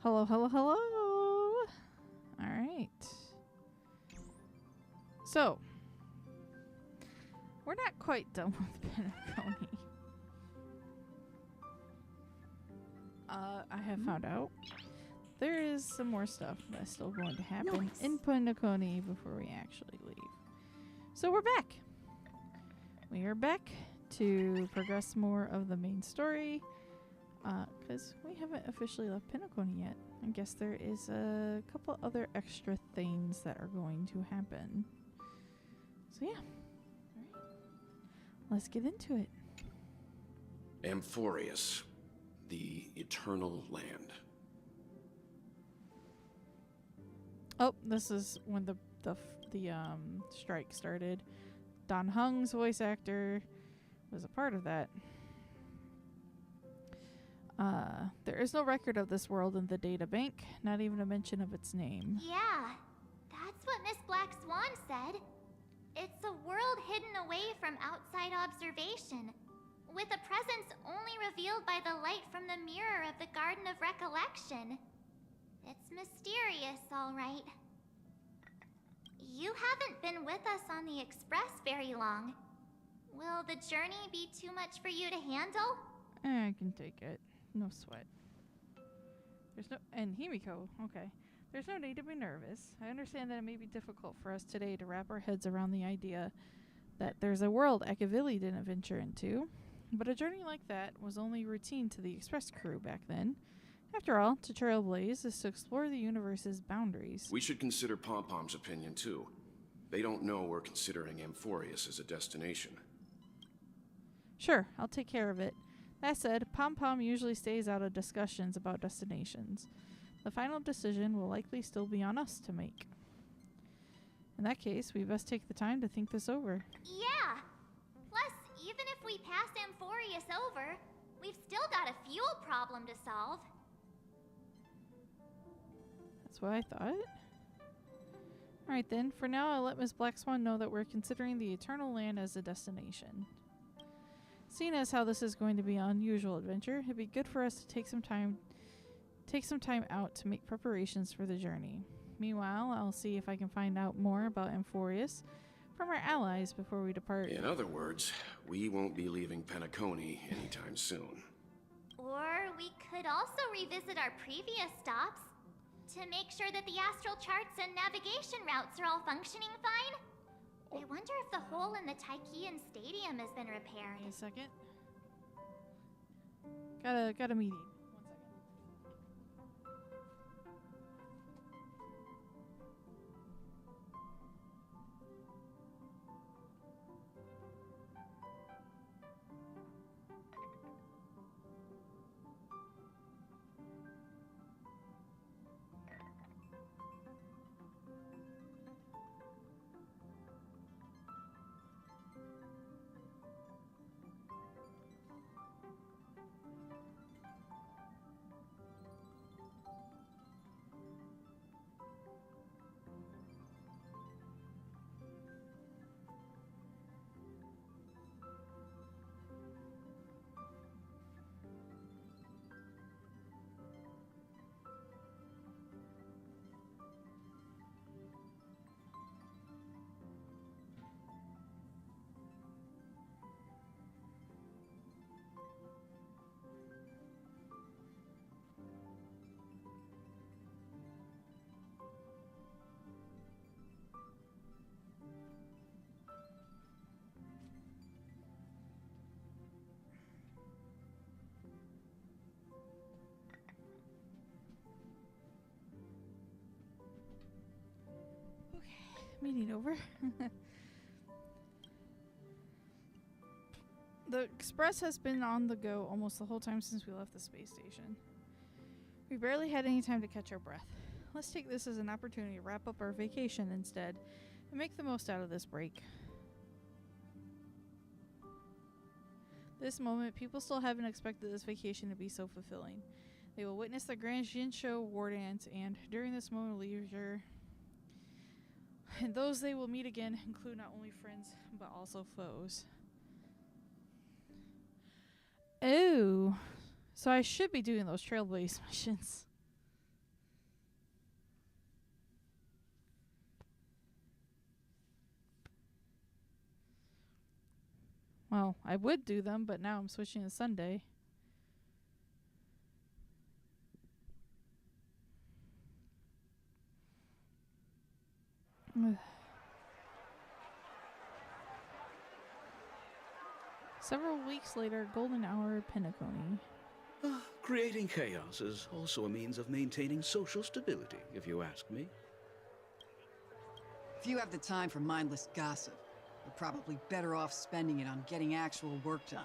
Hello, hello, hello. All right. So, we're not quite done with Penacony. I have found out there is some more stuff that's still going to happen in Penacony before we actually leave. So we're back. We are back to progress more of the main story. Because we haven't officially left Penacony yet. I guess there is a couple other extra things that are going to happen. So yeah. Alright. Let's get into it. Amphorius, the Eternal Land. Oh, this is when the strike started. Don Hung's voice actor was a part of that. There is no record of this world in the data bank, not even a mention of its name. Yeah, that's what Miss Black Swan said. It's a world hidden away from outside observation, with a presence only revealed by the light from the mirror of the Garden of Recollection. It's mysterious, all right. You haven't been with us on the Express very long. Will the journey be too much for you to handle? I can take it. No sweat. And Himiko, okay. There's no need to be nervous. I understand that it may be difficult for us today to wrap our heads around the idea that there's a world Ekavili didn't venture into, but a journey like that was only routine to the Express crew back then. After all, to trailblaze is to explore the universe's boundaries. We should consider Pom-Pom's opinion too. They don't know we're considering Amphorius as a destination. Sure, I'll take care of it. That said, Pom-Pom usually stays out of discussions about destinations. The final decision will likely still be on us to make. In that case, we best take the time to think this over. Yeah! Plus, even if we pass Amphorius over, we've still got a fuel problem to solve. That's what I thought. Alright then, for now I'll let Miss Black Swan know that we're considering the Eternal Land as a destination. Seeing as how this is going to be an unusual adventure, it'd be good for us to take some time out to make preparations for the journey. Meanwhile, I'll see if I can find out more about Amphorius from our allies before we depart. In other words, we won't be leaving Penacony anytime soon. Or we could also revisit our previous stops to make sure that the astral charts and navigation routes are all functioning fine. I wonder if the hole in the Taikian Stadium has been repaired. Wait a second. Got a meeting. 1 second. Meeting over. The Express has been on the go almost the whole time since we left the space station. We barely had any time to catch our breath. Let's take this as an opportunity to wrap up our vacation instead and make the most out of this break. This moment, people still haven't expected this vacation to be so fulfilling. They will witness the Grand Jinsho War Dance, and during this moment of leisure, and those they will meet again include not only friends, but also foes. Oh, so I should be doing those Trailblaze missions. Well, I would do them, but now I'm switching to Sunday. Several weeks later, golden hour, Penacony. Creating chaos is also a means of maintaining social stability, if you ask me. If you have the time for mindless gossip, you're probably better off spending it on getting actual work done.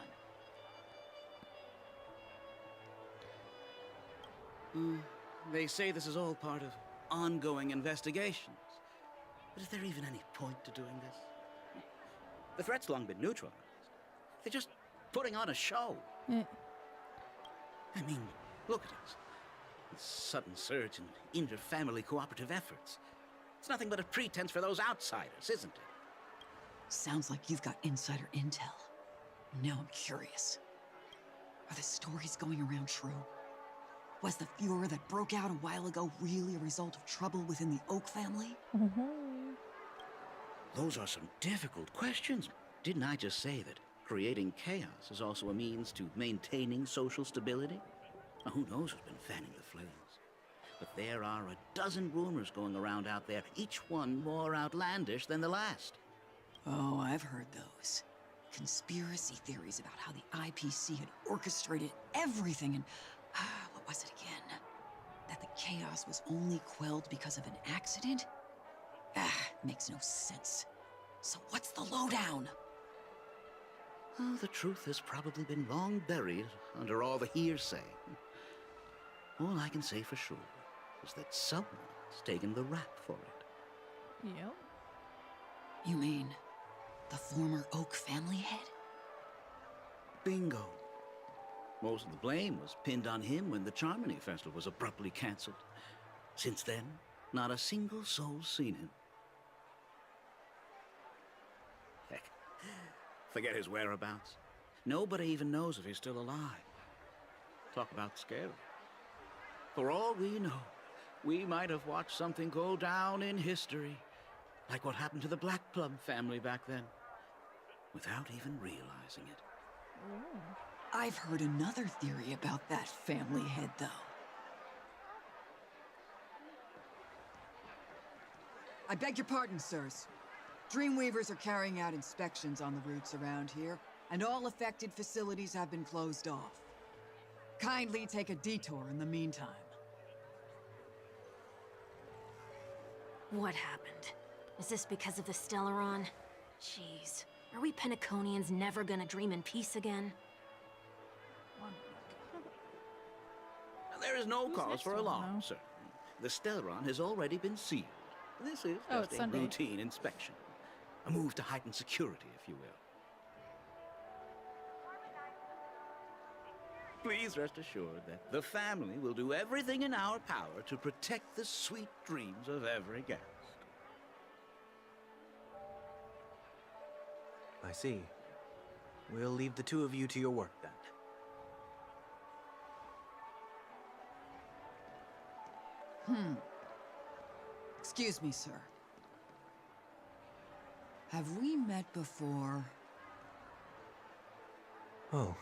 They say this is all part of ongoing investigations. But is there even any point to doing this? The threat's long been neutralized. They're just putting on a show. I mean, look at us. This sudden surge in inter-family cooperative efforts. It's nothing but a pretense for those outsiders, isn't it? Sounds like you've got insider intel. Now I'm curious. Are the stories going around true? Was the furor that broke out a while ago really a result of trouble within the Oak family? Those are some difficult questions. Didn't I just say that creating chaos is also a means to maintaining social stability? Now, who knows who's been fanning the flames? But there are a dozen rumors going around out there, each one more outlandish than the last. Oh, I've heard those. Conspiracy theories about how the IPC had orchestrated everything and... what was it again? That the chaos was only quelled because of an accident? Makes no sense. So what's the lowdown? Oh, the truth has probably been long buried under all the hearsay. All I can say for sure is that someone's taken the rap for it. Yep. You mean the former Oak family head? Bingo. Most of the blame was pinned on him when the Charmony Festival was abruptly cancelled. Since then, not a single soul's seen him. Heck, forget his whereabouts. Nobody even knows if he's still alive. Talk about scary. For all we know, we might have watched something go down in history, like what happened to the Black Plum family back then, without even realizing it. Ooh. I've heard another theory about that family head, though. I beg your pardon, sirs. Dreamweavers are carrying out inspections on the routes around here, and all affected facilities have been closed off. Kindly take a detour in the meantime. What happened? Is this because of the Stellaron? Jeez, are we Penaconians never gonna dream in peace again? There is no Who's cause next for one, alarm, though? sir. The Stellaron has already been sealed. This is Oh, just it's a Sunday. routine inspection. A move to heighten security, if you will. Please rest assured that the family will do everything in our power to protect the sweet dreams of every guest. I see. We'll leave the two of you to your work then. Excuse me, sir. Have we met before? Oh.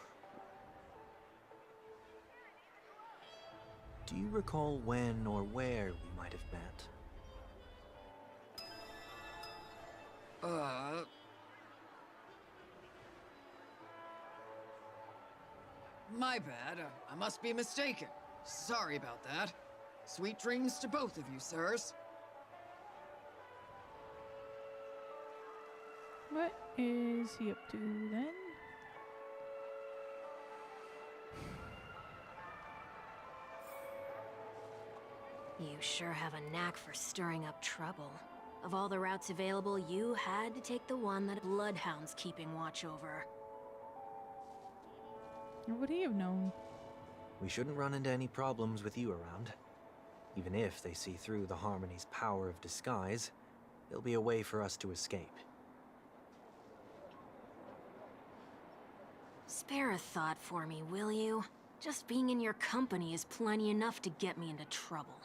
Do you recall when or where we might have met? My bad. I must be mistaken. Sorry about that. Sweet dreams to both of you, sirs. What is he up to then? You sure have a knack for stirring up trouble. Of all the routes available, you had to take the one that Bloodhound's keeping watch over. Or would he have known? We shouldn't run into any problems with you around. Even if they see through the Harmony's power of disguise, there'll be a way for us to escape. Spare a thought for me, will you? Just being in your company is plenty enough to get me into trouble,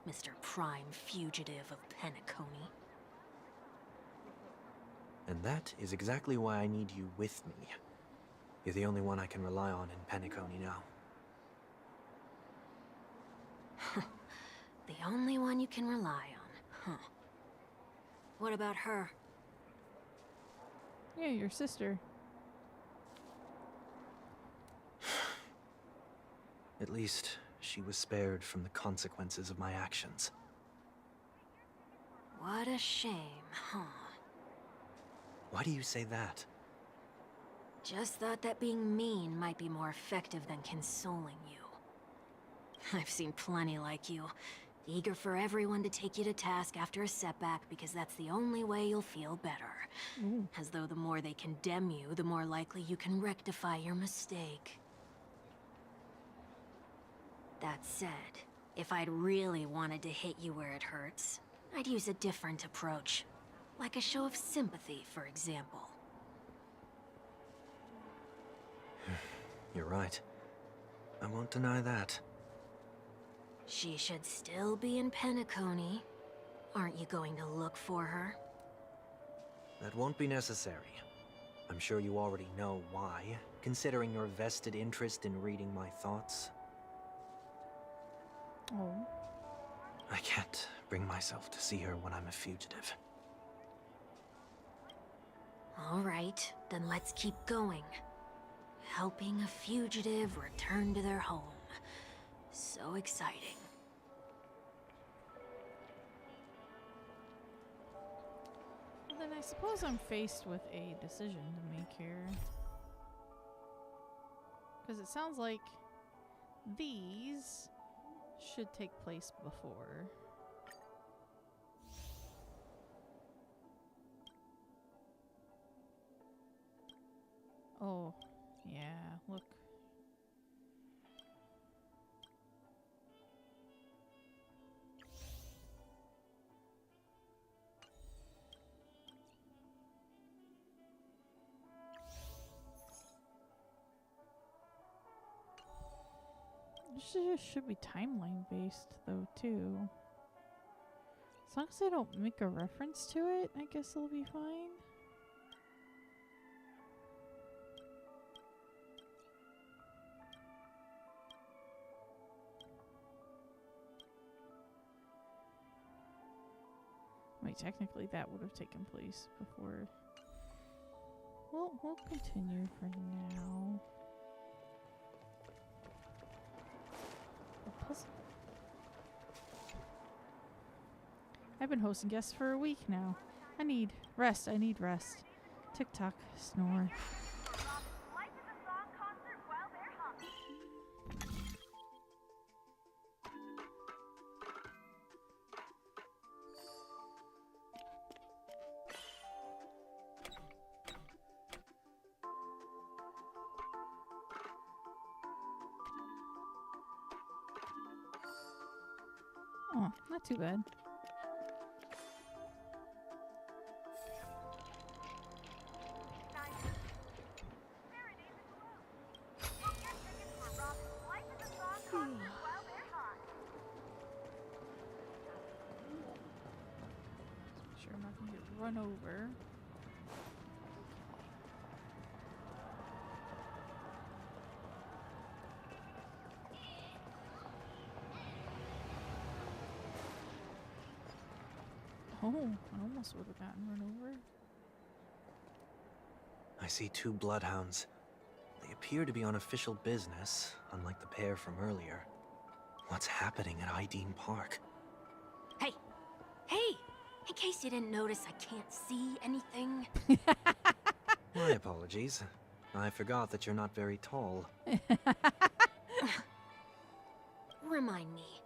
Mr. Prime Fugitive of Penacony. And that is exactly why I need you with me. You're the only one I can rely on in Penacony now. The only one you can rely on, huh? What about her? Yeah, your sister. At least, she was spared from the consequences of my actions. What a shame, huh? Why do you say that? Just thought that being mean might be more effective than consoling you. I've seen plenty like you, eager for everyone to take you to task after a setback because that's the only way you'll feel better. Ooh. As though the more they condemn you, the more likely you can rectify your mistake. That said, if I'd really wanted to hit you where it hurts, I'd use a different approach. Like a show of sympathy, for example. You're right. I won't deny that. She should still be in Penacony. Aren't you going to look for her? That won't be necessary. I'm sure you already know why, considering your vested interest in reading my thoughts. Oh. I can't bring myself to see her when I'm a fugitive. All right, then let's keep going. Helping a fugitive return to their home. So exciting. Well, then I suppose I'm faced with a decision to make here. Because it sounds like these should take place before. Oh, yeah, look. This should be timeline based though too. As long as I don't make a reference to it, I guess it'll be fine. Wait, technically that would have taken place before. Well, we'll continue for now. I've been hosting guests for a week now. I need rest. Tick tock, snore. Oh, not too bad. Sure, I'm not gonna get run over. Oh, I almost would have gotten run over. I see two bloodhounds. They appear to be on official business, unlike the pair from earlier. What's happening at Ideen Park? Hey! Hey! In case you didn't notice, I can't see anything. My apologies. I forgot that you're not very tall. Remind me,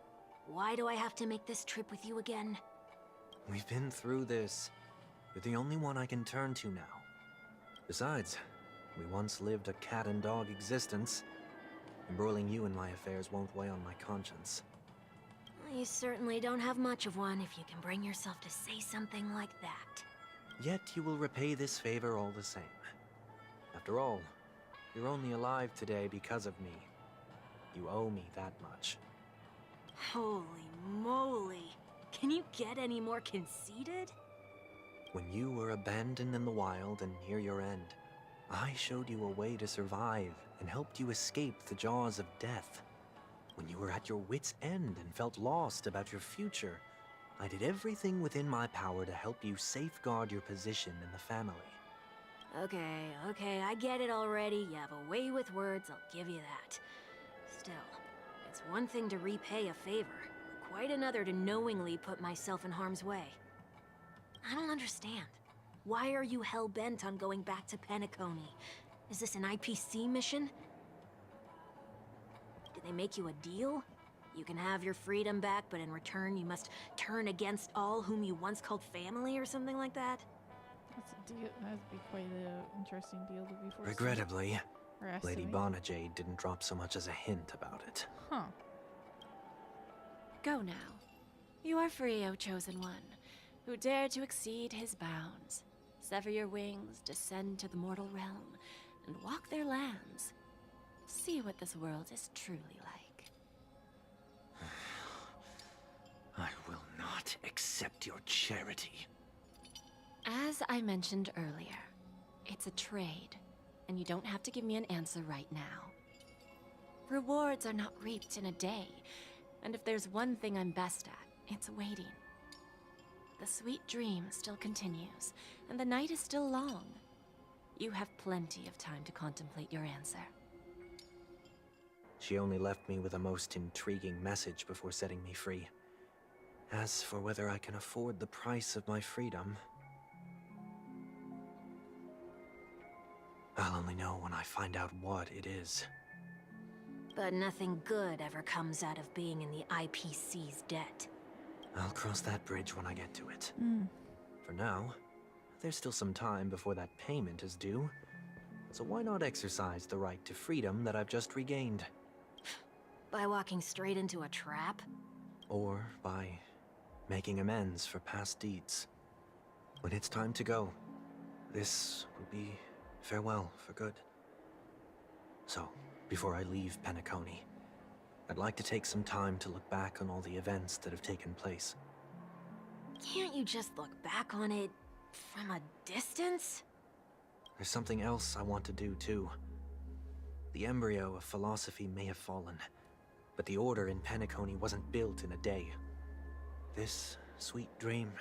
why do I have to make this trip with you again? We've been through this. You're the only one I can turn to now. Besides, we once lived a cat-and-dog existence. Embroiling you in my affairs won't weigh on my conscience. You certainly don't have much of one if you can bring yourself to say something like that. Yet you will repay this favor all the same. After all, you're only alive today because of me. You owe me that much. Holy moly! Can you get any more conceited? When you were abandoned in the wild and near your end, I showed you a way to survive and helped you escape the jaws of death. When you were at your wit's end and felt lost about your future, I did everything within my power to help you safeguard your position in the family. Okay, I get it already. You have a way with words, I'll give you that. Still, it's one thing to repay a favor, quite another to knowingly put myself in harm's way. I don't understand. Why are you hell-bent on going back to Penacony? Is this an IPC mission? Did they make you a deal? You can have your freedom back, but in return you must turn against all whom you once called family or something like that? That's a deal. That'd be quite an interesting deal to be forced to Regrettably, or asked to Lady make. Bonajade didn't drop so much as a hint about it. Huh. Go now. You are free, O Chosen One, who dare to exceed his bounds. Sever your wings, descend to the mortal realm, and walk their lands. See what this world is truly like. I will not accept your charity. As I mentioned earlier, it's a trade, and you don't have to give me an answer right now. Rewards are not reaped in a day, and if there's one thing I'm best at, it's waiting. The sweet dream still continues, and the night is still long. You have plenty of time to contemplate your answer. She only left me with a most intriguing message before setting me free. As for whether I can afford the price of my freedom, I'll only know when I find out what it is. But nothing good ever comes out of being in the IPC's debt. I'll cross that bridge when I get to it. For now, there's still some time before that payment is due. So why not exercise the right to freedom that I've just regained? By walking straight into a trap? Or by making amends for past deeds. When it's time to go, this will be farewell for good. So, before I leave Penacony, I'd like to take some time to look back on all the events that have taken place. Can't you just look back on it from a distance? There's something else I want to do, too. The embryo of philosophy may have fallen, but the order in Penacony wasn't built in a day. This sweet dream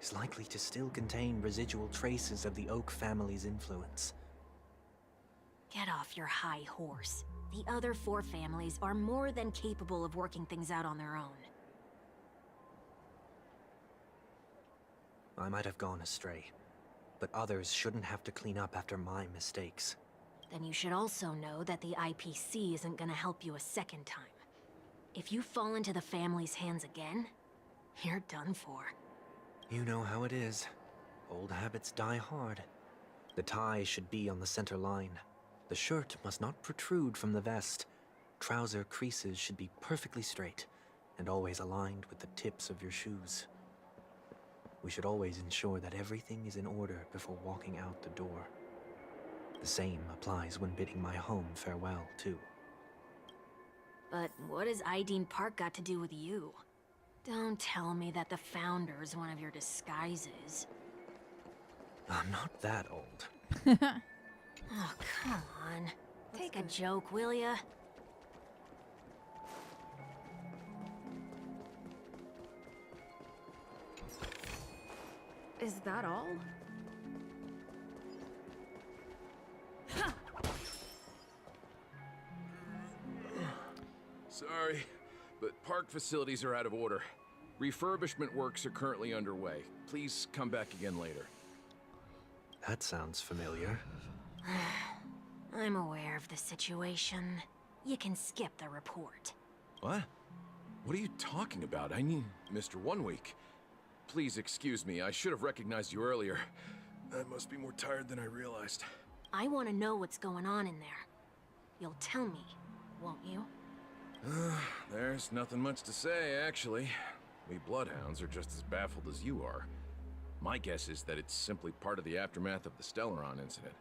is likely to still contain residual traces of the Oak family's influence. Get off your high horse. The other 4 families are more than capable of working things out on their own. I might have gone astray, but others shouldn't have to clean up after my mistakes. Then you should also know that the IPC isn't gonna help you a second time. If you fall into the family's hands again, you're done for. You know how it is. Old habits die hard. The tie should be on the center line. The shirt must not protrude from the vest. Trouser creases should be perfectly straight, and always aligned with the tips of your shoes. We should always ensure that everything is in order before walking out the door. The same applies when bidding my home farewell, too. But what has Ideen Park got to do with you? Don't tell me that the Founder's one of your disguises. I'm not that old. Oh, come on. Take a joke, will ya? Is that all? Sorry, but park facilities are out of order. Refurbishment works are currently underway. Please come back again later. That sounds familiar. I'm aware of the situation. You can skip the report. What? What are you talking about? I mean, Mr. 1 Week. Please excuse me, I should have recognized you earlier. I must be more tired than I realized. I want to know what's going on in there. You'll tell me, won't you? There's nothing much to say, actually. We Bloodhounds are just as baffled as you are. My guess is that it's simply part of the aftermath of the Stellaron incident.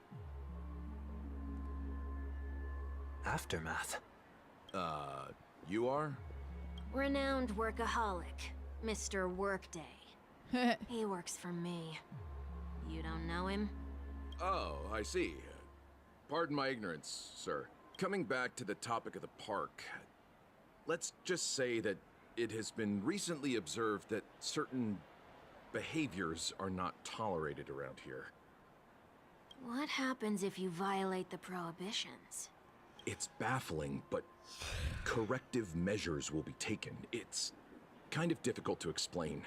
Aftermath? You are? Renowned workaholic, Mr. Workday. He works for me. You don't know him? Oh, I see. Pardon my ignorance, sir. Coming back to the topic of the park, let's just say that it has been recently observed that certain behaviors are not tolerated around here. What happens if you violate the prohibitions? It's baffling, but corrective measures will be taken. It's kind of difficult to explain.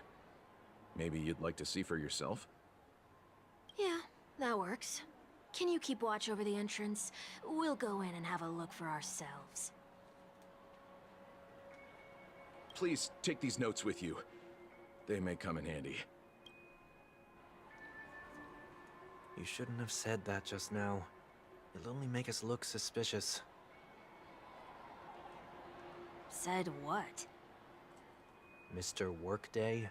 Maybe you'd like to see for yourself? Yeah, that works. Can you keep watch over the entrance? We'll go in and have a look for ourselves. Please take these notes with you. They may come in handy. You shouldn't have said that just now. It'll only make us look suspicious. Said what? Mr. Workday?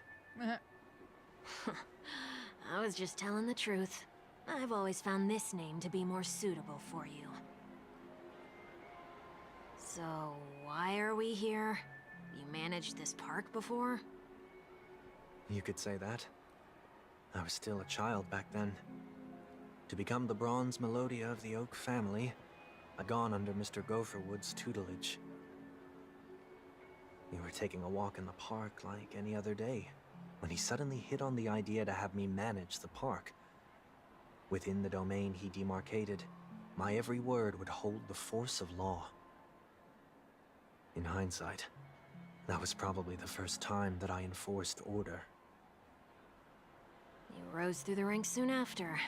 I was just telling the truth. I've always found this name to be more suitable for you. So, why are we here? You managed this park before? You could say that. I was still a child back then. To become the bronze Melodia of the Oak family, I'd gone under Mr. Gopherwood's tutelage. We were taking a walk in the park like any other day, when he suddenly hit on the idea to have me manage the park. Within the domain he demarcated, my every word would hold the force of law. In hindsight, that was probably the first time that I enforced order. You rose through the ranks soon after.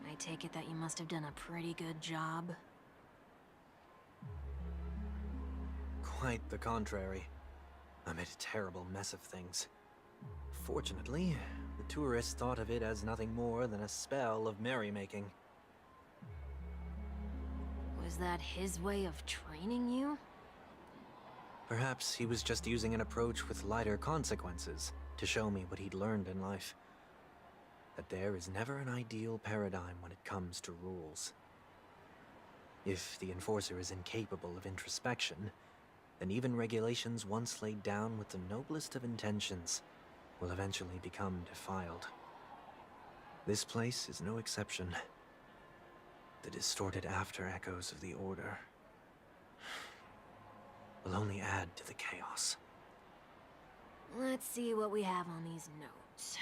I take it that you must have done a pretty good job. Quite the contrary. I made a terrible mess of things. Fortunately, the tourists thought of it as nothing more than a spell of merrymaking. Was that his way of training you? Perhaps he was just using an approach with lighter consequences to show me what he'd learned in life. That there is never an ideal paradigm when it comes to rules. If the enforcer is incapable of introspection, then even regulations once laid down with the noblest of intentions will eventually become defiled. This place is no exception. The distorted after-echoes of the Order will only add to the chaos. Let's see what we have on these notes.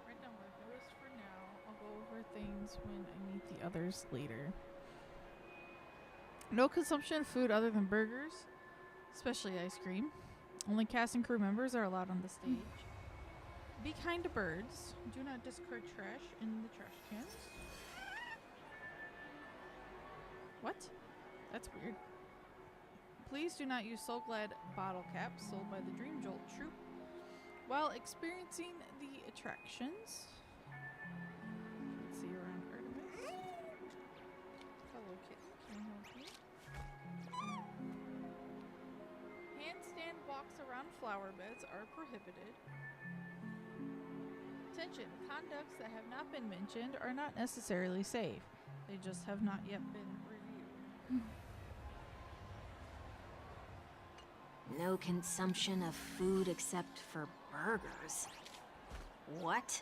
Write down what I've noticed for now. I'll go over things when I meet the others later. No consumption of food other than burgers, especially ice cream. Only cast and crew members are allowed on the stage. Be kind to birds. Do not discard trash in the trash cans. What? That's weird. Please do not use Soul Glad bottle caps sold by the Dream Jolt troupe while experiencing the attractions. Let's see around Artemis. Hello, kitten. Can I help you? Handstand walks around flower beds are prohibited. Attention, conducts that have not been mentioned are not necessarily safe. They just have not yet been reviewed. No consumption of food except for burgers. What?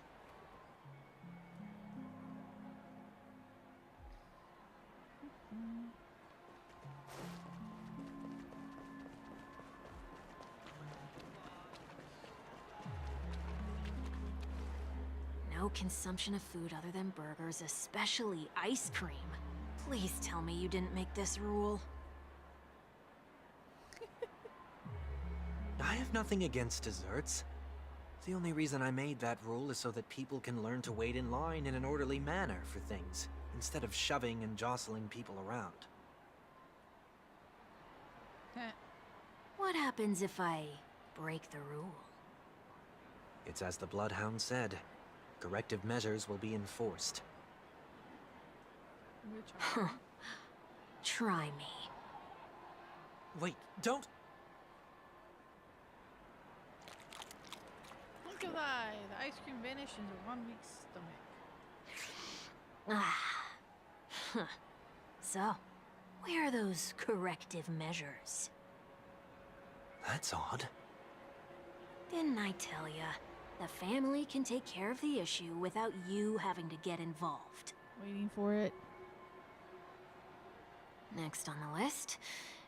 No consumption of food other than burgers, especially ice cream. Please tell me you didn't make this rule. I have nothing against desserts. The only reason I made that rule is so that people can learn to wait in line in an orderly manner for things, instead of shoving and jostling people around. What happens if I break the rule? It's as the Bloodhound said. Corrective measures will be enforced. Which are Try me. Wait, don't! Look at that! The ice cream vanished into 1 week's stomach. Ah. So, where are those corrective measures? That's odd. Didn't I tell ya? The family can take care of the issue without you having to get involved. Waiting for it. Next on the list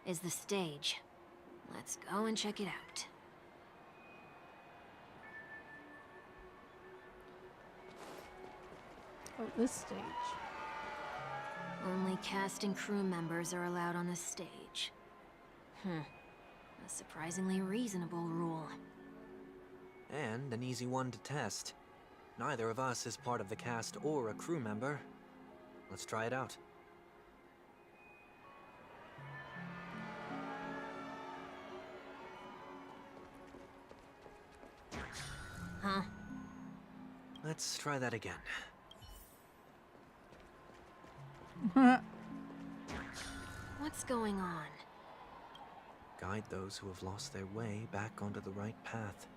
is the stage. Let's go and check it out. Oh, this stage. Only cast and crew members are allowed on this stage. A surprisingly reasonable rule. And an easy one to test. Neither of us is part of the cast or a crew member. Let's try it out. Huh? Let's try that again. What's going on? Guide those who have lost their way back onto the right path.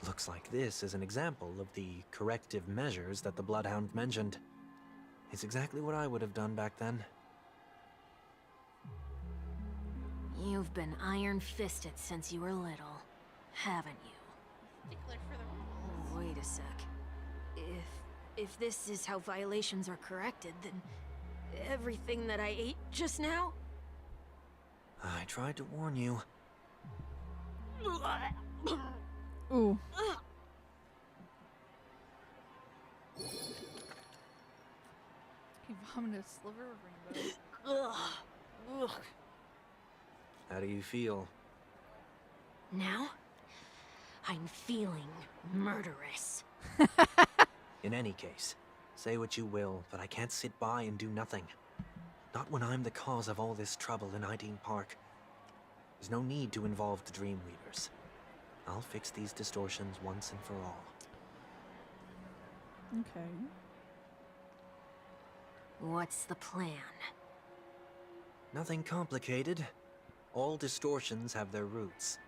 Looks like this is an example of the corrective measures that the Bloodhound mentioned. It's exactly what I would have done back then. You've been iron-fisted since you were little, haven't you? Stickler for the rules. Wait a sec. If this is how violations are corrected, then everything that I ate just now? I tried to warn you. Ooh. He vomited a sliver of rainbow. Ugh. How do you feel? Now, I'm feeling murderous. In any case, say what you will, but I can't sit by and do nothing. Not when I'm the cause of all this trouble in Ideen Park. There's no need to involve the Dreamweavers. I'll fix these distortions once and for all. Okay. What's the plan? Nothing complicated. All distortions have their roots.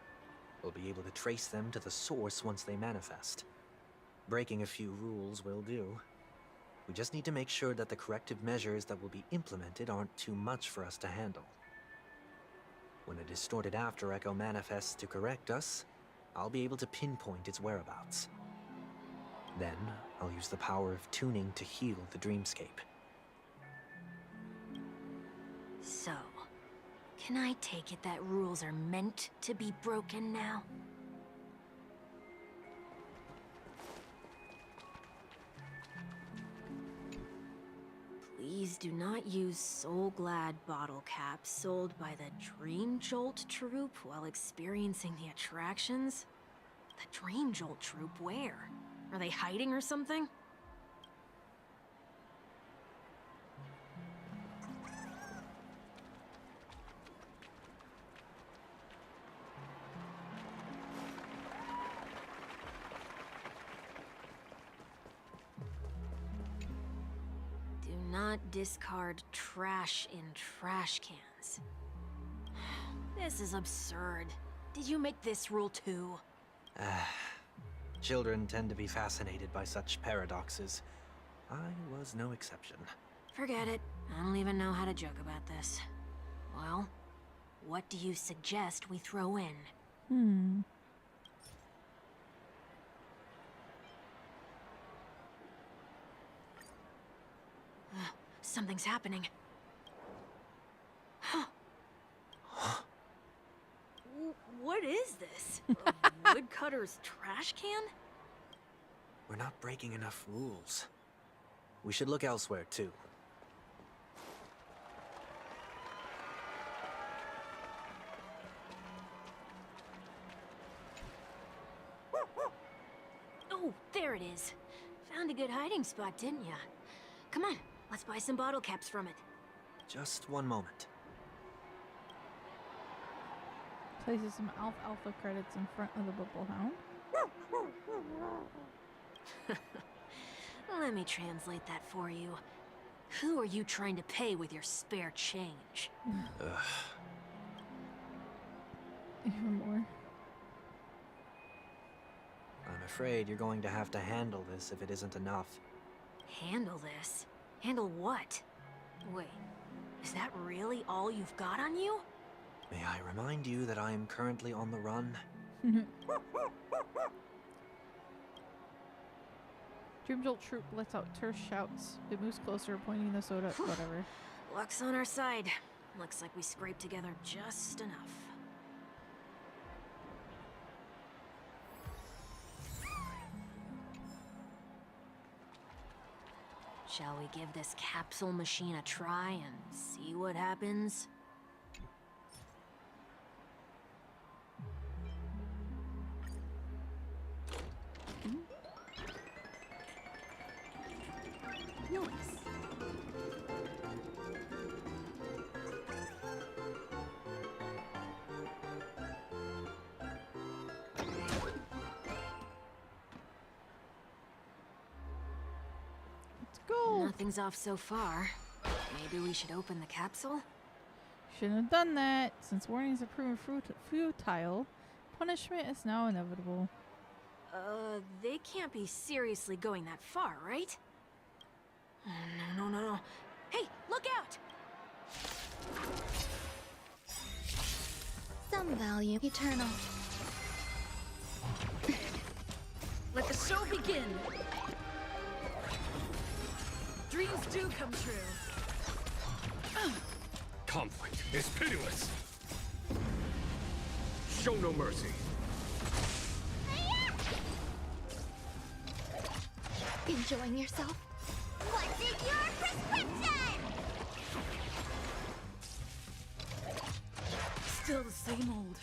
We'll be able to trace them to the source once they manifest. Breaking a few rules will do. We just need to make sure that the corrective measures that will be implemented aren't too much for us to handle. When a distorted after echo manifests to correct us, I'll be able to pinpoint its whereabouts. Then, I'll use the power of tuning to heal the dreamscape. So, can I take it that rules are meant to be broken now? Please do not use Soul Glad bottle caps sold by the Dream Jolt troupe while experiencing the attractions. The Dream Jolt troupe, where? Are they hiding or something? Do not discard trash in trash cans. This is absurd. Did you make this rule too? Children tend to be fascinated by such paradoxes. I was no exception. Forget it. I don't even know how to joke about this. Well, what do you suggest we throw in? Something's happening. What is this? A woodcutter's trash can? We're not breaking enough rules. We should look elsewhere, too. Oh, there it is. Found a good hiding spot, didn't ya? Come on, let's buy some bottle caps from it. Just one moment. Places some alpha credits in front of the Bubble Hound. Let me translate that for you. Who are you trying to pay with your spare change? Even more. I'm afraid you're going to have to handle this if it isn't enough. Handle this? Handle what? Wait, is that really all you've got on you? May I remind you that I am currently on the run? Dream Jolt troop lets out terse shouts. It moves closer, pointing the soda. Whatever. Luck's on our side. Looks like we scraped together just enough. Shall we give this capsule machine a try and see what happens? Nice. Let's go. Nothing's off so far. Maybe we should open the capsule? Shouldn't have done that. Since warnings have proven futile, punishment is now inevitable. They can't be seriously going that far, right? No. Hey, look out! Some value. Eternal. Let the show begin! Dreams do come true. Conflict is pitiless. Show no mercy. Enjoying yourself? What's in your prescription? Still the same old.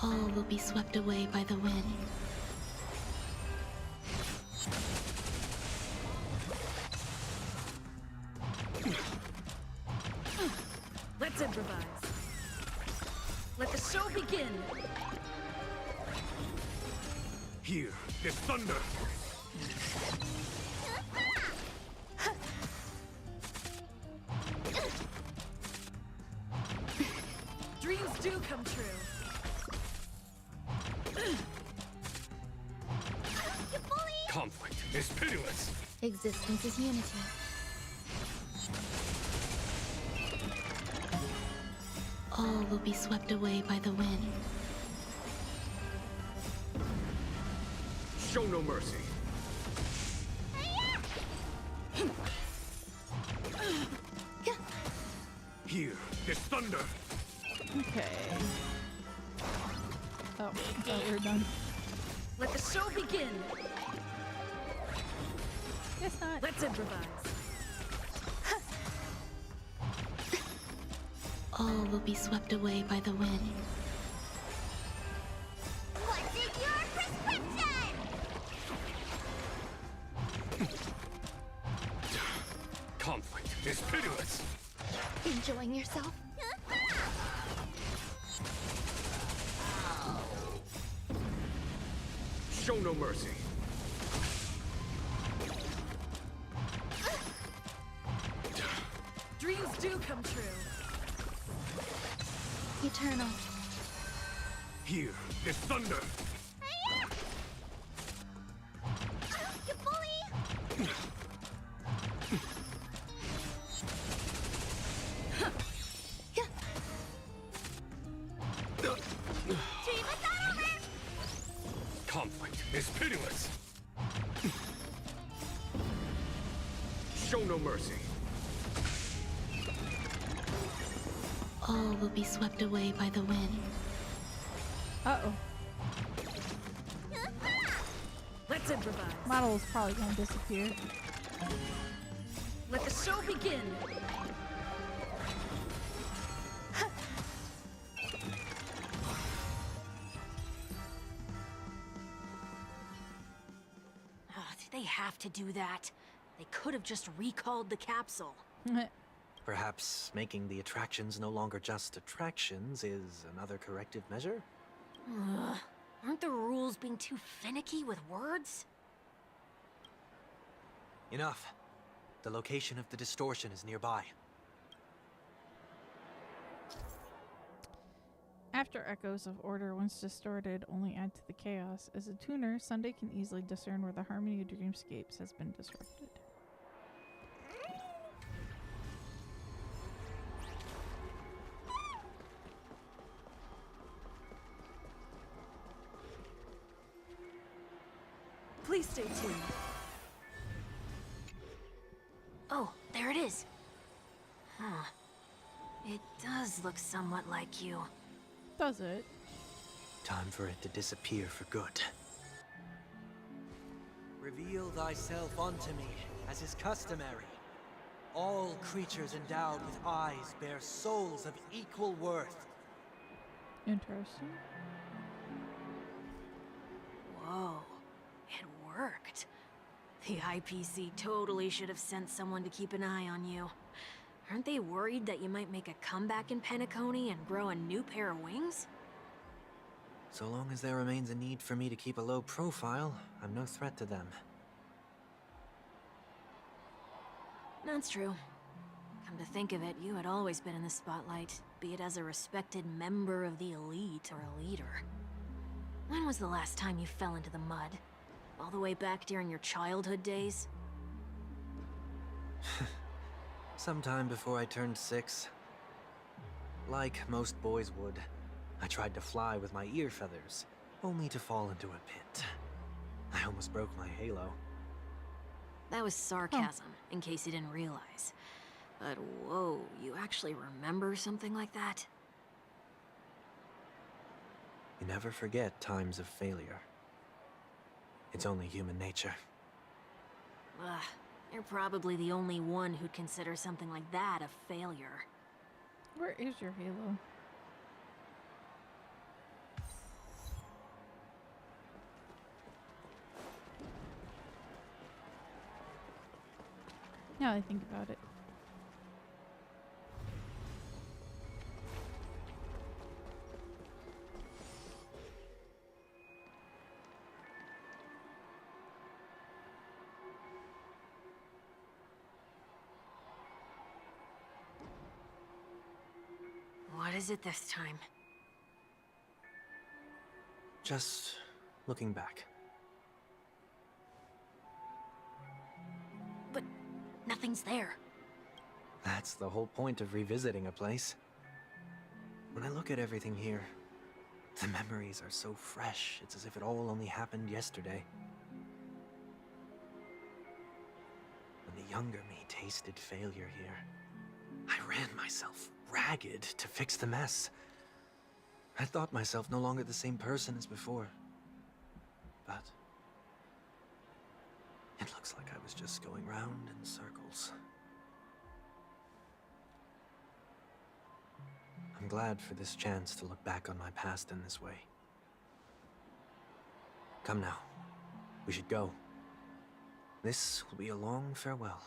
All will be swept away by the wind. Let's improvise. Let the show begin. Here is thunder. Dreams do come true. Conflict is pitiless. Existence is unity. All will be swept away by the wind. Show no mercy. Here is thunder. Okay. Oh, we're done. Let the show begin. Guess not. Let's improvise. All will be swept away by the wind. What's in your prescription? Conflict is pitiless. Enjoying yourself? Show no mercy. Dreams do come true. Eternal. Here is thunder. You bully! Dream is not over! Conflict is pitiless. Show no mercy. All will be swept away by the wind. Uh-oh. Let's improvise. Model is probably gonna disappear. Let the show begin. Did they have to do that? They could have just recalled the capsule. Perhaps making the attractions no longer just attractions is another corrective measure? Ugh. Aren't the rules being too finicky with words? Enough. The location of the distortion is nearby. After echoes of order once distorted only add to the chaos, as a tuner, Sunday can easily discern where the harmony of dreamscapes has been disrupted. Please stay tuned. Oh, there it is. Huh. It does look somewhat like you. Does it? Time for it to disappear for good. Reveal thyself unto me, as is customary. All creatures endowed with eyes bear souls of equal worth. Interesting. Whoa. It worked. The IPC totally should have sent someone to keep an eye on you. Aren't they worried that you might make a comeback in Penacony and grow a new pair of wings? So long as there remains a need for me to keep a low profile, I'm no threat to them. That's true. Come to think of it, you had always been in the spotlight, be it as a respected member of the elite or a leader. When was the last time you fell into the mud? All the way back during your childhood days? Sometime before I turned 6. Like most boys would, I tried to fly with my ear feathers, only to fall into a pit. I almost broke my halo. That was sarcasm, in case you didn't realize. But whoa, you actually remember something like that? You never forget times of failure. It's only human nature. Ugh, you're probably the only one who'd consider something like that a failure. Where is your halo? Now I think about it. What is it this time? Just looking back. But nothing's there. That's the whole point of revisiting a place. When I look at everything here, the memories are so fresh, it's as if it all only happened yesterday. When the younger me tasted failure here, I ran myself ragged to fix the mess. I thought myself no longer the same person as before. But it looks like I was just going round in circles. I'm glad for this chance to look back on my past in this way. Come now. We should go. This will be a long farewell.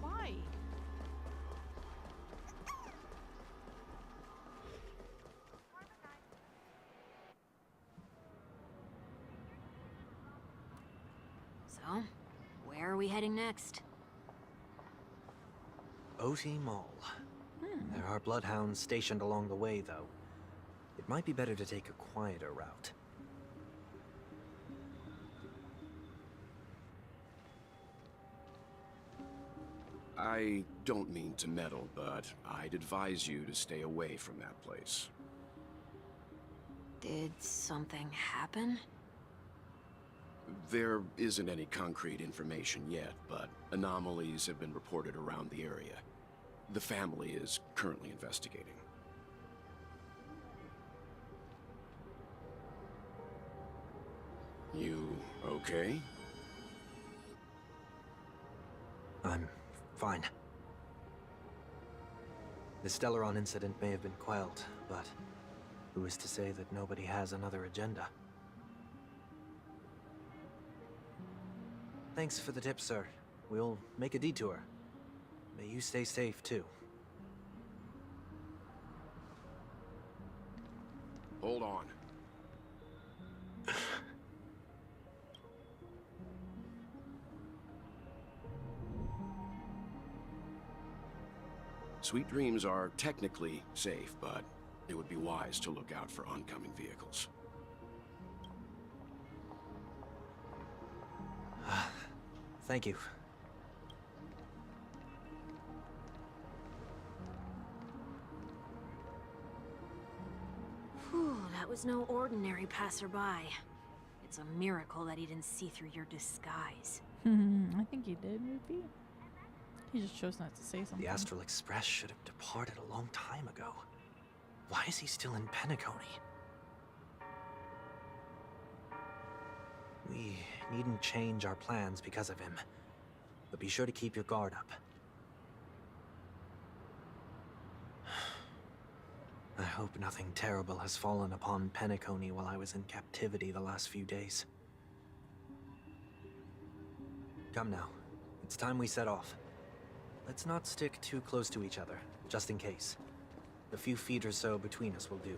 Why? So, where are we heading next? OT Mall. There are bloodhounds stationed along the way, though. It might be better to take a quieter route. I don't mean to meddle, but I'd advise you to stay away from that place. Did something happen? There isn't any concrete information yet, but anomalies have been reported around the area. The family is currently investigating. You okay? I'm fine. The Stellaron incident may have been quelled, but who is to say that nobody has another agenda? Thanks for the tip, sir. We'll make a detour. May you stay safe, too. Hold on. Sweet dreams are technically safe, but it would be wise to look out for oncoming vehicles. Thank you. Whew, that was no ordinary passerby. It's a miracle that he didn't see through your disguise. I think he did, maybe. He just chose not to say something. The Astral Express should have departed a long time ago. Why is he still in Penacony? We needn't change our plans because of him, but be sure to keep your guard up. I hope nothing terrible has fallen upon Penacony while I was in captivity the last few days. Come now, it's time we set off. Let's not stick too close to each other, just in case. A few feet or so between us will do.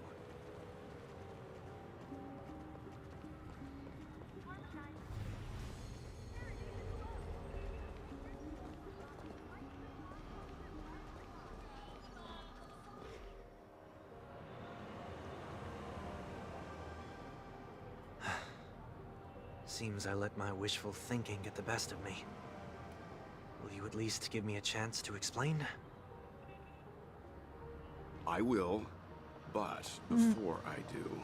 Seems I let my wishful thinking get the best of me. Will you at least give me a chance to explain? I will, but before I do,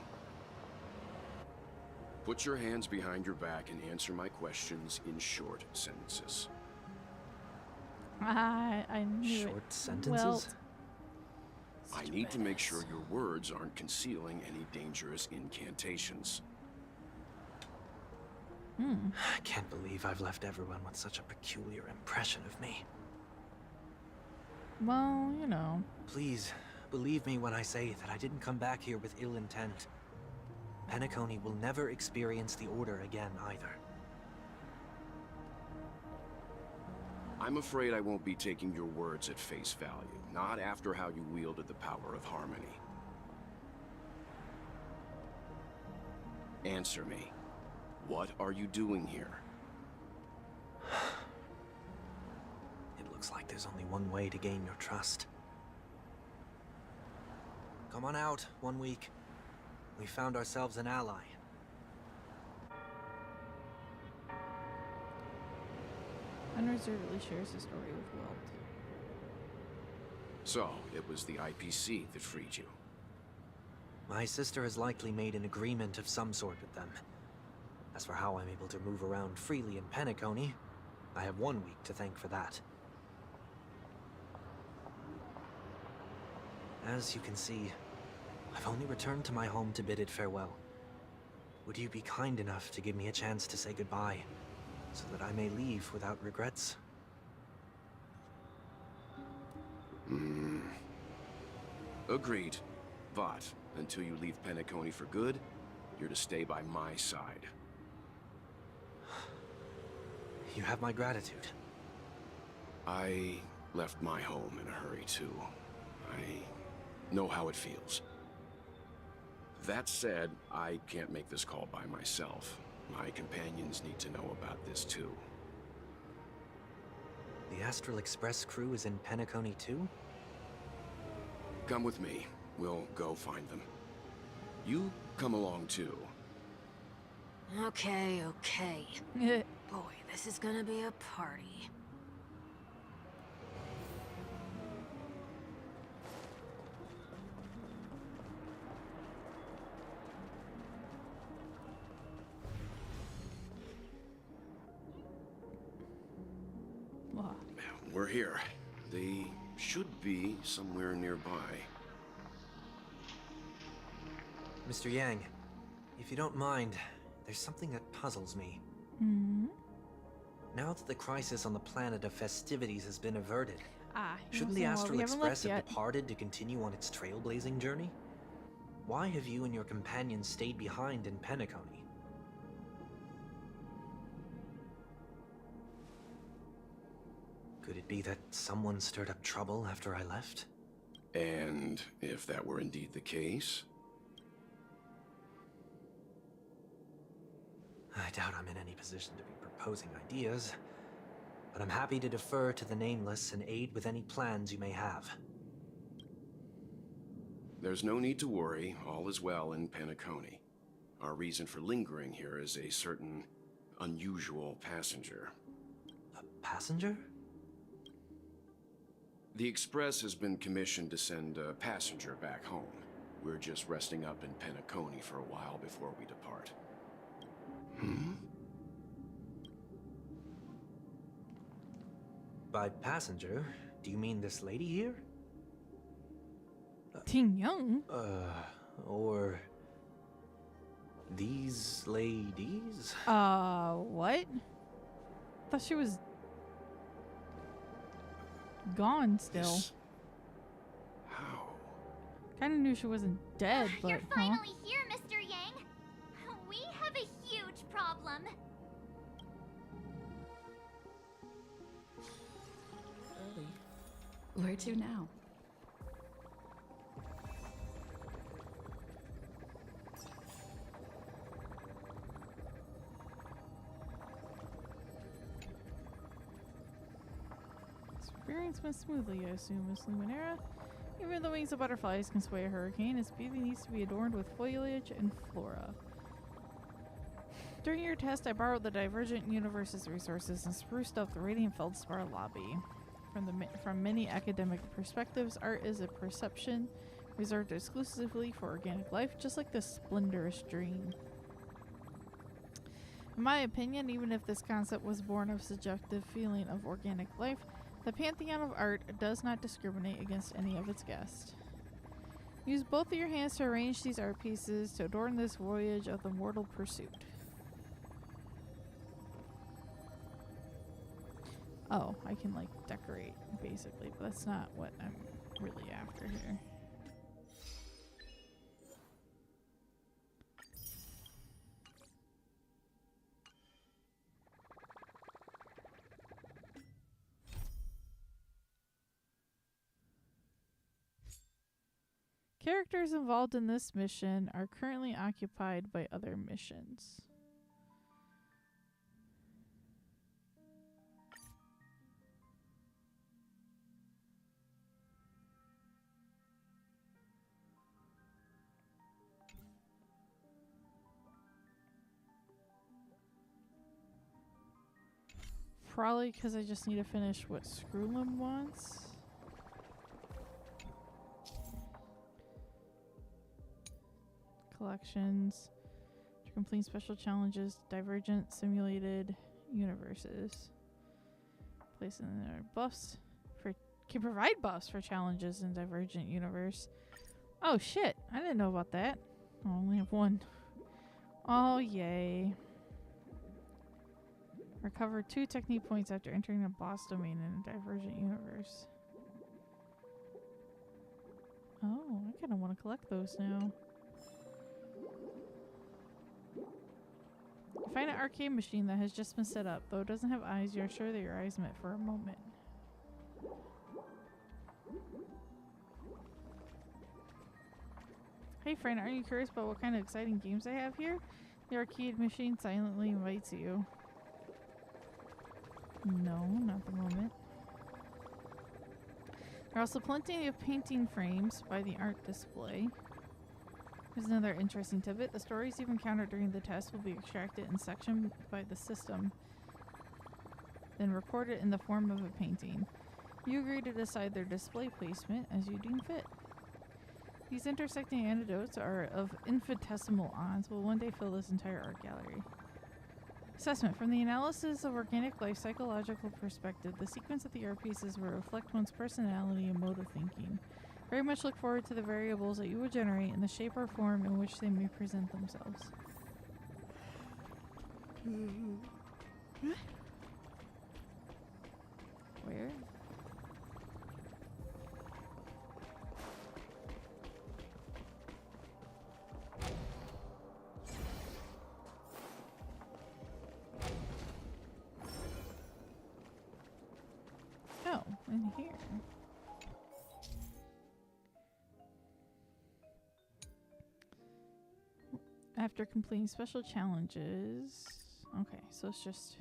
put your hands behind your back and answer my questions in short sentences. I knew Short it. sentences? Well, I need to make sure your words aren't concealing any dangerous incantations. I can't believe I've left everyone with such a peculiar impression of me. well, you know. Please, believe me when I say that I didn't come back here with ill intent. Penacony will never experience the Order again, either. I'm afraid I won't be taking your words at face value, not after how you wielded the power of harmony. Answer me. What are you doing here? It looks like there's only one way to gain your trust. Come on out, 1 week. We found ourselves an ally. Unreservedly shares his story with Welt. So, it was the IPC that freed you. My sister has likely made an agreement of some sort with them. As for how I'm able to move around freely in Penacony, I have 1 week to thank for that. As you can see, I've only returned to my home to bid it farewell. Would you be kind enough to give me a chance to say goodbye, so that I may leave without regrets? Agreed. But, until you leave Penacony for good, you're to stay by my side. You have my gratitude. I left my home in a hurry, too. I know how it feels. That said, I can't make this call by myself. My companions need to know about this, too. The Astral Express crew is in Penacony too? Come with me. We'll go find them. You come along, too. Okay. Boy, this is gonna be a party. Wow. We're here. They should be somewhere nearby. Mr. Yang, if you don't mind, there's something that puzzles me. Now that the crisis on the planet of festivities has been averted, shouldn't the Astral Express have departed to continue on its trailblazing journey? Why have you and your companions stayed behind in Penacony? Could it be that someone stirred up trouble after I left? And if that were indeed the case? I doubt I'm in any position to be proposing ideas, but I'm happy to defer to the Nameless and aid with any plans you may have. There's no need to worry. All is well in Penacony. Our reason for lingering here is a certain unusual passenger. A passenger? The Express has been commissioned to send a passenger back home. We're just resting up in Penacony for a while before we depart. By passenger, do you mean this lady here? Ting Young? Or these ladies? What? Thought she was gone still. How? Kinda knew she wasn't dead, but You're finally here, Mr. Yang. We have a huge problem. Where to now? Experience went smoothly, I assume, Miss Luminera. Even the wings of butterflies can sway a hurricane, its beauty needs to be adorned with foliage and flora. During your test, I borrowed the Divergent Universe's resources and spruced up the Radiant Feldspar lobby. From many academic perspectives, art is a perception reserved exclusively for organic life, just like the splendorous dream. In my opinion, even if this concept was born of subjective feeling of organic life, the pantheon of art does not discriminate against any of its guests. Use both of your hands to arrange these art pieces to adorn this voyage of the mortal pursuit. Oh, I can like decorate basically, but that's not what I'm really after here. Characters involved in this mission are currently occupied by other missions. Probably because I just need to finish what Screwlim wants. Collections. To complete special challenges, divergent simulated universes. Place in their buffs for can provide buffs for challenges in divergent universe. Oh shit! I didn't know about that. I only have one. Oh yay. Recover 2 technique points after entering a boss domain in a divergent universe. Oh, I kind of want to collect those now. Find an arcade machine that has just been set up. Though it doesn't have eyes, you're sure that your eyes met for a moment. Hey friend, aren't you curious about what kind of exciting games I have here? The arcade machine silently invites you. No, not the moment. There are also plenty of painting frames by the art display. Here's another interesting tidbit. The stories you've encountered during the test will be extracted and sectioned by the system, then recorded in the form of a painting. You agree to decide their display placement as you deem fit. These intersecting anecdotes are of infinitesimal odds will one day fill this entire art gallery. Assessment. From the analysis of organic life psychological perspective, the sequence of the art pieces will reflect one's personality and mode of thinking. Very much look forward to the variables that you will generate in the shape or form in which they may present themselves. Where? Oh, in here. After completing special challenges. Okay, so it's just.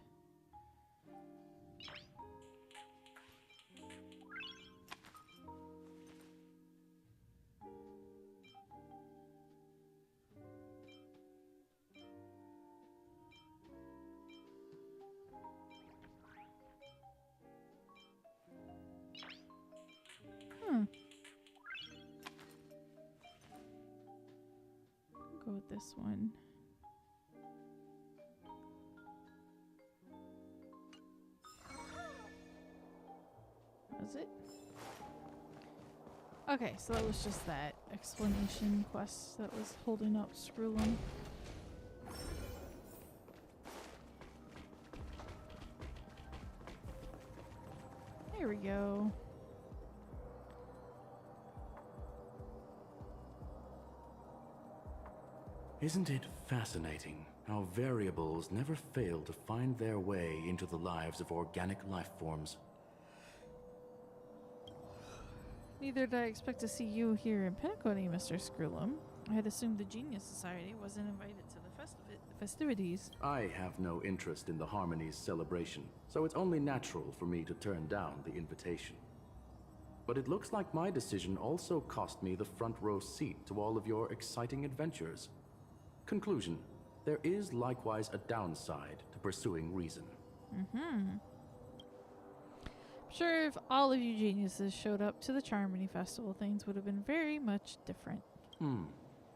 with this one. Was it? Okay, so that was just that explanation quest that was holding up Screwlum. There we go. Isn't it fascinating how variables never fail to find their way into the lives of organic life forms? Neither did I expect to see you here in Penacony, Mr. Screwlum. I had assumed the Genius Society wasn't invited to the festivities. I have no interest in the Harmony's celebration, so it's only natural for me to turn down the invitation. But it looks like my decision also cost me the front row seat to all of your exciting adventures. Conclusion: there is likewise a downside to pursuing reason. I'm sure if all of you geniuses showed up to the Charmony Festival, things would have been very much different.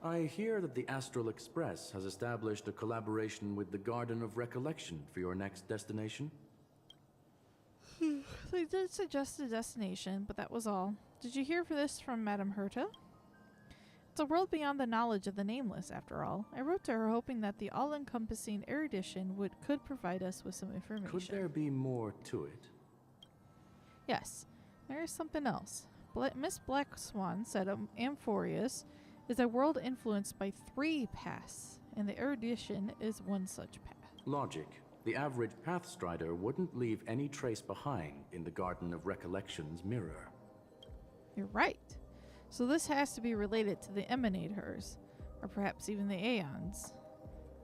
I hear that the Astral Express has established a collaboration with the Garden of Recollection for your next destination. They did suggest a destination, but that was all. Did you hear this from Madame Herta? It's a world beyond the knowledge of the Nameless, after all. I wrote to her hoping that the all-encompassing erudition could provide us with some information. Could there be more to it? Yes, there is something else. Miss Black Swan said Amphorius is a world influenced by 3 paths, and the erudition is one such path. Logic. The average Pathstrider wouldn't leave any trace behind in the Garden of Recollection's mirror. You're right. So this has to be related to the Emanators, or perhaps even the Aeons.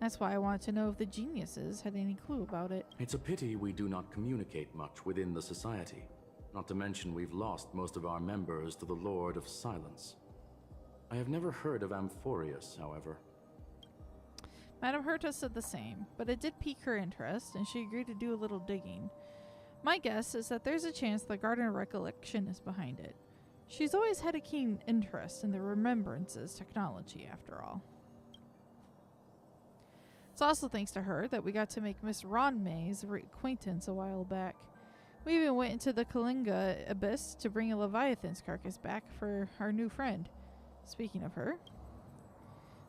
That's why I wanted to know if the geniuses had any clue about it. It's a pity we do not communicate much within the Society. Not to mention we've lost most of our members to the Lord of Silence. I have never heard of Amphorius, however. Madame Herta said the same, but it did pique her interest, and she agreed to do a little digging. My guess is that there's a chance the Garden of Recollection is behind it. She's always had a keen interest in the Remembrances technology, after all. It's also thanks to her that we got to make Miss Ron May's acquaintance a while back. We even went into the Kalinga Abyss to bring a Leviathan's carcass back for our new friend. Speaking of her,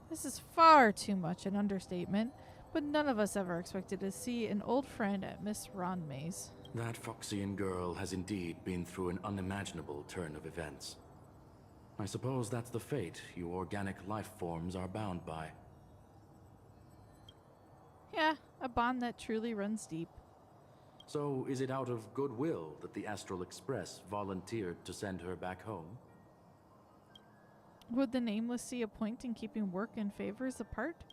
this is far too much an understatement, but none of us ever expected to see an old friend at Miss Ron May's. That Foxian girl has indeed been through an unimaginable turn of events. I suppose that's the fate you organic life forms are bound by. Yeah, a bond that truly runs deep. So, is it out of goodwill that the Astral Express volunteered to send her back home? Would the Nameless see a point in keeping work and favors apart?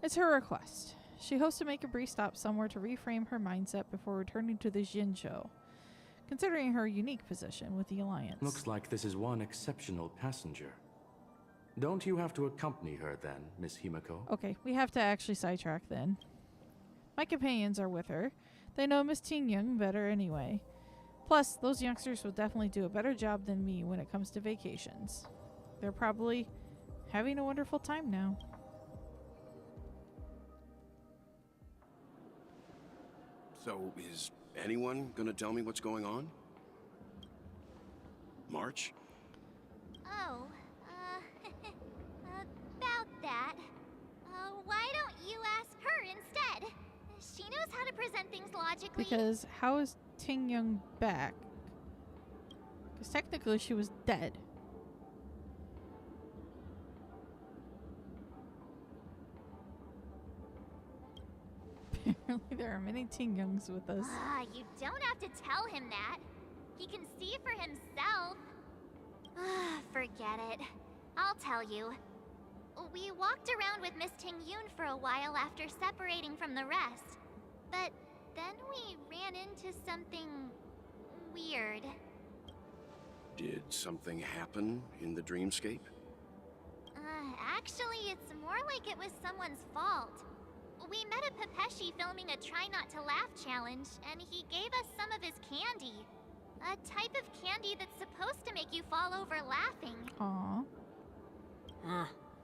It's her request. She hopes to make a brief stop somewhere to reframe her mindset before returning to the Jinzhou, considering her unique position with the Alliance. Looks like this is one exceptional passenger. Don't you have to accompany her then, Miss Himiko? Okay, we have to actually sidetrack then. My companions are with her. They know Miss Ting Young better anyway. Plus, those youngsters will definitely do a better job than me when it comes to vacations. They're probably having a wonderful time now. So, is anyone gonna tell me what's going on? March? Oh, about that. Why don't you ask her instead? She knows how to present things logically. Because how is Ting Young back? Because technically she was dead. Apparently there are many Ting Youngs with us. You don't have to tell him that. He can see for himself. Forget it. I'll tell you. We walked around with Miss Ting Yoon for a while after separating from the rest. But then we ran into something weird. Did something happen in the dreamscape? Actually, it's more like it was someone's fault. We met a Pepeshi filming a Try Not to Laugh challenge, and he gave us some of his candy. A type of candy that's supposed to make you fall over laughing. Aww.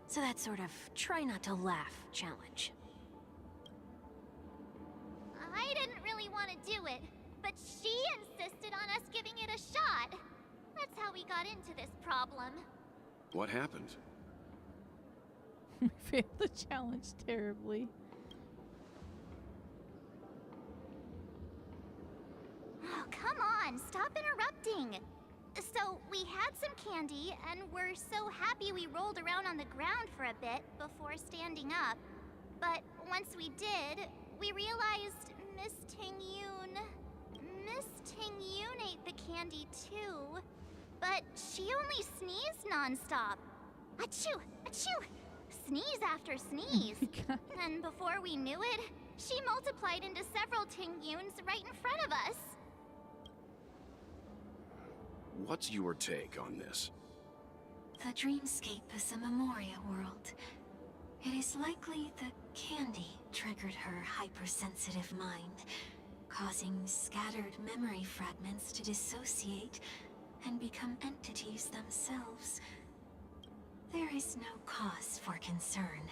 So that sort of try not to laugh challenge. I didn't really want to do it, but she insisted on us giving it a shot. That's how we got into this problem. What happened? We failed the challenge terribly. Oh, come on, stop interrupting. So, we had some candy, and we're so happy we rolled around on the ground for a bit before standing up. But once we did, we realized Miss Ting-Yun ate the candy too. But she only sneezed nonstop. Achoo! Achoo! Sneeze after sneeze. And before we knew it, she multiplied into several Ting-Yuns right in front of us. What's your take on this? The dreamscape is a Memoria world. It is likely the candy triggered her hypersensitive mind, causing scattered memory fragments to dissociate and become entities themselves. There is no cause for concern.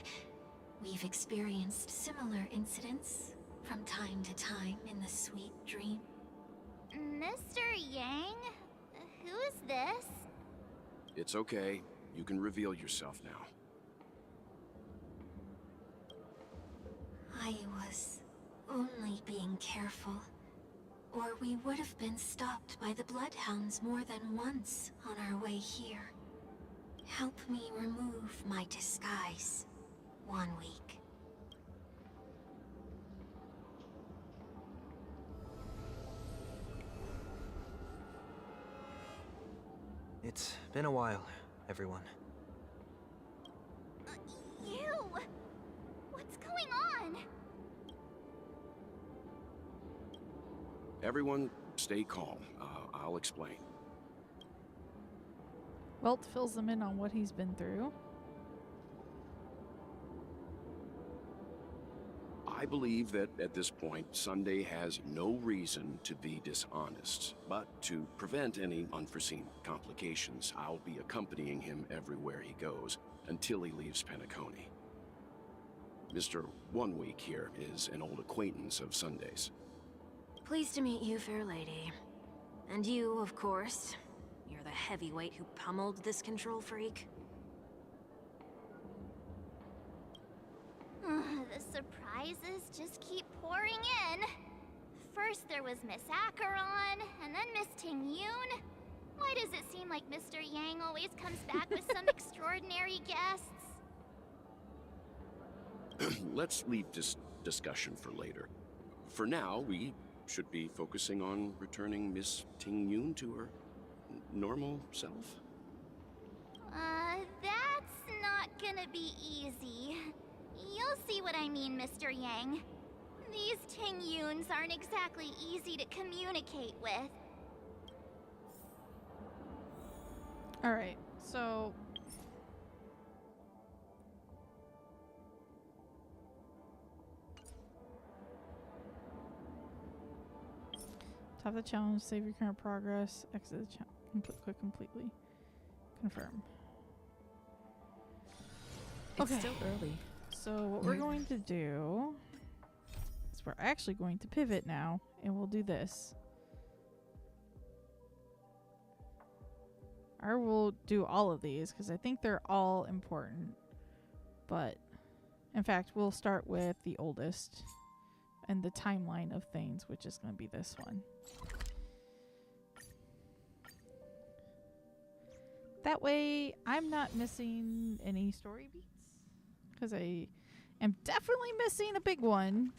We've experienced similar incidents from time to time in the sweet dream. Mr. Yang? Who is this? It's okay. You can reveal yourself now. I was only being careful, or we would have been stopped by the Bloodhounds more than once on our way here. Help me remove my disguise. 1 week. It's been a while, everyone. You! What's going on? Everyone, stay calm. I'll explain. Welt fills them in on what he's been through. I believe that at this point, Sunday has no reason to be dishonest. But to prevent any unforeseen complications, I'll be accompanying him everywhere he goes until he leaves Penacony. Mr. 1 Week here is an old acquaintance of Sunday's. Pleased to meet you, fair lady. And you, of course. You're the heavyweight who pummeled this control freak. The surprises just keep pouring in. First there was Miss Acheron, and then Miss Ting-Yun. Why does it seem like Mr. Yang always comes back with some extraordinary guests? Let's leave this discussion for later. For now, we should be focusing on returning Miss Ting-Yun to her normal self. That's not gonna be easy. You'll see what I mean, Mr. Yang. These Ting-Yuns aren't exactly easy to communicate with. Alright, so... top the challenge, save your current progress, exit the challenge, quit completely. Confirm. It's still early. So what we're going to do is we're actually going to pivot now, and we'll do this. Or we'll do all of these, because I think they're all important. But, in fact, we'll start with the oldest and the timeline of things, which is going to be this one. That way, I'm not missing any story beats. Because I am definitely missing a big one.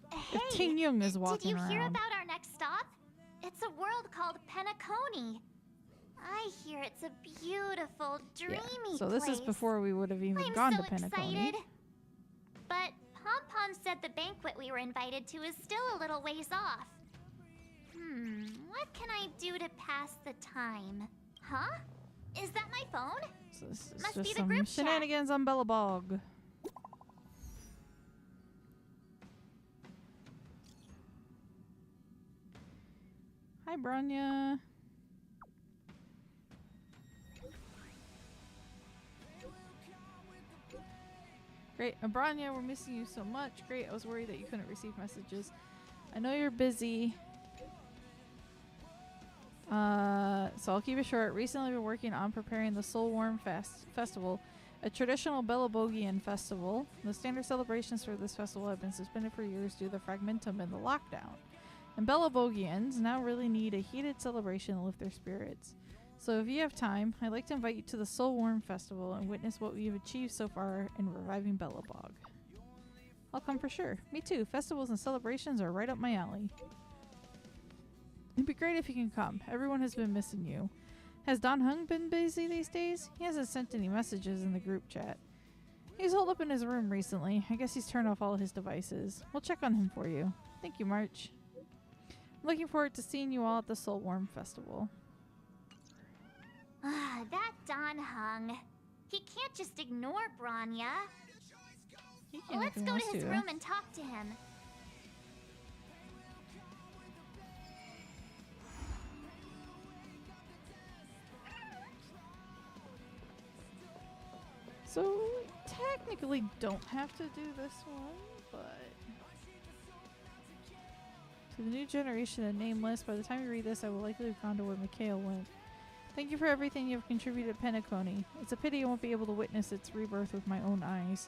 Hey, if Ting-Yun is walking did you hear around. about our next stop? It's a world called Penacony. I hear it's a beautiful, dreamy So this is place. before we would have even I'm gone so to Penacony. excited. But Pom-Pom said the banquet we were invited to is still a little ways off. What can I do to pass the time? Huh? Is that my phone? So this is Must be just the some group chat. shenanigans on Bellabog. Hi, Bronya. Great. Abrania, we're missing you so much. Great. I was worried that you couldn't receive messages. I know you're busy. So I'll keep it short. Recently, we've been working on preparing the Soulworm Festival, a traditional Belabogian festival. The standard celebrations for this festival have been suspended for years due to the fragmentum and the lockdown. And Belabogians now really need a heated celebration to lift their spirits. So if you have time, I'd like to invite you to the Soulworm Festival and witness what we've achieved so far in reviving Belobog. I'll come for sure. Me too. Festivals and celebrations are right up my alley. It'd be great if you can come. Everyone has been missing you. Has Don Hung been busy these days? He hasn't sent any messages in the group chat. He's holed up in his room recently. I guess he's turned off all his devices. We'll check on him for you. Thank you, March. I'm looking forward to seeing you all at the Soulworm Festival. Ah, that Don Hung. He can't just ignore Branya. Let's go to his room and talk to him. So, we technically don't have to do this one, but... To the new generation of Nameless, by the time you read this, I will likely have gone to where Mikhail went. Thank you for everything you have contributed to Penacony. It's a pity I won't be able to witness its rebirth with my own eyes.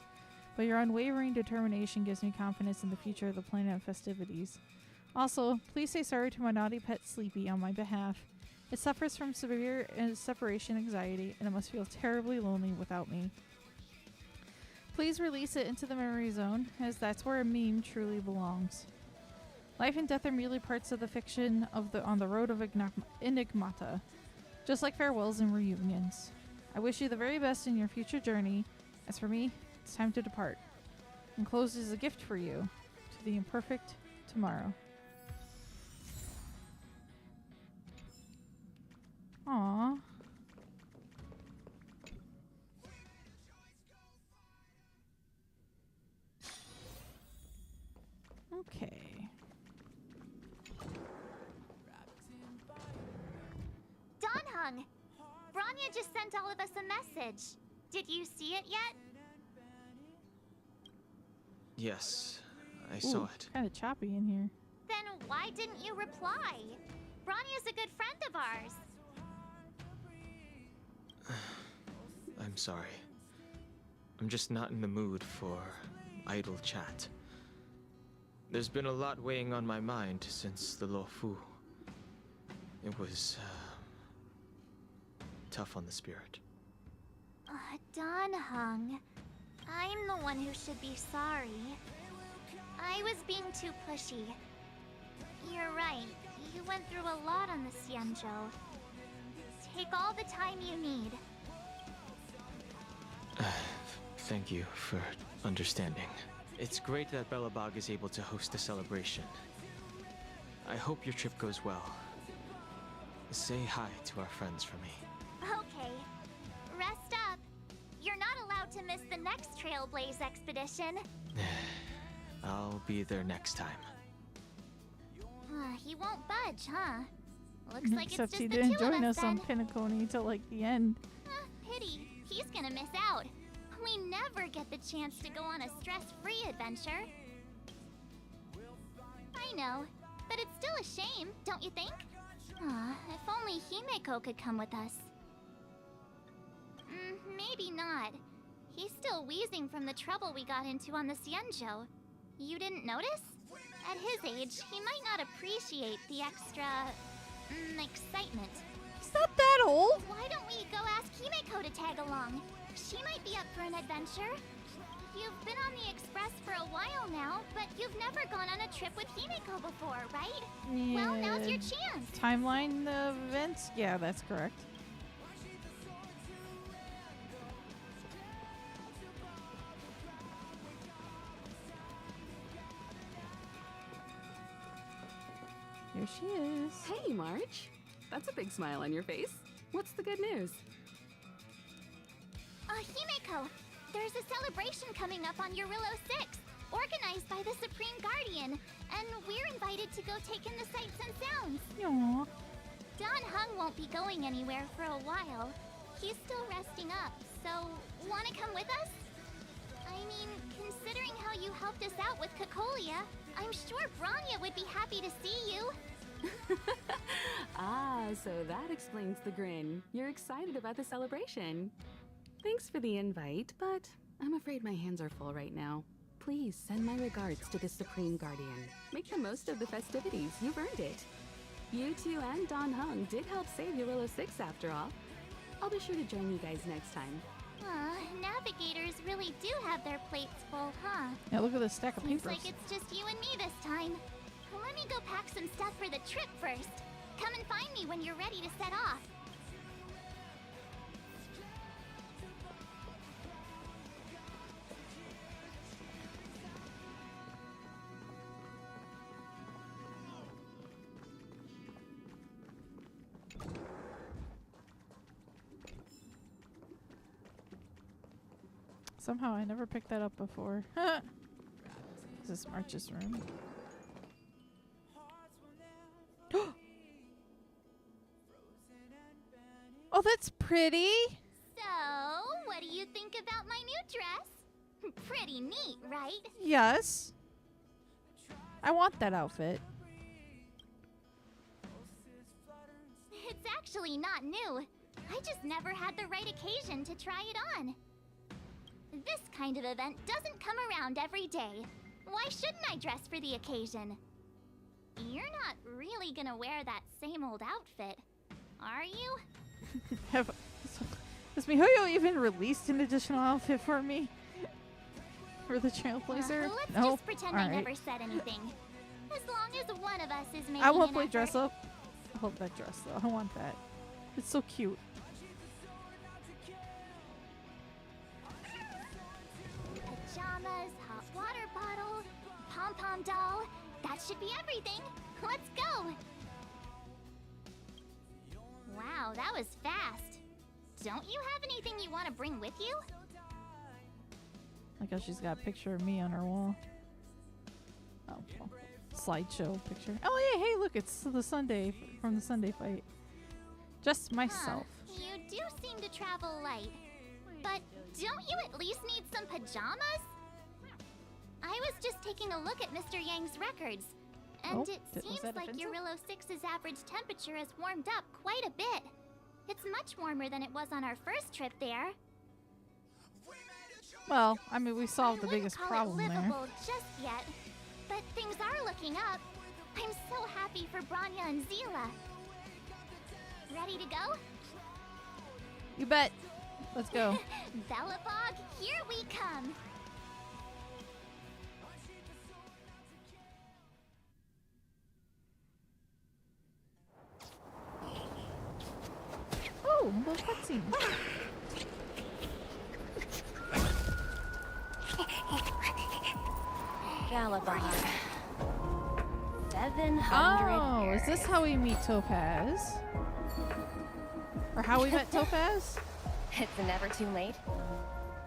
But your unwavering determination gives me confidence in the future of the planet of festivities. Also, please say sorry to my naughty pet Sleepy on my behalf. It suffers from severe separation anxiety, and it must feel terribly lonely without me. Please release it into the memory zone, as that's where a meme truly belongs. Life and death are merely parts of the fiction of on the road of Enigmata, just like farewells and reunions. I wish you the very best in your future journey. As for me, it's time to depart. Enclosed is a gift for you, to the imperfect tomorrow. Aww. Okay. Don Hung! Branya just sent all of us a message. Did you see it yet? Yes, I saw it. Kind of choppy in here. Then why didn't you reply? Branya's a good friend of ours. I'm sorry. I'm just not in the mood for idle chat. There's been a lot weighing on my mind since the Lo Fu. It was, tough on the spirit. Don Hung. I'm the one who should be sorry. I was being too pushy. You're right. You went through a lot on the Xianzhou. Take all the time you need. Thank you for understanding. It's great that Belobog is able to host a celebration. I hope your trip goes well. Say hi to our friends for me. Okay. Rest up. You're not allowed to miss the next Trailblaze expedition. I'll be there next time. He won't budge, huh? Looks like Except it's he just the didn't two of join us us on then. Penacony till like the end. Pity. He's gonna miss out. We never get the chance to go on a stress-free adventure. I know, but it's still a shame, don't you think? If only Himeko could come with us. Maybe not. He's still wheezing from the trouble we got into on the Xianzhou. You didn't notice? At his age, he might not appreciate the extra... excitement. He's not that old! Why don't we go ask Himeko to tag along? She might be up for an adventure. You've been on the Express for a while now, but you've never gone on a trip with Himeko before, right? Yeah. Well, now's your chance. Timeline of events? Yeah, that's correct. Here she is. Hey, March. That's a big smile on your face. What's the good news? Himeko, there's a celebration coming up on Eurillo 6, organized by the Supreme Guardian, and we're invited to go take in the sights and sounds. Aww. Don Hung won't be going anywhere for a while. He's still resting up, so wanna come with us? I I mean, considering how you helped us out with Cocolia, I'm sure Bronya would be happy to see you. Ah, so that explains the grin. You're excited about the celebration. Thanks for the invite, but I'm afraid my hands are full right now. Please send my regards to the Supreme Guardian. Make the most of the festivities. You've earned it. You two and Don Hung did help save Eurilo 6 after all. I'll be sure to join you guys next time. Navigators really do have their plates full, huh? Yeah, look at this stack of Seems papers. like it's just you and me this time. Let me go pack some stuff for the trip first. Come and find me when you're ready to set off. Somehow I never picked that up before. Is this March's room? Oh, that's pretty! So, what do you think about my new dress? Pretty neat, right? Yes. I want that outfit. It's actually not new. I just never had the right occasion to try it on. This kind of event doesn't come around every day. Why shouldn't I dress for the occasion? You're not really gonna wear that same old outfit, are you? Has MiHoYo even released an additional outfit for me? For the Trailblazer? Let's No? just pretend I never said anything. As long as one of us is making I won't an play effort. dress up. I hope that dress though. I want that. It's so cute. Pajamas, hot water bottle, pom-pom doll. That should be everything. Let's go. Wow, that was fast. Don't you have anything you want to bring with you? Like how she's got a picture of me on her wall. Oh, well, slideshow picture. Oh yeah, hey look, it's the Sunday from the Sunday fight. Just myself. You do seem to travel light. But don't you at least need some pajamas? I was just taking a look at Mr. Yang's records. And it seems like Eurilo 6's average temperature has warmed up quite a bit. It's much warmer than it was on our first trip there. Well, I mean, we solved the biggest problem there. Livable just yet, but things are looking up. I'm so happy for Bronya and Zila. Ready to go? You bet. Let's go. Belobog, here we come. Oh, a little cutscene. Galabog. 700 Oh, is this how we meet Topaz? Or how we met Topaz? It's never too late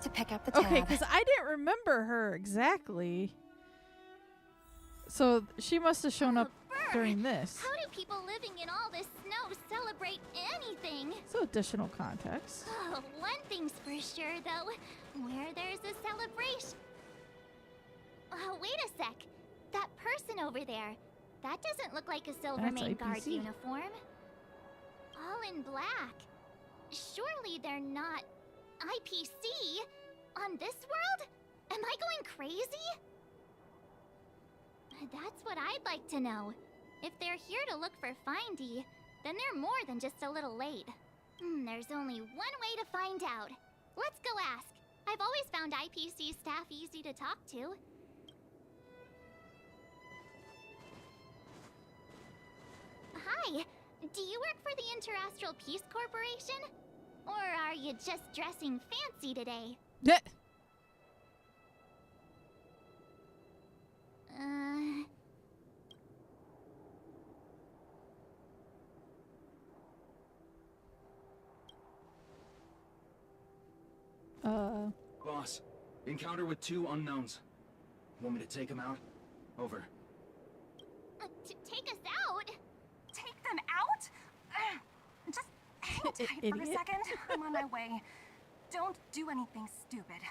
to pick up the tab. Okay, because I didn't remember her exactly. So she must have shown up during this. How do people living in all this snow celebrate anything? So additional context. Oh, one thing's for sure, though. Where there's a celebration. Oh, wait a sec. That person over there. That doesn't look like a Silvermane Guard IPC. uniform. All in black. Surely they're not IPC on this world? Am I going crazy? That's what I'd like to know. If they're here to look for Findy, then they're more than just a little late. There's only one way to find out. Let's go ask. I've always found IPC staff easy to talk to. Hi, do you work for the Interastral Peace Corporation? Or are you just dressing fancy today? Boss, encounter with 2 unknowns. Want me to take them out? Over. Take us out? Take them out? Just hang tight for a second. I'm on my way. Don't do anything stupid.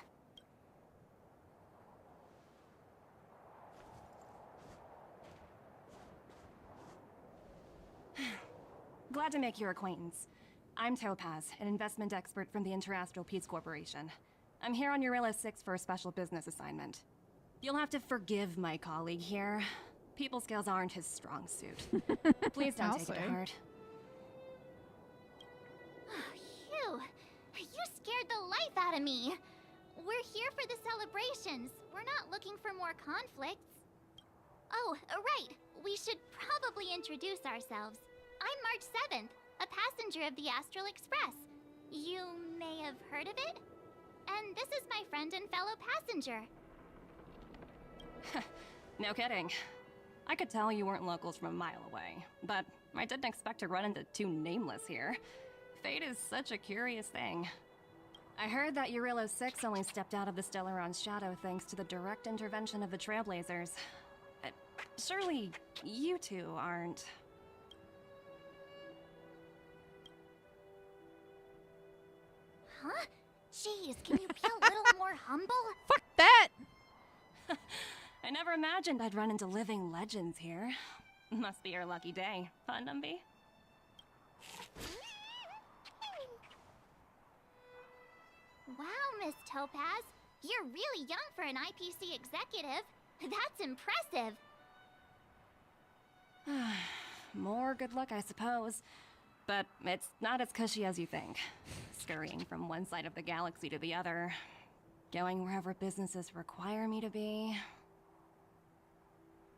Glad to make your acquaintance. I'm Topaz, an investment expert from the Interastral Peace Corporation. I'm here on Eurilla 6 for a special business assignment. You'll have to forgive my colleague here. People skills aren't his strong suit. Please don't take it to heart. Phew! You scared the life out of me! We're here for the celebrations. We're not looking for more conflicts. Oh, right. We should probably introduce ourselves. I'm March 7th, a passenger of the Astral Express. You may have heard of it? And this is my friend and fellow passenger. No kidding. I could tell you weren't locals from a mile away, but I didn't expect to run into two nameless here. Fate is such a curious thing. I heard that Eurilla 6 only stepped out of the Stellaron's shadow thanks to the direct intervention of the Trailblazers. Surely, you two aren't... Huh? Jeez, can you be a little more humble? Fuck that! I never imagined I'd run into living legends here. Must be your lucky day, huh, Numby? Wow, Miss Topaz. You're really young for an IPC executive. That's impressive. More good luck, I suppose. But it's not as cushy as you think. Scurrying from one side of the galaxy to the other. Going wherever businesses require me to be.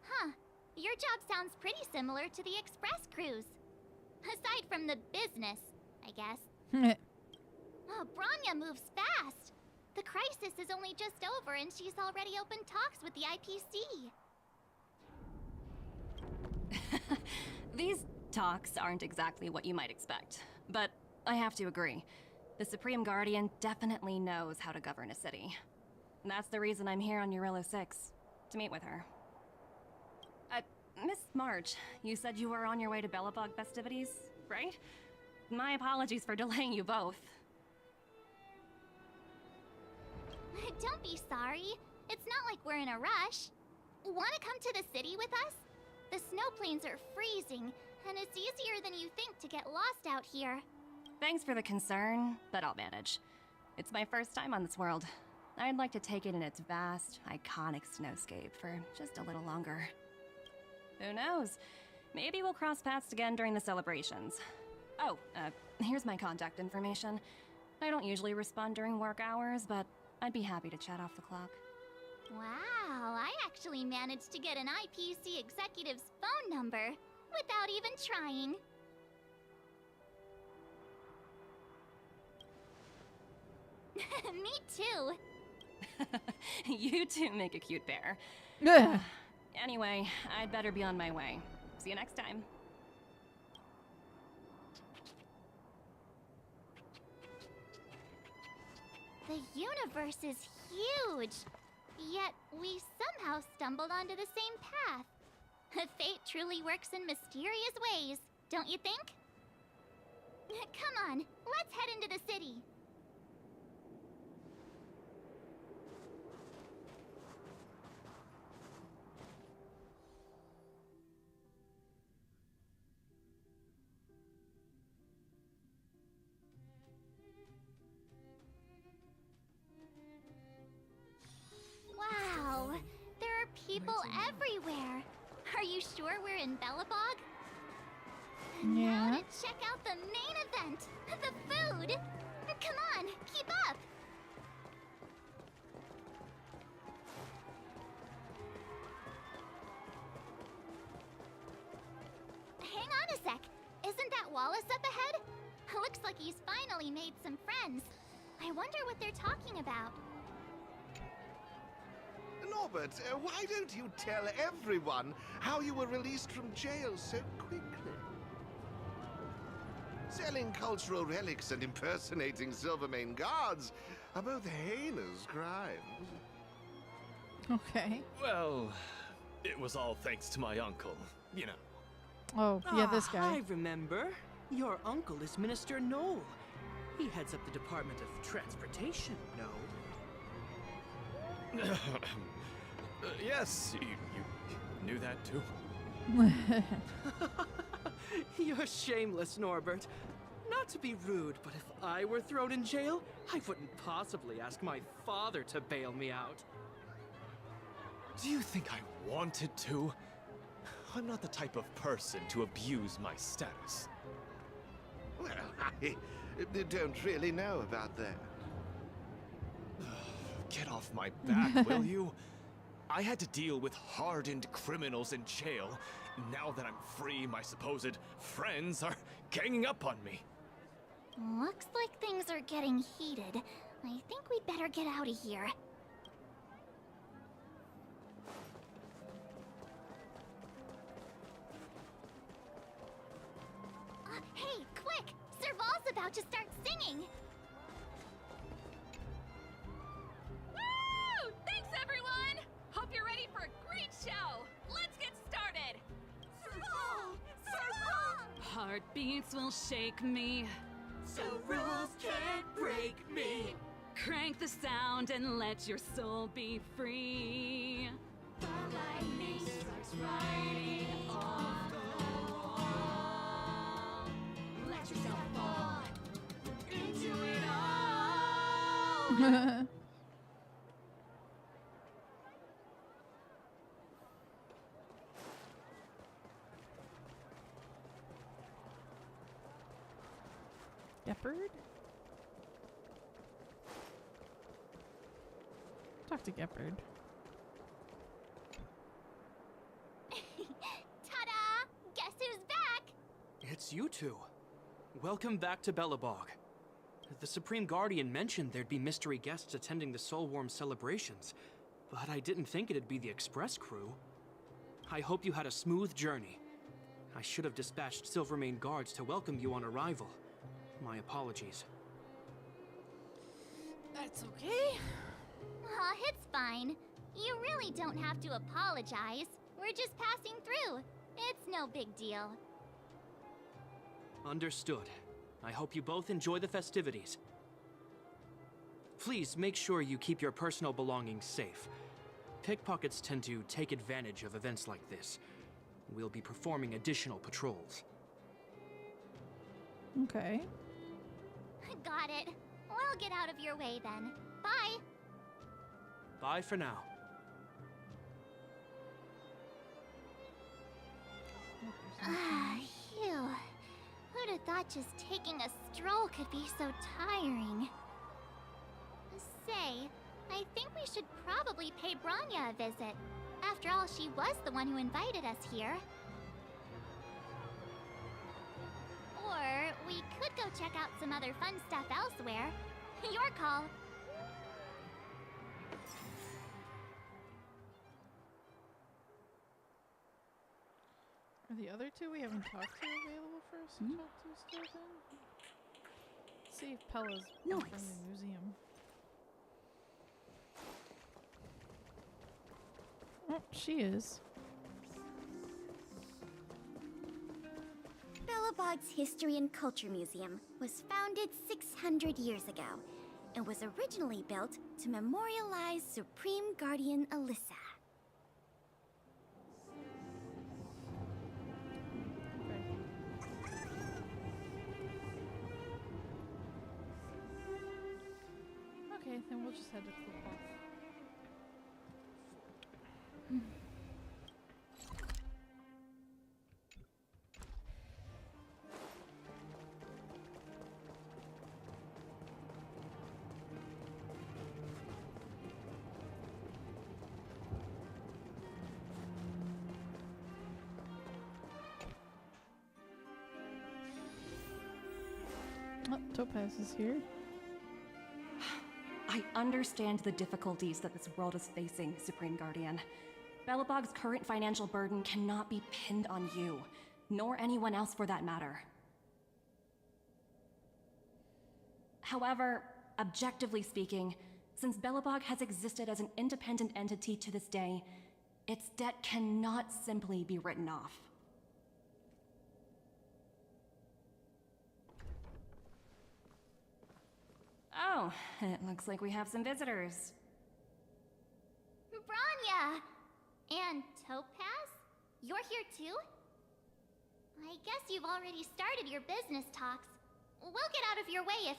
Huh. Your job sounds pretty similar to the express cruise. Aside from the business, I guess. Oh, Branya moves fast. The crisis is only just over and she's already opened talks with the IPC. These talks aren't exactly what you might expect, but I have to agree. The Supreme Guardian definitely knows how to govern a city. That's the reason I'm here on Eurilla 6, to meet with her. Miss March, you said you were on your way to Belobog festivities, right? My apologies for delaying you both. Don't be sorry. It's not like we're in a rush. Want to come to the city with us? The snow plains are freezing, and it's easier than you think to get lost out here. Thanks for the concern, but I'll manage. It's my first time on this world. I'd like to take it in its vast, iconic snowscape for just a little longer. Who knows? Maybe we'll cross paths again during the celebrations. Oh, here's my contact information. I don't usually respond during work hours, but I'd be happy to chat off the clock. Wow, I actually managed to get an IPC executive's phone number without even trying. Me too. You two make a cute pair. Anyway, I'd better be on my way. See you next time. The universe is huge, yet we somehow stumbled onto the same path. Fate truly works in mysterious ways, don't you think? Come on, let's head into the city. Wow, there are people everywhere. Are you sure we're in Belobog? Yeah. Now to check out the main event, the food. Come on, keep up. Hang on a sec. Isn't that Wallace up ahead? Looks like he's finally made some friends. I wonder what they're talking about. Norbert, why don't you tell everyone how you were released from jail so quickly? Selling cultural relics and impersonating Silvermane guards are both heinous crimes. Okay. Well, it was all thanks to my uncle, you know. Oh, yeah, this guy. I remember. Your uncle is Minister Knoll. He heads up the Department of Transportation, no? Yes, you knew that too? You're shameless, Norbert. Not to be rude, but if I were thrown in jail, I wouldn't possibly ask my father to bail me out. Do you think I wanted to? I'm not the type of person to abuse my status. Well, I don't really know about that. Get off my back, will you? I had to deal with hardened criminals in jail. Now that I'm free, my supposed friends are ganging up on me. Looks like things are getting heated. I think we'd better get out of here. Hey, quick! Serval's about to start singing! Woo! Thanks, everyone! Hope you're ready for a great show! Let's get started! Serval! Serval! Heartbeats will shake me, So rules can't break me! crank the sound and let your soul be free. The lightning strikes right off the wall. Let yourself fall into it all. Gepard? Talk to Gepard. Ta-da! Guess who's back? It's you two. Welcome back to Belobog. The Supreme Guardian mentioned there'd be mystery guests attending the Soulworm celebrations, but I didn't think it'd be the Express crew. I hope you had a smooth journey. I should have dispatched Silvermane guards to welcome you on arrival. My apologies. That's okay. Aw, it's fine. You really don't have to apologize. We're just passing through. It's no big deal. Understood. I hope you both enjoy the festivities. Please make sure you keep your personal belongings safe. Pickpockets tend to take advantage of events like this. We'll be performing additional patrols. Okay. Got it. We'll get out of your way then. Bye. Bye for now. Ah, phew. Who'd have thought just taking a stroll could be so tiring? Say, I think we should probably pay Branya a visit. After all, she was the one who invited us here. Or we could go check out some other fun stuff elsewhere. Your call. Are the other two we haven't talked to available for us to talk to still then? Let's see if Pella's from the museum. Oh, she is. Belobog's History and Culture Museum was founded 600 years ago and was originally built to memorialize Supreme Guardian Alyssa. Okay, then we'll just head to Klipov. Oh, Topaz is here. I understand the difficulties that this world is facing, Supreme Guardian. Belobog's current financial burden cannot be pinned on you, nor anyone else for that matter. However, objectively speaking, since Belobog has existed as an independent entity to this day, its debt cannot simply be written off. Oh, it looks like we have some visitors. Branya! And Topaz? You're here too? I guess you've already started your business talks. We'll get out of your way if...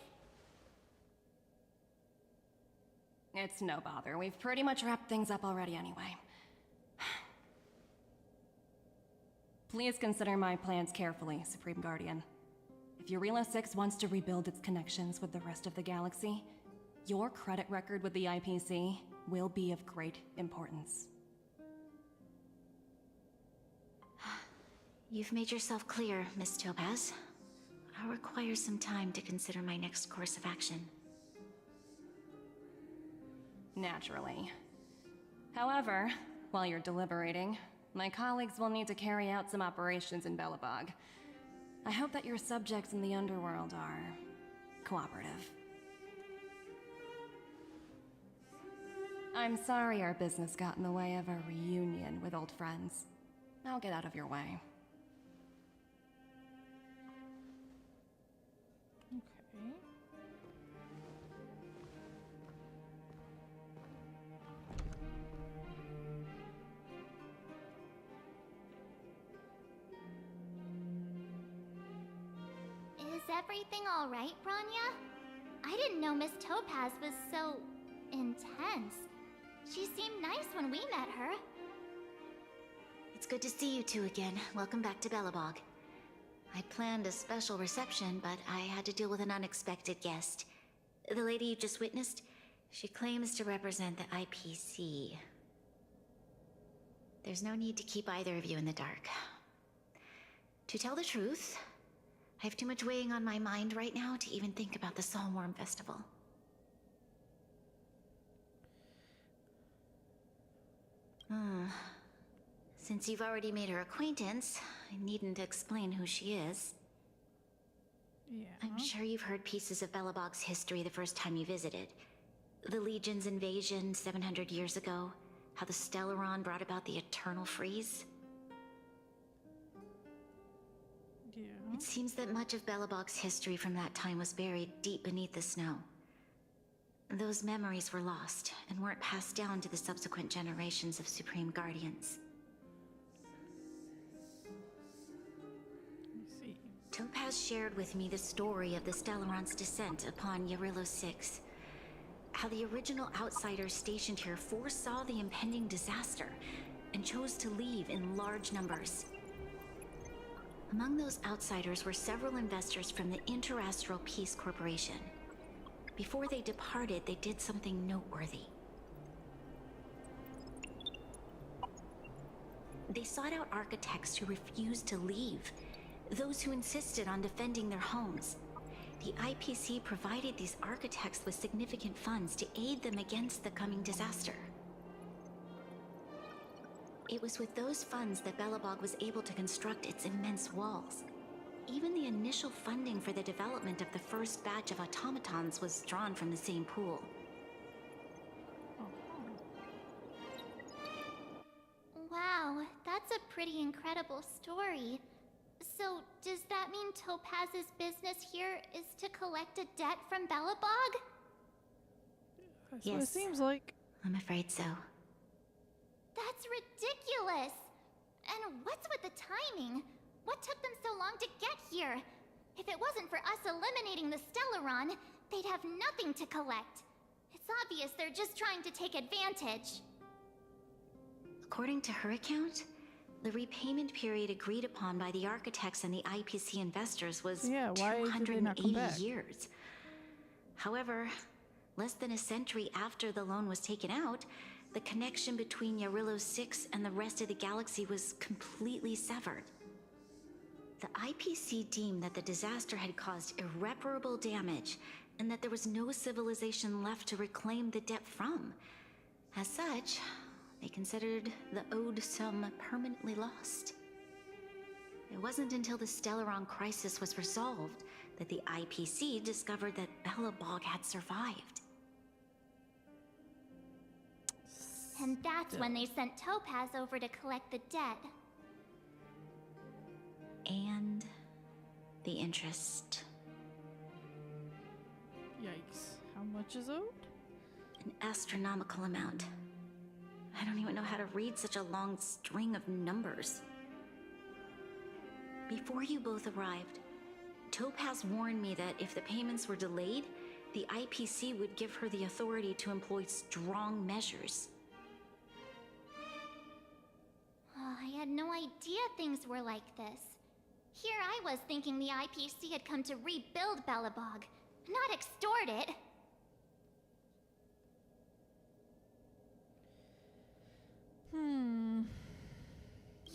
It's no bother. We've pretty much wrapped things up already anyway. Please consider my plans carefully, Supreme Guardian. If Eurilo 6 wants to rebuild its connections with the rest of the galaxy, your credit record with the IPC will be of great importance. You've made yourself clear, Miss Topaz. I'll require some time to consider my next course of action. Naturally. However, while you're deliberating, my colleagues will need to carry out some operations in Belobog. I hope that your subjects in the underworld are cooperative. I'm sorry our business got in the way of a reunion with old friends. I'll get out of your way. Okay. Is everything all right, Branya? I didn't know Miss Topaz was so... intense. She seemed nice when we met her. It's good to see you two again. Welcome back to Belobog. I planned a special reception, but I had to deal with an unexpected guest. The lady you just witnessed, she claims to represent the IPC. There's no need to keep either of you in the dark. To tell the truth, I have too much weighing on my mind right now to even think about the Soulworm Festival. Since you've already made her acquaintance, I needn't explain who she is. Yeah. I'm sure you've heard pieces of Belobog's history the first time you visited. The Legion's invasion 700 years ago, how the Stellaron brought about the Eternal Freeze. Yeah. It seems that much of Belobog's history from that time was buried deep beneath the snow. Those memories were lost and weren't passed down to the subsequent generations of Supreme Guardians. I see. Topaz shared with me the story of the Stellaron's descent upon Eurilo 6. How the original outsiders stationed here foresaw the impending disaster and chose to leave in large numbers. Among those outsiders were several investors from the Interastral Peace Corporation. Before they departed, they did something noteworthy. They sought out architects who refused to leave, those who insisted on defending their homes. The IPC provided these architects with significant funds to aid them against the coming disaster. It was with those funds that Belobog was able to construct its immense walls. Even the initial funding for the development of the first batch of automatons was drawn from the same pool. Wow, that's a pretty incredible story. So, does that mean Topaz's business here is to collect a debt from Belobog? That's what it seems like. I'm afraid so. That's ridiculous! And what's with the timing? What took them so long to get here? If it wasn't for us eliminating the Stellaron, they'd have nothing to collect. It's obvious they're just trying to take advantage. According to her account, the repayment period agreed upon by the architects and the IPC investors was why did they not come 280 back? years. However, less than a century after the loan was taken out, the connection between Eurilo 6 and the rest of the galaxy was completely severed. The IPC deemed that the disaster had caused irreparable damage and that there was no civilization left to reclaim the debt from. As such, they considered the owed sum permanently lost. It wasn't until the Stellaron crisis was resolved that the IPC discovered that Belobog had survived. And that's when they sent Topaz over to collect the debt. And the interest. Yikes. How much is owed? An astronomical amount. I don't even know how to read such a long string of numbers. Before you both arrived, Topaz warned me that if the payments were delayed, the IPC would give her the authority to employ strong measures. Oh, I had no idea things were like this. Here I was thinking the IPC had come to rebuild Belobog, not extort it.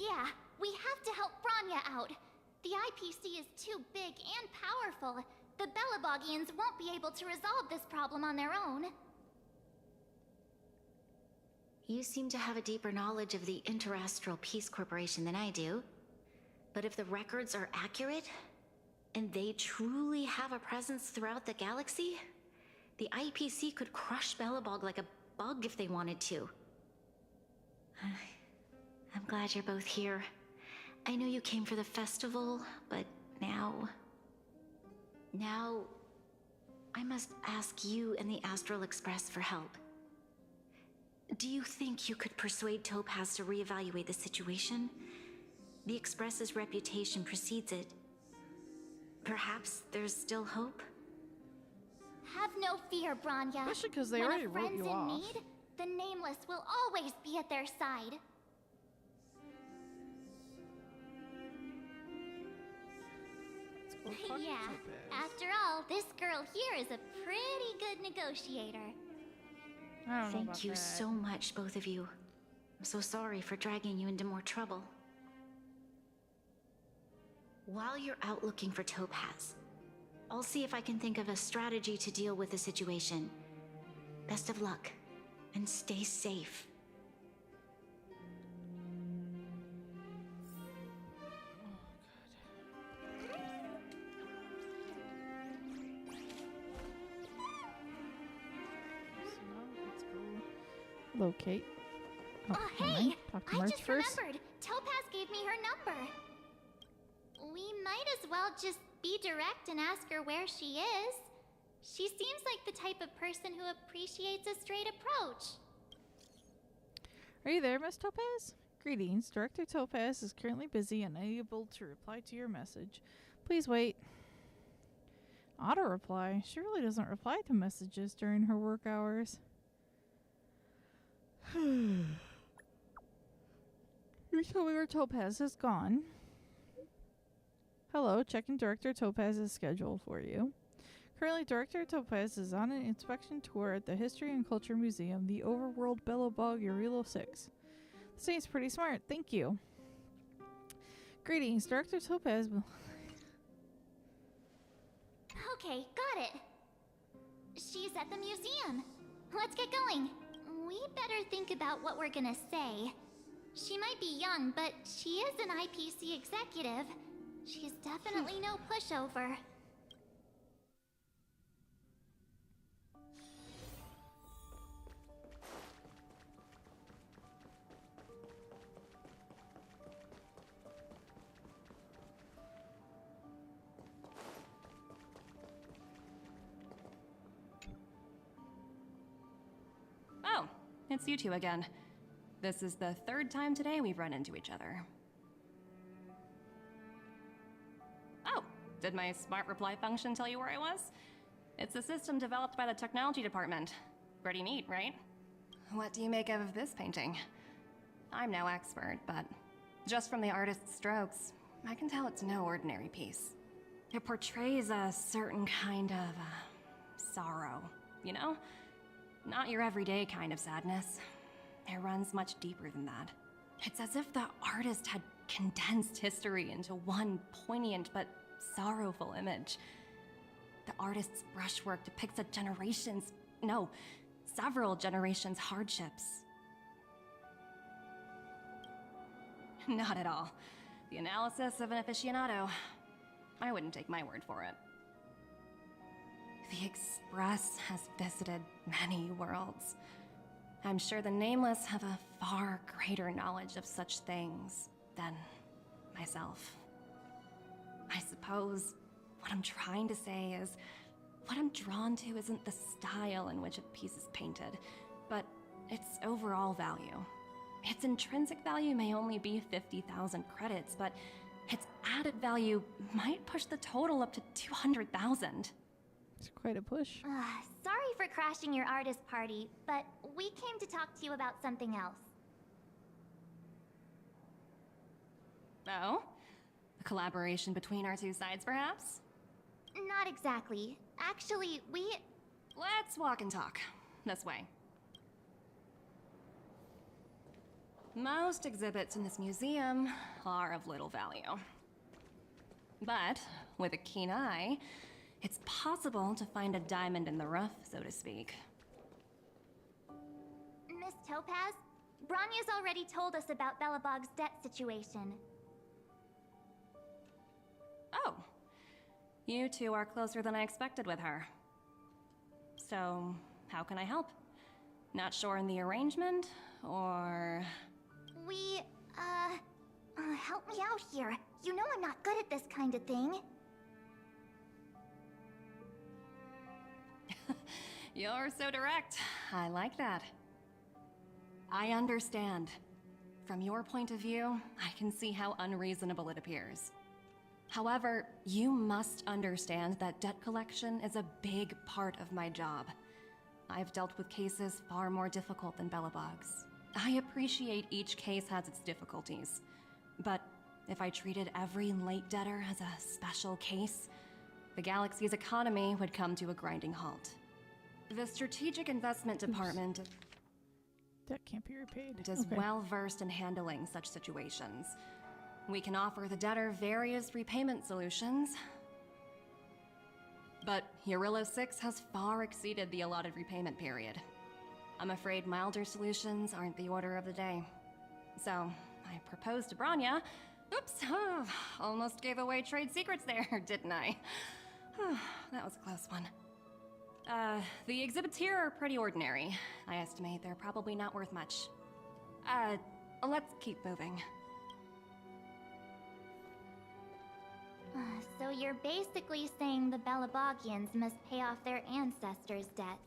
Yeah, we have to help Bronya out. The IPC is too big and powerful. The Belobogians won't be able to resolve this problem on their own. You seem to have a deeper knowledge of the Interastral Peace Corporation than I do. But if the records are accurate, and they truly have a presence throughout the galaxy, the IPC could crush Belobog like a bug if they wanted to. I'm glad you're both here. I know you came for the festival, but now I must ask you and the Astral Express for help. Do you think you could persuade Topaz to reevaluate the situation? The Express's reputation precedes it. Perhaps there's still hope? Have no fear, Bronya. Especially because they already wrote you off. When a friend's in need, the Nameless will always be at their side. Yeah, after all, this girl here is a pretty good negotiator. Thank you so much, both of you. I'm so sorry for dragging you into more trouble. While you're out looking for Topaz, I'll see if I can think of a strategy to deal with the situation. Best of luck, and stay safe. Locate. Oh, hey! Talk to I March just first. remembered. Topaz gave me her number. We might as well just be direct and ask her where she is. She seems like the type of person who appreciates a straight approach. Are you there, Miss Topaz? Greetings. Director Topaz is currently busy and unable to reply to your message. Please wait. Auto reply? She really doesn't reply to messages during her work hours. You tell me where Topaz has gone. Hello, checking Director Topaz's schedule for you. Currently, Director Topaz is on an inspection tour at the History and Culture Museum, the Overworld Belobog Urilo 6. This seems pretty smart, thank you. Greetings, Director Topaz. Okay, got it. She's at the museum. Let's get going. We better think about what we're gonna say. She might be young, but she is an IPC executive. She's definitely no pushover. Oh, it's you two again. This is the third time today we've run into each other. Oh, did my smart reply function tell you where I was? It's a system developed by the technology department. Pretty neat, right? What do you make of this painting? I'm no expert, but just from the artist's strokes, I can tell it's no ordinary piece. It portrays a certain kind of sorrow, you know? Not your everyday kind of sadness. It runs much deeper than that. It's as if the artist had condensed history into one poignant but sorrowful image. The artist's brushwork depicts several generations' hardships. Not at all. The analysis of an aficionado. I wouldn't take my word for it. The Express has visited many worlds. I'm sure the Nameless have a far greater knowledge of such things than myself. I suppose what I'm trying to say is, what I'm drawn to isn't the style in which a piece is painted, but its overall value. Its intrinsic value may only be 50,000 credits, but Its added value might push the total up to 200,000. It's quite a push. Sorry for crashing your artist party, but we came to talk to you about something else. Oh? A collaboration between our two sides, perhaps? Not exactly. Actually, Let's walk and talk. This way. Most exhibits in this museum are of little value. But with a keen eye, it's possible to find a diamond in the rough, so to speak. Miss Topaz, Bronya's already told us about Belobog's debt situation. Oh. You two are closer than I expected with her. So, how can I help? Not sure in the arrangement, or... help me out here. You know I'm not good at this kind of thing. You're so direct. I like that. I understand. From your point of view, I can see how unreasonable it appears. However, you must understand that debt collection is a big part of my job. I've dealt with cases far more difficult than Belobog's. I appreciate each case has its difficulties. But if I treated every late debtor as a special case, the galaxy's economy would come to a grinding halt. The Strategic Investment Department That can't be repaid. is well versed in handling such situations. We can offer the debtor various repayment solutions. But Eurillo 6 has far exceeded the allotted repayment period. I'm afraid milder solutions aren't the order of the day. So, I proposed to Bronya. Oops, almost gave away trade secrets there, didn't I? That was a close one. The exhibits here are pretty ordinary. I estimate they're probably not worth much. Let's keep moving. So you're basically saying the Belabogians must pay off their ancestors' debts.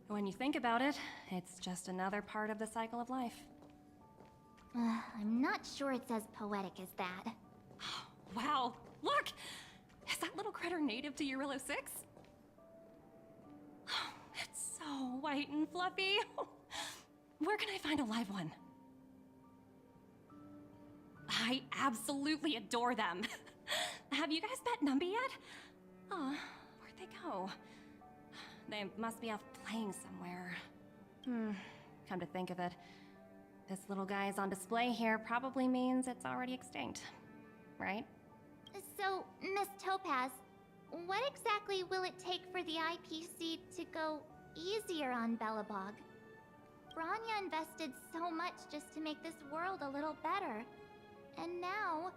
When you think about it, it's just another part of the cycle of life. I'm not sure it's as poetic as that. Wow, look! Is that little critter native to Eurillo 6? It's so white and fluffy. Where can I find a live one? I absolutely adore them. Have you guys met Numby yet? Oh, where'd they go? They must be off playing somewhere. Come to think of it, this little guy is on display here probably means it's already extinct, right? So, Miss Topaz, what exactly will it take for the IPC to go easier on Belobog? Bronya invested so much just to make this world a little better. And now,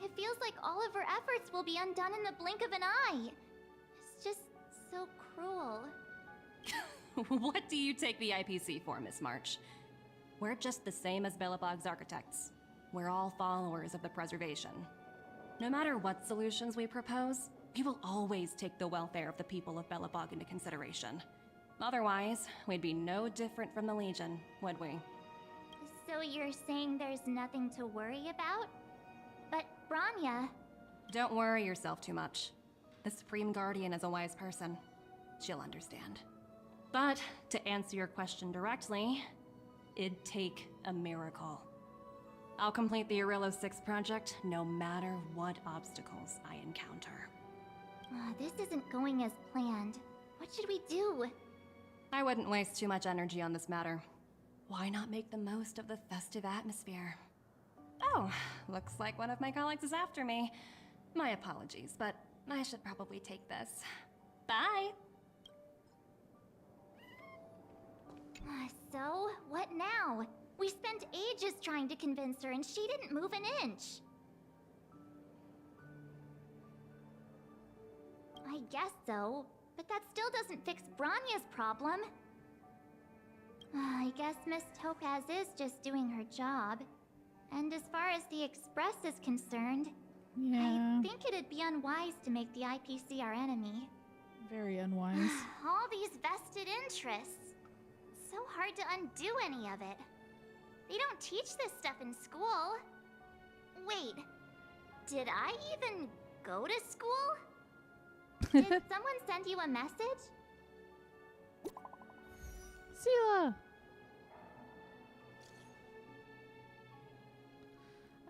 it feels like all of her efforts will be undone in the blink of an eye. It's just so cruel. What do you take the IPC for, Miss March? We're just the same as Belobog's architects. We're all followers of the preservation. No matter what solutions we propose, we will always take the welfare of the people of Belobog into consideration. Otherwise, we'd be no different from the Legion, would we? So you're saying there's nothing to worry about? But Bronya... Don't worry yourself too much. The Supreme Guardian is a wise person. She'll understand. But, to answer your question directly, it'd take a miracle. I'll complete the Eurillo 6 project no matter what obstacles I encounter. This isn't going as planned. What should we do? I wouldn't waste too much energy on this matter. Why not make the most of the festive atmosphere? Oh, looks like one of my colleagues is after me. My apologies, but I should probably take this. Bye! So, what now? We spent ages trying to convince her and she didn't move an inch. I guess so, but that still doesn't fix Bronya's problem. I guess Miss Topaz is just doing her job. And as far as the Express is concerned, Yeah. I think it'd be unwise to make the IPC our enemy. Very unwise. All these vested interests. So hard to undo any of it. They don't teach this stuff in school. Wait, Did I even go to school? Did someone send you a message? Sela!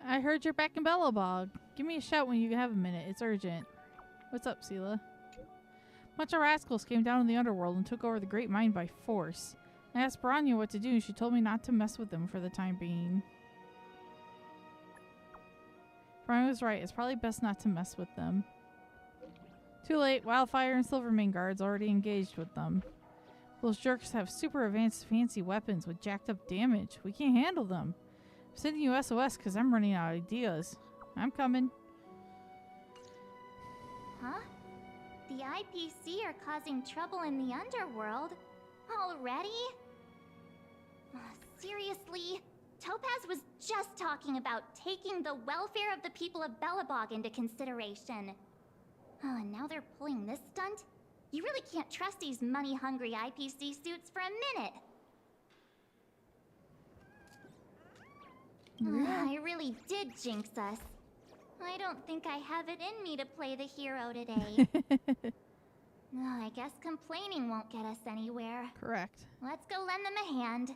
I heard you're back in Belobog. Give me a shout when you have a minute. It's urgent. What's up, Sela? Bunch of rascals came down in the underworld and took over the Great Mine by force. I asked Baranya what to do, and she told me not to mess with them for the time being. Baranya was right. It's probably best not to mess with them. Too late. Wildfire and Silvermane guards already engaged with them. Those jerks have super advanced fancy weapons with jacked up damage. We can't handle them. I'm sending you SOS because I'm running out of ideas. I'm coming. Huh? The IPC are causing trouble in the underworld? Already? Seriously? Topaz was just talking about taking the welfare of the people of Belobog into consideration. Oh, and now they're pulling this stunt? You really can't trust these money-hungry IPC suits for a minute. I really did jinx us. I don't think I have it in me to play the hero today. I guess complaining won't get us anywhere. Correct. Let's go lend them a hand.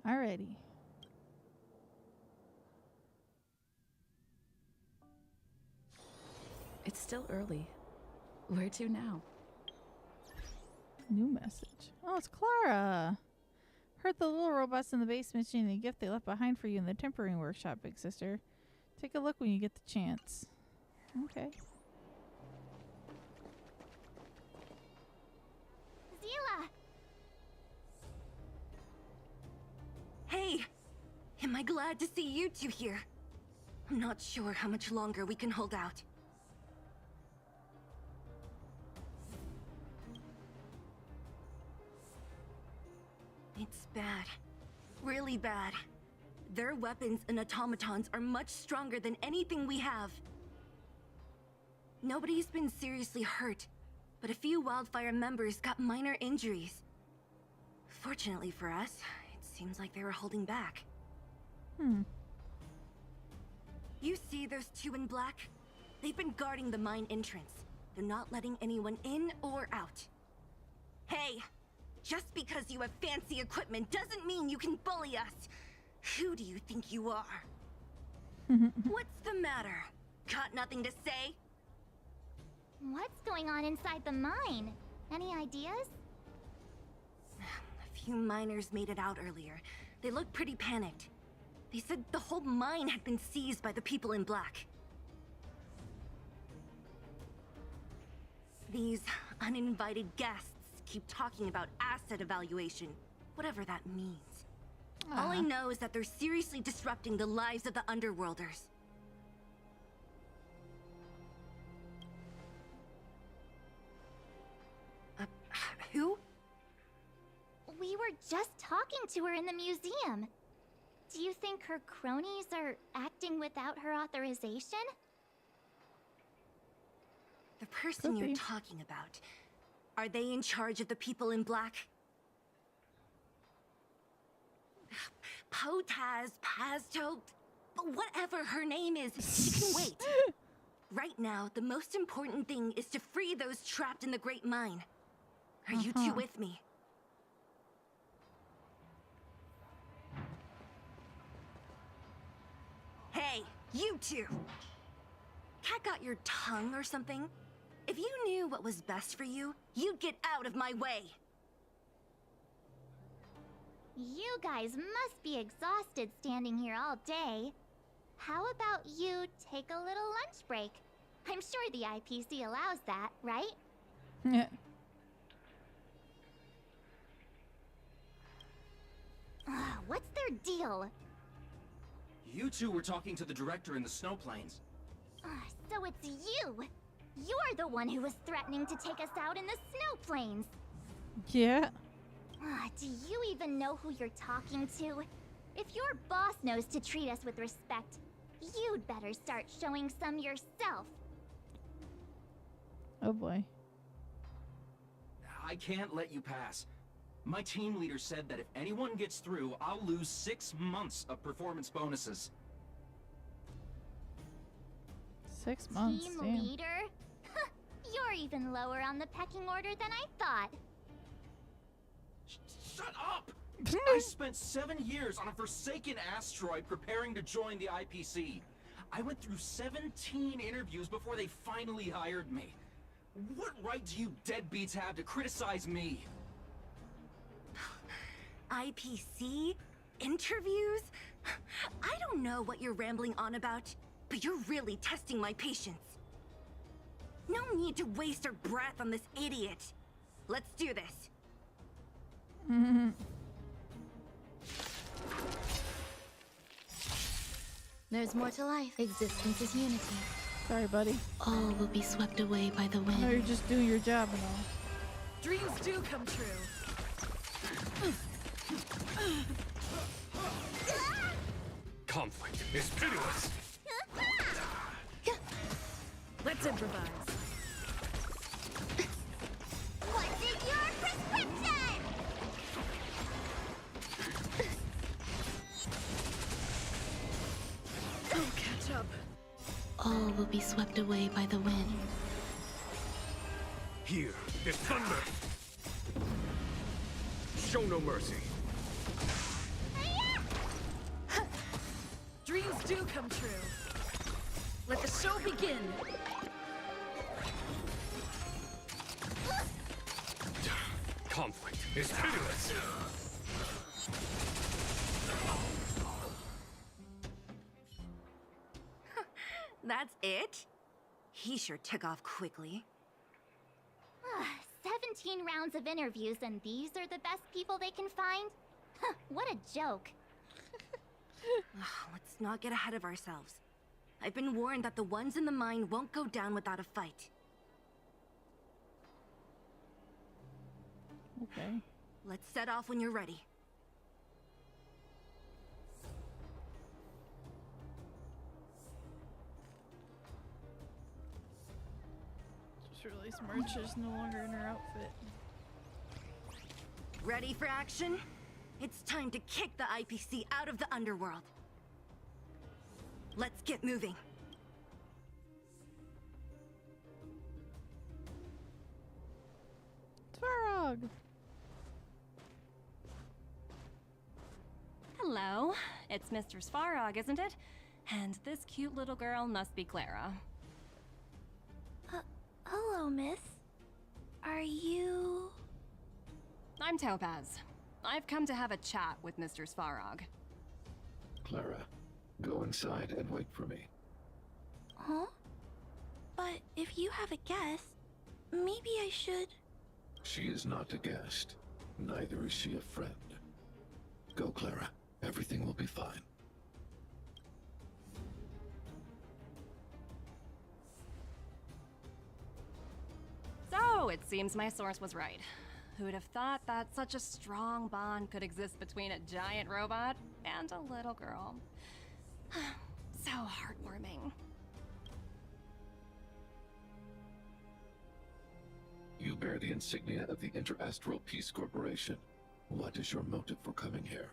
Alrighty. It's still early. Where to now? New message. Oh, it's Clara. Heard the little robots in the base mentioning a gift they left behind for you in the tempering workshop, big sister. Take a look when you get the chance. Okay. Zila! Hey! Am I glad to see you two here? I'm not sure how much longer we can hold out. It's bad. Really bad. Their weapons and automatons are much stronger than anything we have. Nobody's been seriously hurt, but a few Wildfire members got minor injuries. Fortunately for us, it seems like they were holding back. You see those two in black? They've been guarding the mine entrance. They're not letting anyone in or out. Hey! Just because you have fancy equipment doesn't mean you can bully us! Who do you think you are? What's the matter? Got nothing to say? What's going on inside the mine? Any ideas? A few miners made it out earlier. They looked pretty panicked. They said the whole mine had been seized by the people in black. These uninvited guests keep talking about asset evaluation, whatever that means. All I know is that they're seriously disrupting the lives of the Underworlders. Who? We were just talking to her in the museum. Do you think her cronies are acting without her authorization? The person you're talking about, are they in charge of the people in black? Potaz, Pazto, whatever her name is, she can wait. Right now, the most important thing is to free those trapped in the Great Mine. Are you two with me? Hey, you two! Cat got your tongue or something? If you knew what was best for you, you'd get out of my way! You guys must be exhausted standing here all day. How about you take a little lunch break? I'm sure the IPC allows that, right? Yeah. What's their deal? You two were talking to the director in the snow plains. So it's you! You're the one who was threatening to take us out in the snow plains! Yeah. Do you even know who you're talking to? If your boss knows to treat us with respect, you'd better start showing some yourself. Oh boy. I can't let you pass. My team leader said that if anyone gets through, I'll lose 6 months of performance bonuses. 6 months. Team Damn. leader? You're even lower on the pecking order than I thought. Shut up! I spent 7 years on a forsaken asteroid preparing to join the IPC. I went through 17 interviews before they finally hired me. What right do you deadbeats have to criticize me? IPC? Interviews? I don't know what you're rambling on about, but you're really testing my patience. No need to waste our breath on this idiot. Let's do this. There's more to life. Existence is unity. Sorry, buddy. All will be swept away by the wind. No, you're just doing your job and all. Dreams do come true. Conflict is pitiless. Let's improvise. What's in your prescription? I'll catch up. All will be swept away by the wind. Here is thunder. Show no mercy. Dreams do come true. Let the show begin. Conflict is pitiless. That's it? He sure took off quickly. 17 rounds of interviews and these are the best people they can find? What a joke. Let's not get ahead of ourselves. I've been warned that the ones in the mine won't go down without a fight. Okay. Let's set off when you're ready. Just realized Merch is no longer in her outfit. Ready for action? It's time to kick the IPC out of the underworld. Let's get moving. Tvarog! Hello, it's Mr. Svarog, isn't it? And this cute little girl must be Clara. Hello, miss. Are you... I'm Topaz. I've come to have a chat with Mr. Svarog. Clara, go inside and wait for me. Huh? But if you have a guest, maybe I should... She is not a guest. Neither is she a friend. Go, Clara. Everything will be fine. So, it seems my source was right. Who'd have thought that such a strong bond could exist between a giant robot and a little girl? So heartwarming. You bear the insignia of the Interastral Peace Corporation. What is your motive for coming here?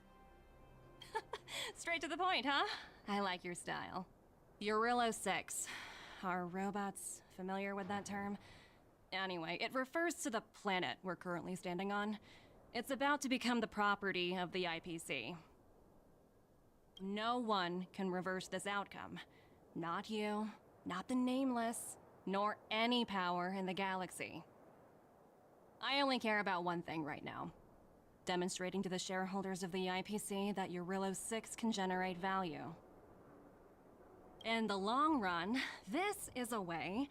Straight to the point, huh? I like your style. Eurillo 6. Are robots familiar with that term? Anyway, it refers to the planet we're currently standing on. It's about to become the property of the IPC. No one can reverse this outcome. Not you, not the Nameless, nor any power in the galaxy. I only care about one thing right now. Demonstrating to the shareholders of the IPC that Eurillo 6 can generate value. In the long run, this is a way,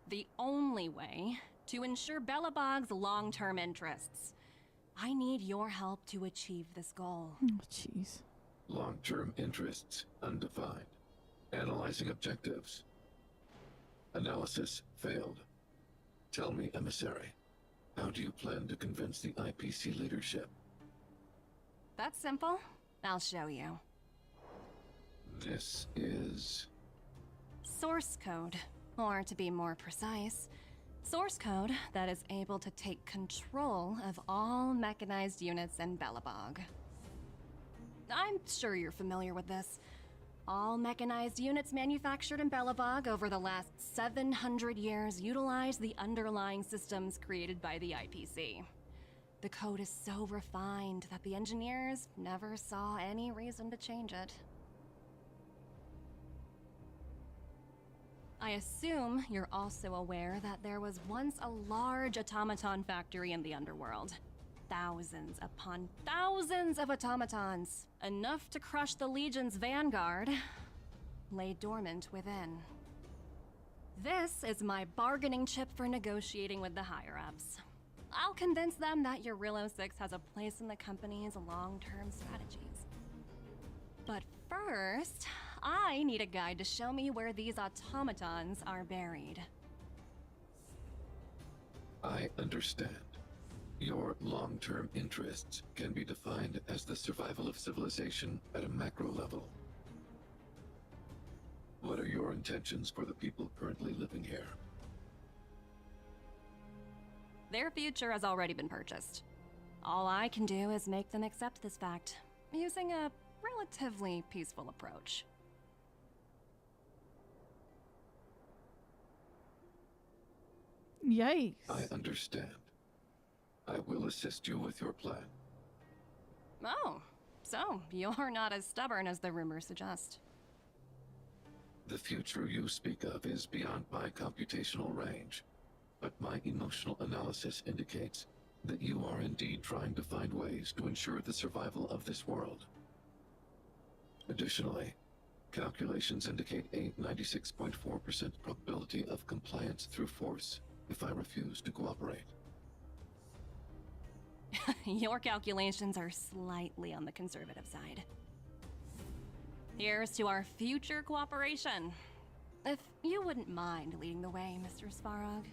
the only way, to ensure Belobog's long-term interests. I need your help to achieve this goal. Oh, jeez. Long-term interests, undefined. Analyzing objectives. Analysis failed. Tell me, Emissary, how do you plan to convince the IPC leadership? That's simple. I'll show you. This is... Source code. Or to be more precise, source code that is able to take control of all mechanized units in Belobog. I'm sure you're familiar with this. All mechanized units manufactured in Belobog over the last 700 years utilize the underlying systems created by the IPC. The code is so refined that the engineers never saw any reason to change it. I assume you're also aware that there was once a large automaton factory in the underworld. Thousands upon thousands of automatons, enough to crush the Legion's vanguard, lay dormant within. This is my bargaining chip for negotiating with the higher-ups. I'll convince them that Eurillo 6 has a place in the company's long-term strategies. But first, I need a guide to show me where these automatons are buried. I understand. Your long-term interests can be defined as the survival of civilization at a macro level. What are your intentions for the people currently living here? Their future has already been purchased. All I can do is make them accept this fact, using a relatively peaceful approach. Yikes. I understand. I will assist you with your plan. Oh, so you're not as stubborn as the rumors suggest. The future you speak of is beyond my computational range, but my emotional analysis indicates that you are indeed trying to find ways to ensure the survival of this world. Additionally, calculations indicate a 96.4% probability of compliance through force if I refuse to cooperate. Your calculations are slightly on the conservative side. Here's to our future cooperation. If you wouldn't mind leading the way, Mr. Svarog.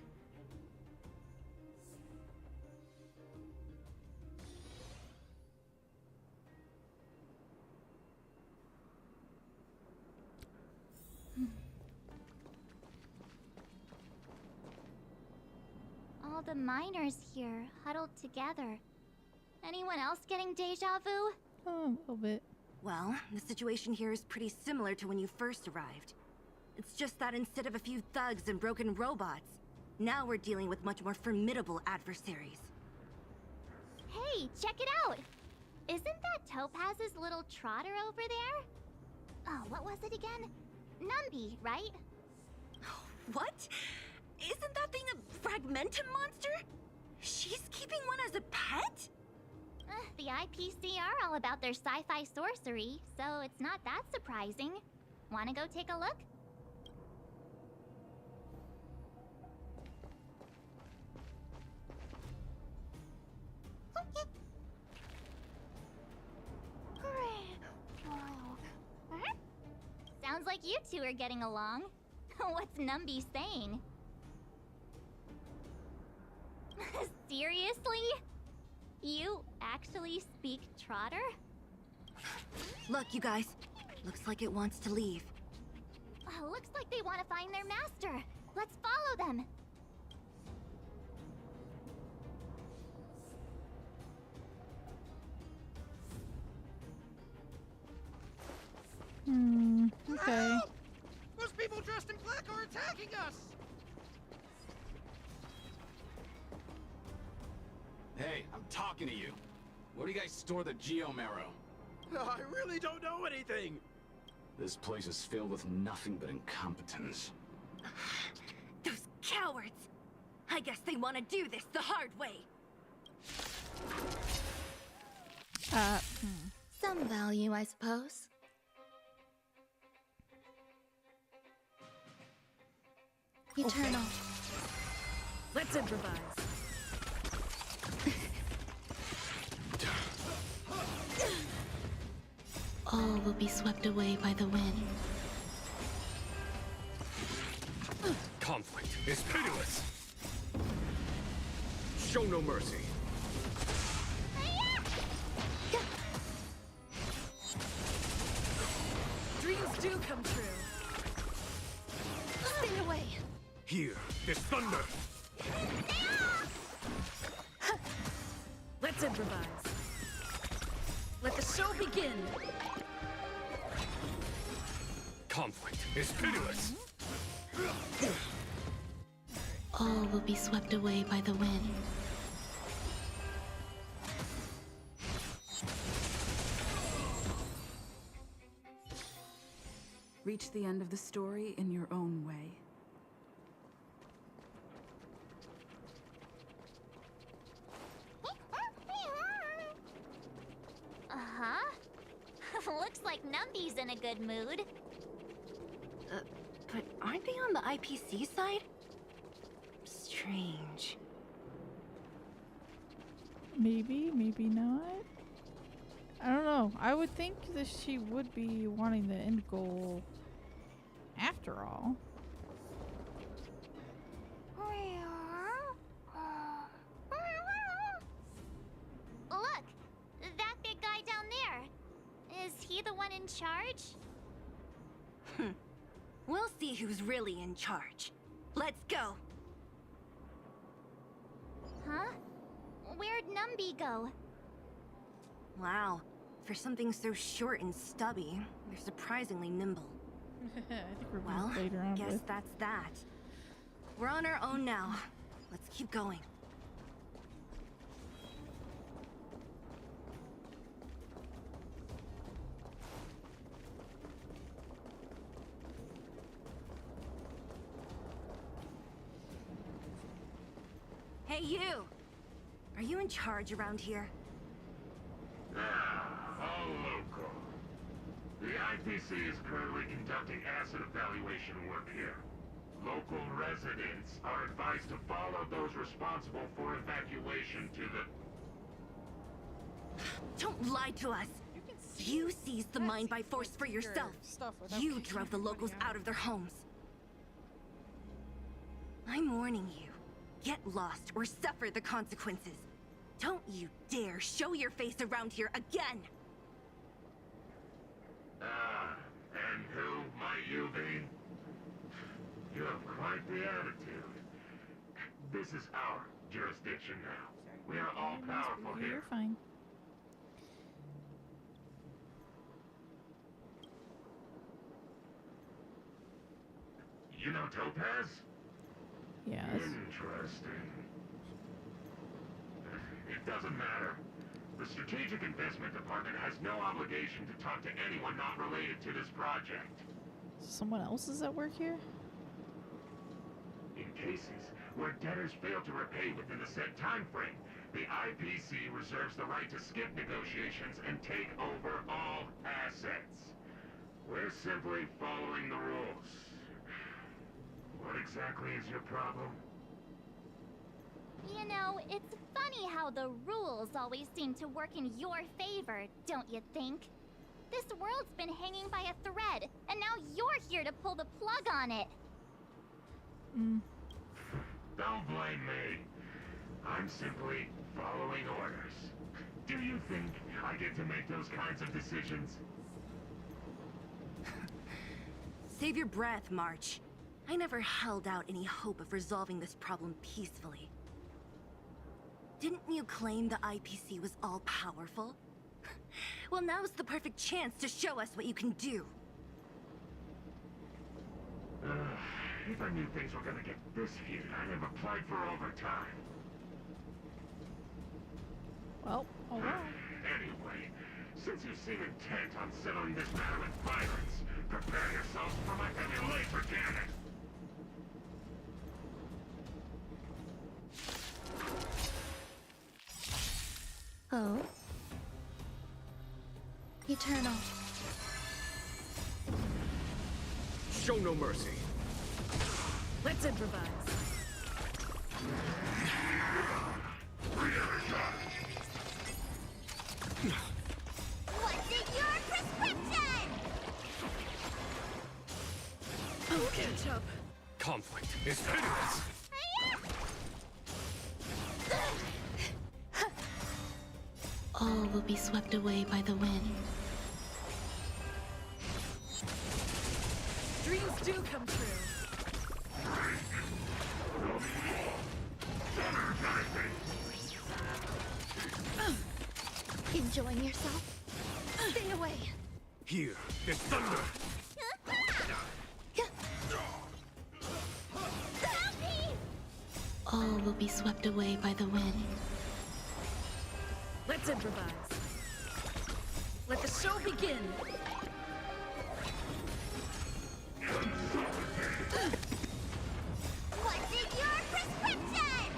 All the miners here, huddled together. Anyone else getting deja vu? Oh, a little bit. Well, the situation here is pretty similar to when you first arrived. It's just that instead of a few thugs and broken robots, now we're dealing with much more formidable adversaries. Hey, check it out! Isn't that Topaz's little trotter over there? Oh, what was it again? Numby, right? What? Isn't that thing a fragmentum monster? She's keeping one as a pet? The IPC are all about their sci-fi sorcery, so it's not that surprising. Wanna go take a look? Sounds like you two are getting along. What's Numby saying? Seriously? You actually speak Trotter? Look, you guys. Looks like it wants to leave. Looks like they want to find their master. Let's follow them. Okay. Those people dressed in black are attacking us! Hey, I'm talking to you. Where do you guys store the Geomarrow? I really don't know anything! This place is filled with nothing but incompetence. Those cowards! I guess they want to do this the hard way. Some value, I suppose. Eternal. Let's improvise. All will be swept away by the wind. Conflict is pitiless. Show no mercy. Dreams do come true. Stay away. Here is thunder. Let's improvise. Let the show begin. Conflict is pitiless. All will be swept away by the wind. Reach the end of the story in your own way. Uh-huh. Looks like Numby's in a good mood. But aren't they on the IPC side? Strange. Maybe, maybe not. I don't know. I would think that she would be wanting the end goal after all. Look! That big guy down there. Is he the one in charge? We'll see who's really in charge. Let's go! Huh? Where'd Numby go? Wow. For something so short and stubby, they're surprisingly nimble. I think we're being Well, played around guess with. that's that. We're on our own now. Let's keep going. Hey, you! Are you in charge around here? All local. The IPC is currently conducting asset evaluation work here. Local residents are advised to follow those responsible for evacuation to the... Don't lie to us! You seized the mine by force for yourself. You drove the locals out of their homes. I'm warning you. Get lost or suffer the consequences. Don't you dare show your face around here again! And who might you be? You have quite the attitude. This is our jurisdiction now. We are all powerful You're here. fine. You know Topaz? Yes. Interesting. It doesn't matter. The Strategic Investment Department has no obligation to talk to anyone not related to this project. Someone else is at work here? In cases where debtors fail to repay within the set time frame, the IPC reserves the right to skip negotiations and take over all assets. We're simply following the rules. What exactly is your problem? You know, it's funny how the rules always seem to work in your favor, don't you think? This world's been hanging by a thread, and now you're here to pull the plug on it. Don't blame me. I'm simply following orders. Do you think I get to make those kinds of decisions? Save your breath, March. I never held out any hope of resolving this problem peacefully. Didn't you claim the IPC was all-powerful? Well, now's the perfect chance to show us what you can do. If I knew things were gonna get this heated, I'd have applied for overtime. Well, alright. Anyway, since you seem intent on settling this matter with violence, prepare yourselves for my heavy laser cannon. Oh? Eternal. Show no mercy. Let's improvise. What's in your prescription? Who can jump? Conflict is pitiless. All will be swept away by the wind. Dreams do come true. Enjoying yourself? Stay away. Here is thunder. All will be swept away by the wind. Let's improvise. Let the show begin. What's in your prescription?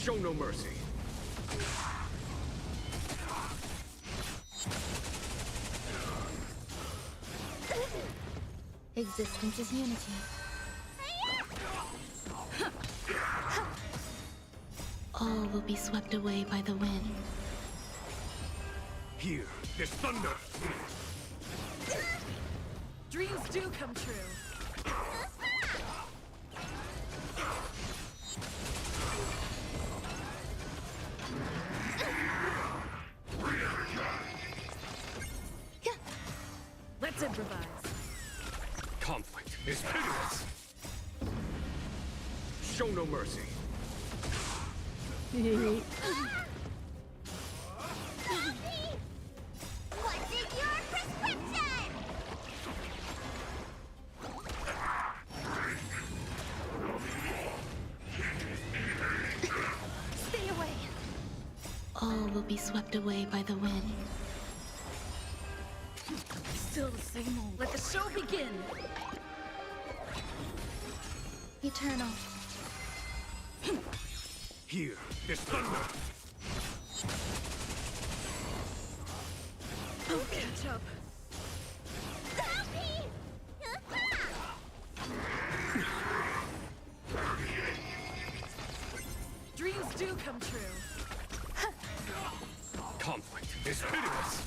Show no mercy. Existence is unity. All will be swept away by the wind. Here, there's thunder. Dreams do come true. Let's improvise. Conflict is pitiless. Show no mercy. What's in your prescription? Stay away. All will be swept away by the wind. Still the same old. Let the show begin. Eternal. Here, there's thunder. I'll catch up. Dreams do come true. Conflict is pitiless.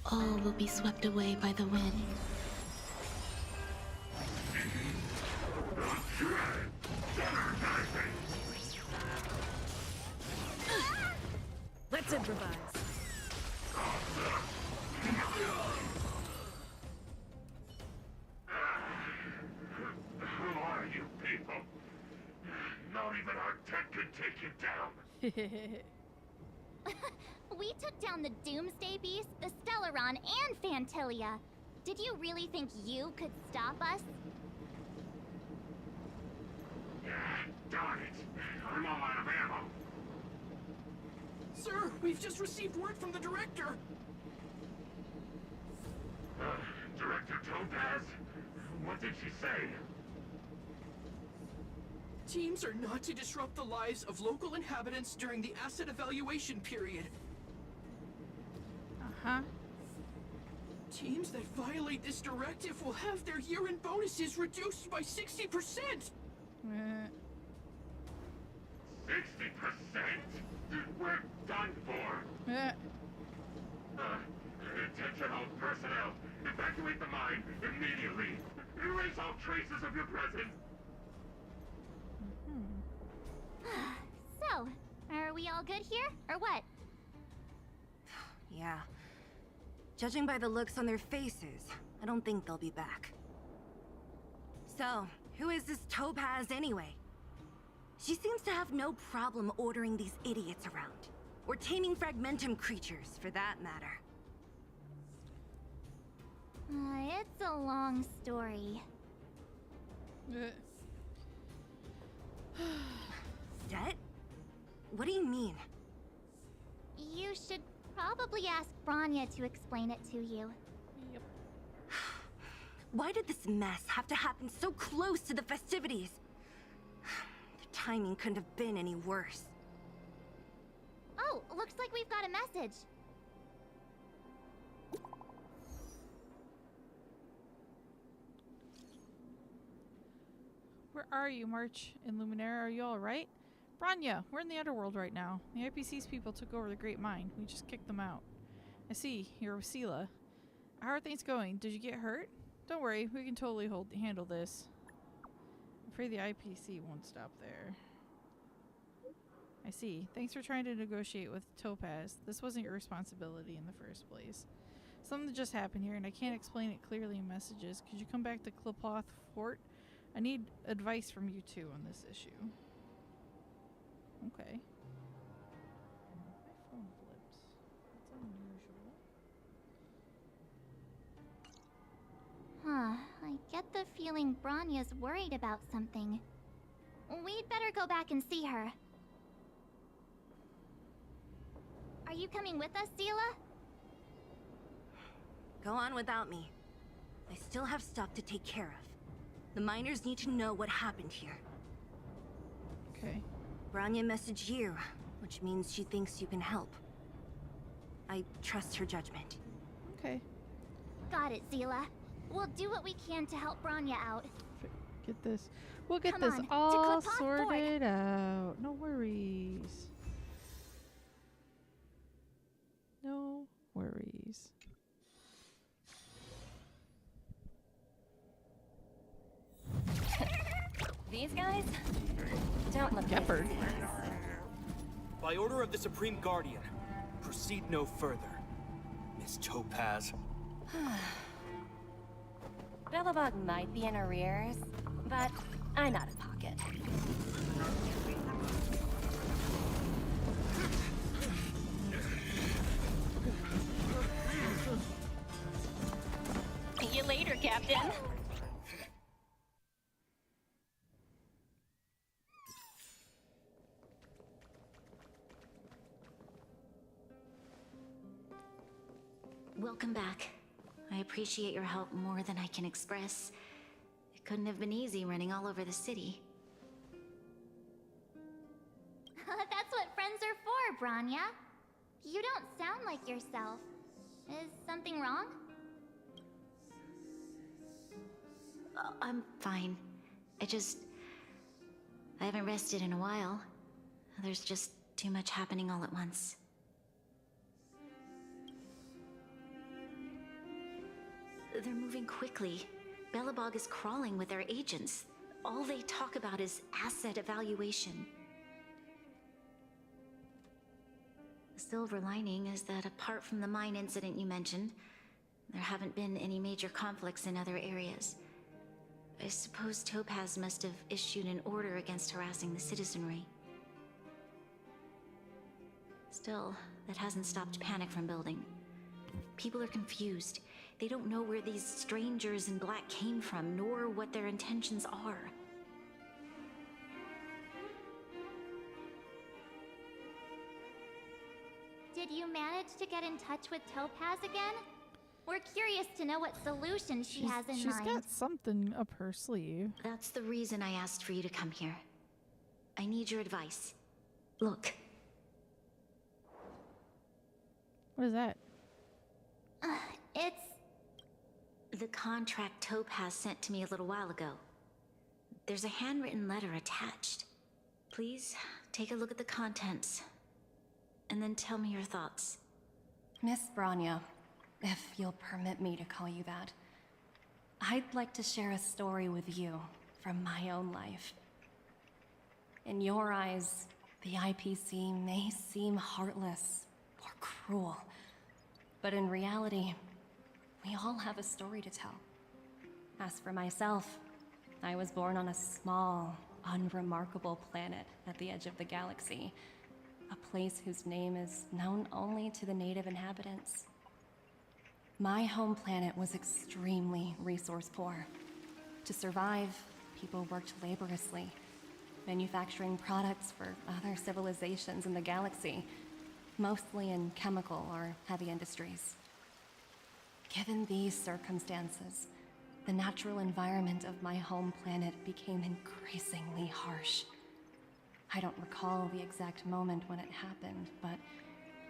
All will be swept away by the wind. Let's improvise. Who are you people? Not even our tech could take you down. We took down the Doomsday Beast, the Stellaron, and Fantilia. Did you really think you could stop us? Darn it. I'm all out of ammo. Sir, we've just received word from the director. Director Topaz? What did she say? Teams are not to disrupt the lives of local inhabitants during the asset evaluation period. Uh-huh. Teams that violate this directive will have their year-end bonuses reduced by 60%! 60%? We're done for! Attention all personnel! Evacuate the mine immediately! Erase all traces of your presence! So, are we all good here, or what? Yeah. Judging by the looks on their faces, I don't think they'll be back. So, who is this Topaz anyway? She seems to have no problem ordering these idiots around. Or taming fragmentum creatures, for that matter. It's a long story. Debt? What do you mean? You should probably ask Branya to explain it to you. Yep. Why did this mess have to happen so close to the festivities? The timing couldn't have been any worse. Oh, looks like we've got a message. Where are you, March and Luminaire? Are you alright? Branya, we're in the Underworld right now. The IPC's people took over the Great Mine. We just kicked them out. I see, you're Wasila. How are things going? Did you get hurt? Don't worry, we can totally handle this. I'm afraid the IPC won't stop there. I see. Thanks for trying to negotiate with Topaz. This wasn't your responsibility in the first place. Something just happened here, and I can't explain it clearly in messages. Could you come back to Klipoth Fort? I need advice from you two on this issue. Okay. My phone flipped. That's unusual. I get the feeling Bronya's worried about something. We'd better go back and see her. Are you coming with us, Seela? Go on without me. I still have stuff to take care of. The miners need to know what happened here. Okay. Bronya messaged you, which means she thinks you can help. I trust her judgment. Okay. Got it, Seela. We'll do what we can to help Bronya out. Get this. We'll get Come this on, all to sorted out. No worries. No worries. These guys don't look Gepard. By order of the Supreme Guardian, proceed no further. Miss Topaz. Bellabog might be in arrears, but I'm out of pocket. See you later, Captain. Welcome back. I appreciate your help more than I can express. It couldn't have been easy running all over the city. That's what friends are for, Bronya. You don't sound like yourself. Is something wrong? I'm fine. I haven't rested in a while. There's just too much happening all at once. They're moving quickly. Bellabog is crawling with their agents. All they talk about is asset evaluation. The silver lining is that apart from the mine incident you mentioned, there haven't been any major conflicts in other areas. I suppose Topaz must have issued an order against harassing the citizenry. Still, that hasn't stopped panic from building. People are confused. They don't know where these strangers in black came from, nor what their intentions are. Did you manage to get in touch with Topaz again? We're curious to know what solution she has in She's mind. got something up her sleeve. That's the reason I asked for you to come here. I need your advice. Look. What is that? It's... The contract Topaz sent to me a little while ago. There's a handwritten letter attached. Please, take a look at the contents. And then tell me your thoughts. Miss Bronya, if you'll permit me to call you that, I'd like to share a story with you from my own life. In your eyes, the IPC may seem heartless or cruel, but in reality, we all have a story to tell. As for myself, I was born on a small, unremarkable planet at the edge of the galaxy, a place whose name is known only to the native inhabitants. My home planet was extremely resource poor. To survive, people worked laboriously, manufacturing products for other civilizations in the galaxy, mostly in chemical or heavy industries. Given these circumstances, the natural environment of my home planet became increasingly harsh. I don't recall the exact moment when it happened, but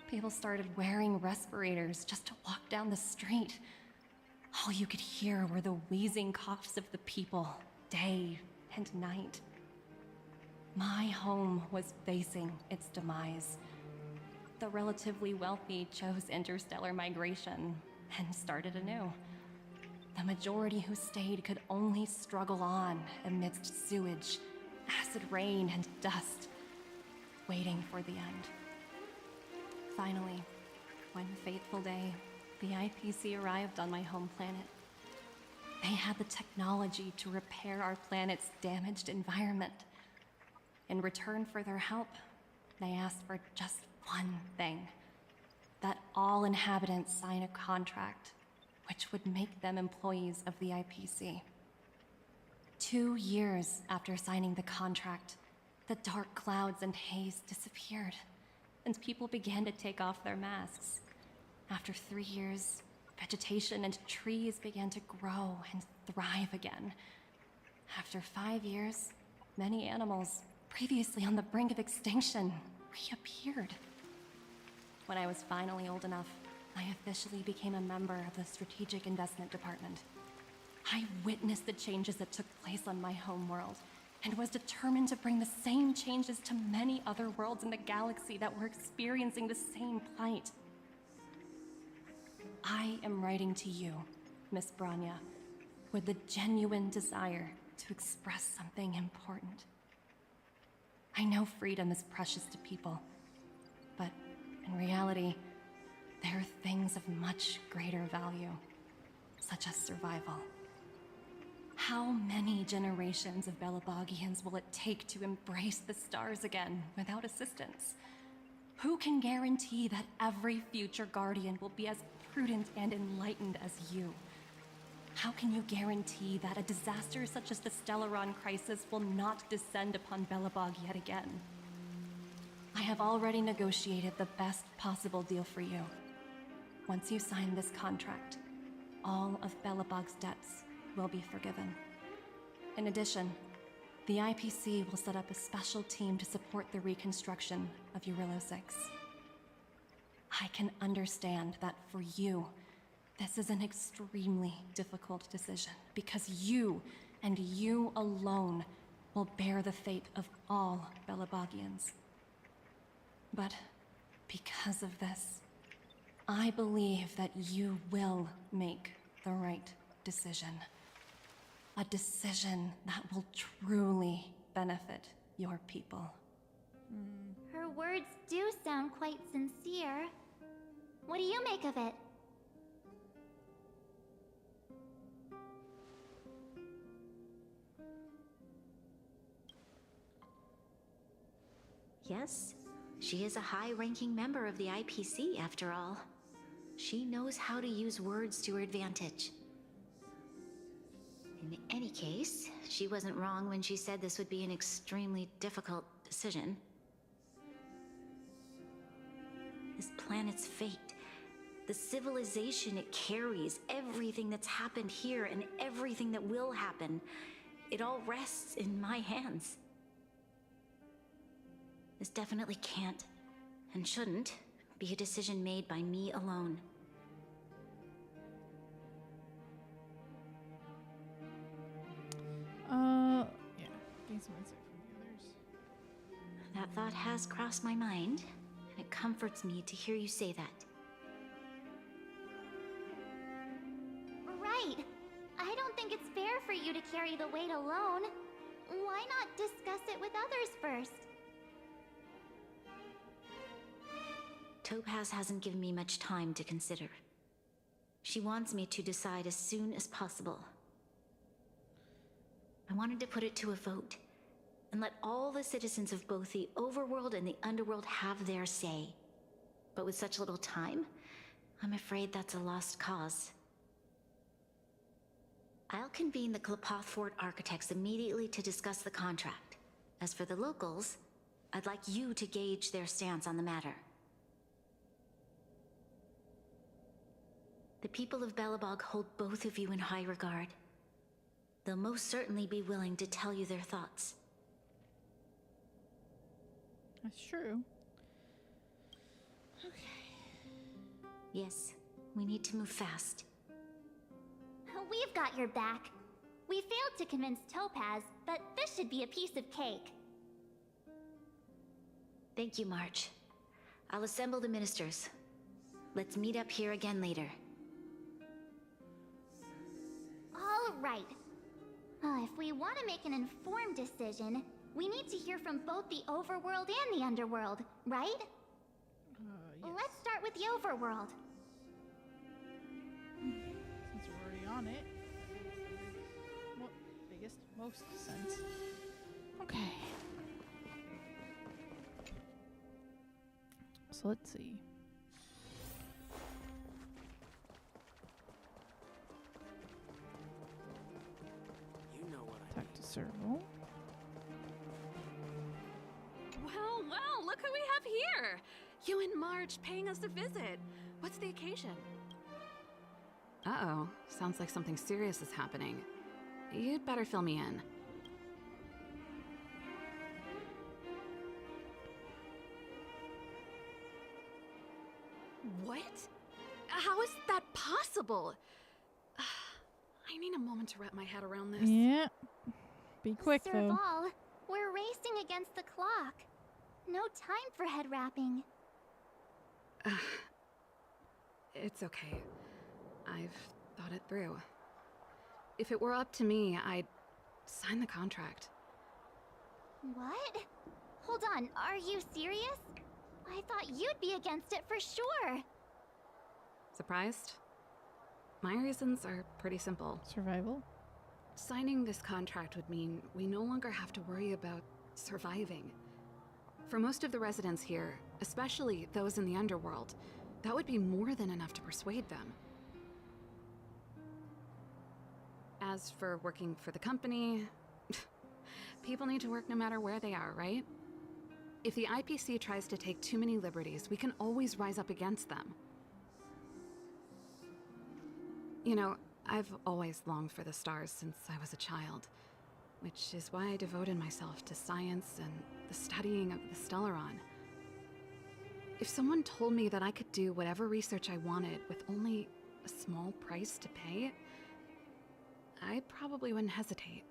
people started wearing respirators just to walk down the street. All you could hear were the wheezing coughs of the people, day and night. My home was facing its demise. The relatively wealthy chose interstellar migration and started anew. The majority who stayed could only struggle on amidst sewage, acid rain, and dust, waiting for the end. Finally, one fateful day, the IPC arrived on my home planet. They had the technology to repair our planet's damaged environment. In return for their help, they asked for just one thing: that all inhabitants sign a contract which would make them employees of the IPC. 2 years after signing the contract, the dark clouds and haze disappeared, and people began to take off their masks. After 3 years, vegetation and trees began to grow and thrive again. After 5 years, many animals, previously on the brink of extinction, reappeared. When I was finally old enough, I officially became a member of the Strategic Investment Department. I witnessed the changes that took place on my home world, and was determined to bring the same changes to many other worlds in the galaxy that were experiencing the same plight. I am writing to you, Miss Branya, with the genuine desire to express something important. I know freedom is precious to people, but in reality, there are things of much greater value, such as survival. How many generations of Belabogians will it take to embrace the stars again without assistance? Who can guarantee that every future Guardian will be as prudent and enlightened as you? How can you guarantee that a disaster such as the Stellaron crisis will not descend upon Belobog yet again? I have already negotiated the best possible deal for you. Once you sign this contract, all of Belobog's debts will be forgiven. In addition, the IPC will set up a special team to support the reconstruction of Eurillo 6. I can understand that for you, this is an extremely difficult decision, because you, and you alone, will bear the fate of all Belabogians. But because of this, I believe that you will make the right decision. A decision that will truly benefit your people. Her words do sound quite sincere. What do you make of it? Yes, she is a high-ranking member of the IPC, after all. She knows how to use words to her advantage. In any case, she wasn't wrong when she said this would be an extremely difficult decision. This planet's fate, the civilization it carries, everything that's happened here and everything that will happen, it all rests in my hands. This definitely can't, and shouldn't, be a decision made by me alone. Yeah. Gain some insight from the others. That thought has crossed my mind, and it comforts me to hear you say that. Right. I don't think it's fair for you to carry the weight alone. Why not discuss it with others first? Topaz hasn't given me much time to consider. She wants me to decide as soon as possible. I wanted to put it to a vote, and let all the citizens of both the overworld and the underworld have their say. But with such little time, I'm afraid that's a lost cause. I'll convene the Klapothfort architects immediately to discuss the contract. As for the locals, I'd like you to gauge their stance on the matter. The people of Belobog hold both of you in high regard. They'll most certainly be willing to tell you their thoughts. That's true. Yes, we need to move fast. We've got your back. We failed to convince Topaz, but this should be a piece of cake. Thank you, March. I'll assemble the ministers. Let's meet up here again later. All right. If we want to make an informed decision, we need to hear from both the overworld and the underworld, right? Yes. Let's start with the overworld. Since we're already on it. Well, biggest, most sense. Okay. So let's see. look who we have here! You and Marge paying us a visit. What's the occasion? Uh-oh. Sounds like something serious is happening. You'd better fill me in. What? How is that possible? I need a moment to wrap my head around this. Yeah. Be quick, though. Serval, we're racing against the clock. No time for head wrapping. It's okay. I've thought it through. If it were up to me, I'd sign the contract. What? Hold on, are you serious? I thought you'd be against it for sure. Surprised? My reasons are pretty simple. Survival? Signing this contract would mean we no longer have to worry about surviving. For most of the residents here, especially those in the underworld, that would be more than enough to persuade them. As for working for the company, people need to work no matter where they are, right? If the IPC tries to take too many liberties, we can always rise up against them. You know, I've always longed for the stars since I was a child, which is why I devoted myself to science and the studying of the Stellaron. If someone told me that I could do whatever research I wanted with only a small price to pay, I probably wouldn't hesitate.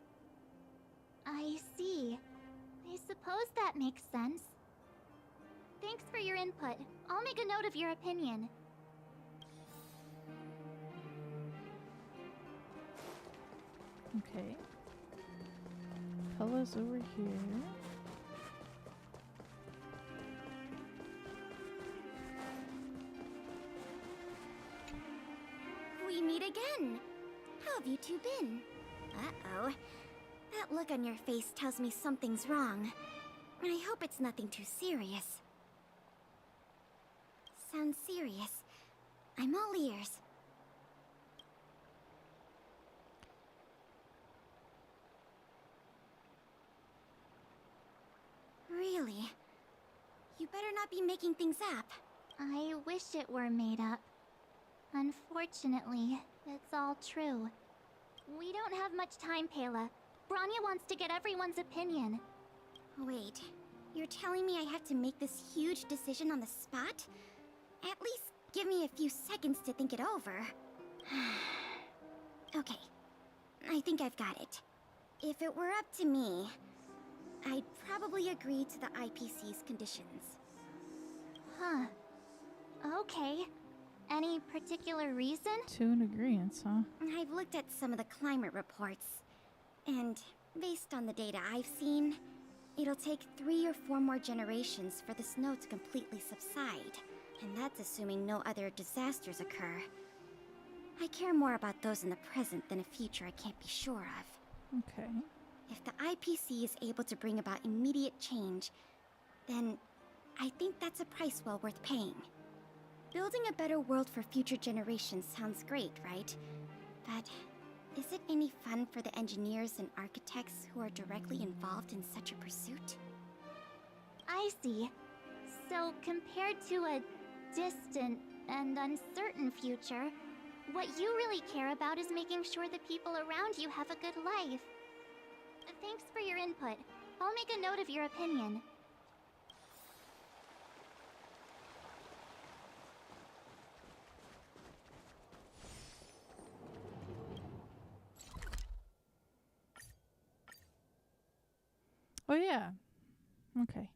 I see. I suppose that makes sense. Thanks for your input. I'll make a note of your opinion. Okay. Fella's over here. We meet again. How have you two been? Uh-oh. That look on your face tells me something's wrong. I hope it's nothing too serious. Sounds serious. I'm all ears. Really? You better not be making things up. I wish it were made up. Unfortunately, it's all true. We don't have much time, Pela. Branya wants to get everyone's opinion. Wait, you're telling me I have to make this huge decision on the spot? At least give me a few seconds to think it over. Okay, I think I've got it. If it were up to me, I'd probably agree to the IPC's conditions. Huh. Okay. Any particular reason? To an agreement, huh? I've looked at some of the climate reports, and based on the data I've seen, it'll take 3 or 4 more generations for the snow to completely subside. And that's assuming no other disasters occur. I care more about those in the present than a future I can't be sure of. Okay. If the IPC is able to bring about immediate change, then I think that's a price well worth paying. Building a better world for future generations sounds great, right? But is it any fun for the engineers and architects who are directly involved in such a pursuit? I see. So compared to a distant and uncertain future, what you really care about is making sure the people around you have a good life. Thanks for your input. I'll make a note of your opinion. Oh yeah. Okay.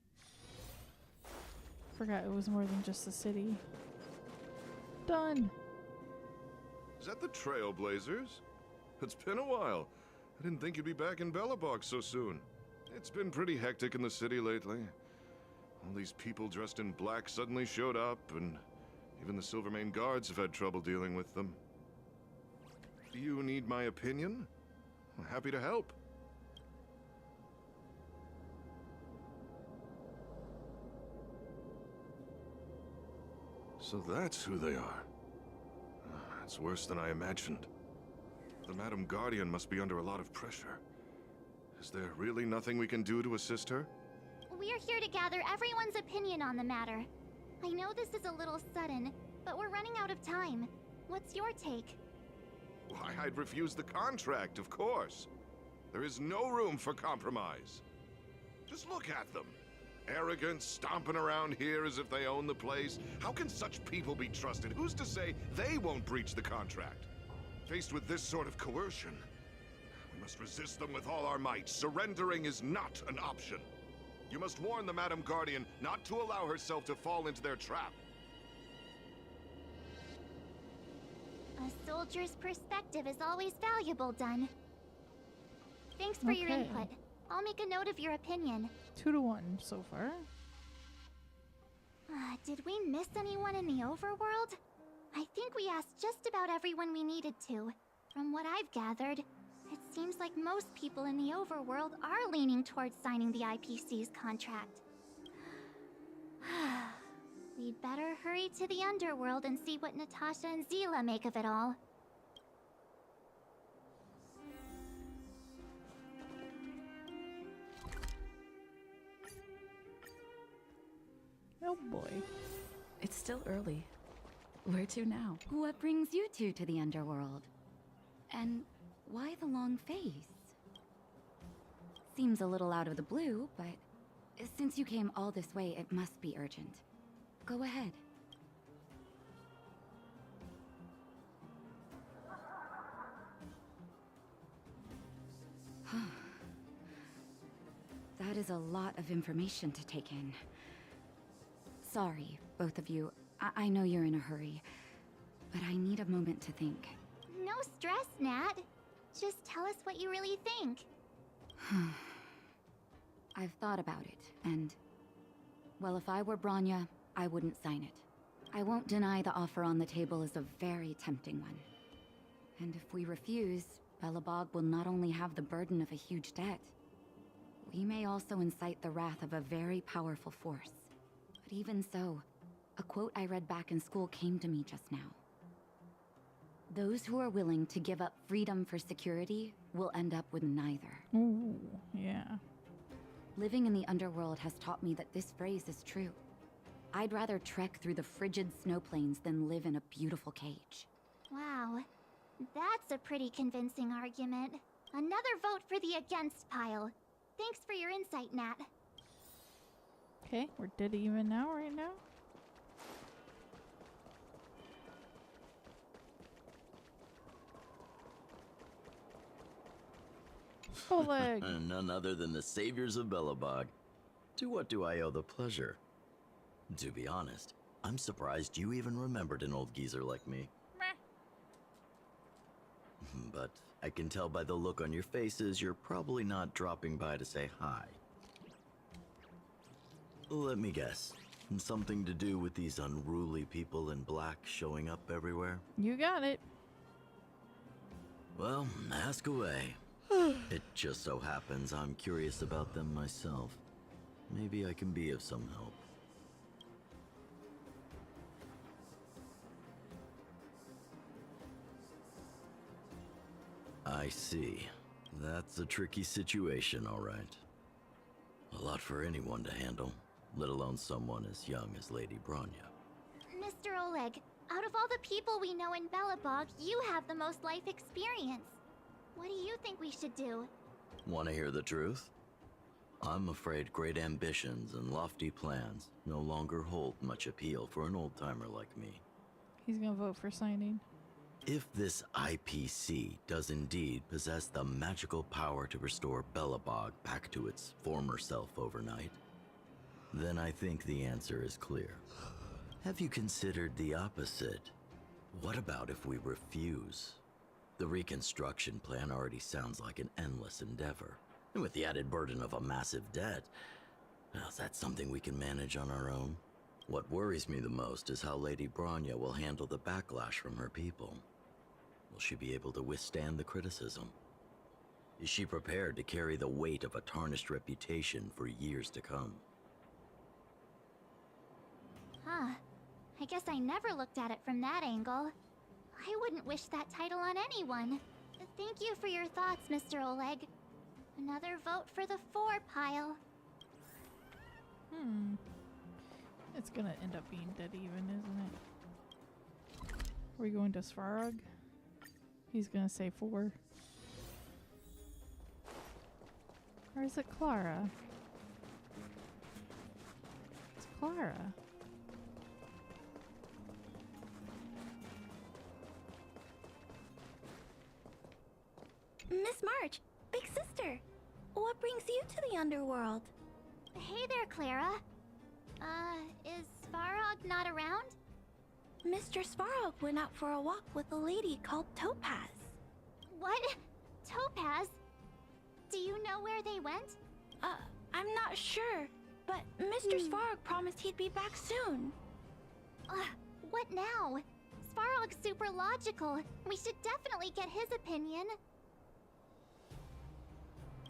Forgot it was more than just a city. Done. Is that the Trailblazers? It's been a while. I didn't think you'd be back in Belobog so soon. It's been pretty hectic in the city lately. All these people dressed in black suddenly showed up, and even the Silvermane guards have had trouble dealing with them. Do you need my opinion? I'm happy to help. So that's who they are. It's worse than I imagined. The Madam Guardian must be under a lot of pressure. Is there really nothing we can do to assist her? We're here to gather everyone's opinion on the matter. I know this is a little sudden, but we're running out of time. What's your take? Why, I'd refuse the contract, of course. There is no room for compromise. Just look at them. Arrogant, stomping around here as if they own the place. How can such people be trusted? Who's to say they won't breach the contract? Faced with this sort of coercion, we must resist them with all our might. Surrendering is not an option. You must warn the Madam Guardian not to allow herself to fall into their trap. A soldier's perspective is always valuable, Dun. Thanks for your Okay. input. I'll make a note of your opinion. 2-1 so far. Did we miss anyone in the overworld? I think we asked just about everyone we needed to. From what I've gathered, it seems like most people in the overworld are leaning towards signing the IPC's contract. We'd better hurry to the underworld and see what Natasha and Zila make of it all. Oh boy. It's still early. Where to now? What brings you two to the underworld? And why the long face? Seems a little out of the blue, but since you came all this way, it must be urgent. Go ahead. That is a lot of information to take in. Sorry, both of you. I know you're in a hurry, but I need a moment to think. No stress, Nat. Just tell us what you really think. I've thought about it, and... well, if I were Bronya, I wouldn't sign it. I won't deny the offer on the table is a very tempting one. And if we refuse, Belobog will not only have the burden of a huge debt, we may also incite the wrath of a very powerful force. But even so, a quote I read back in school came to me just now. Those who are willing to give up freedom for security will end up with neither. Ooh, yeah. Living in the underworld has taught me that this phrase is true. I'd rather trek through the frigid snow plains than live in a beautiful cage. Wow. That's a pretty convincing argument. Another vote for the against pile. Thanks for your insight, Nat. Okay, we're dead even now, right now. Oleg. None other than the saviors of Belobog. To what do I owe the pleasure? To be honest, I'm surprised you even remembered an old geezer like me. But I can tell by the look on your faces you're probably not dropping by to say hi. Let me guess. Something to do with these unruly people in black showing up everywhere? You got it. Well, ask away. It just so happens I'm curious about them myself. Maybe I can be of some help. I see. That's a tricky situation, all right. A lot for anyone to handle, let alone someone as young as Lady Bronya. Mr. Oleg, out of all the people we know in Belobog, you have the most life experience. What do you think we should do? Want to hear the truth? I'm afraid great ambitions and lofty plans no longer hold much appeal for an old-timer like me. He's gonna vote for signing. If this IPC does indeed possess the magical power to restore Belobog back to its former self overnight, then I think the answer is clear. Have you considered the opposite? What about if we refuse? The reconstruction plan already sounds like an endless endeavor. And with the added burden of a massive debt, well, is that something we can manage on our own? What worries me the most is how Lady Bronya will handle the backlash from her people. Will she be able to withstand the criticism? Is she prepared to carry the weight of a tarnished reputation for years to come? Huh. I guess I never looked at it from that angle. I wouldn't wish that title on anyone. Thank you for your thoughts, Mr. Oleg. Another vote for the 4 pile. It's gonna end up being dead even, isn't it? Are we going to Svarog? He's gonna say 4. Or is it Clara? It's Clara. Miss March, big sister, what brings you to the underworld? Hey there, Clara. Is Svarog not around? Mr. Svarog went out for a walk with a lady called Topaz. What? Topaz? Do you know where they went? I'm not sure, but Mr. Svarog promised he'd be back soon. What now? Svarog's super logical. We should definitely get his opinion.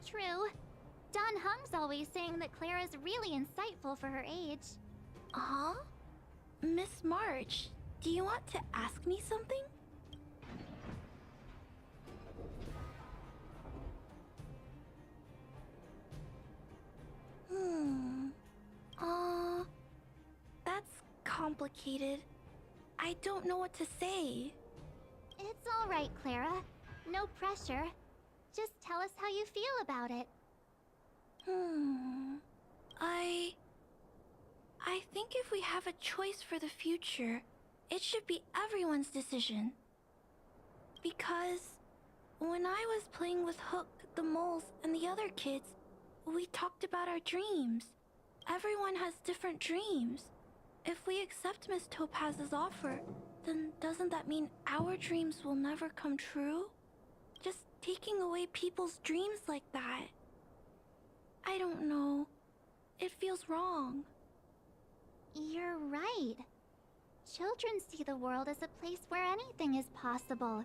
True. Don Hung's always saying that Clara's really insightful for her age. Huh? Miss March, do you want to ask me something? That's complicated. I don't know what to say. It's all right, Clara. No pressure. Just tell us how you feel about it. I think if we have a choice for the future, it should be everyone's decision. Because when I was playing with Hook, the moles, and the other kids, we talked about our dreams. Everyone has different dreams. If we accept Miss Topaz's offer, then doesn't that mean our dreams will never come true? Just taking away people's dreams like that. I don't know. It feels wrong. You're right. Children see the world as a place where anything is possible.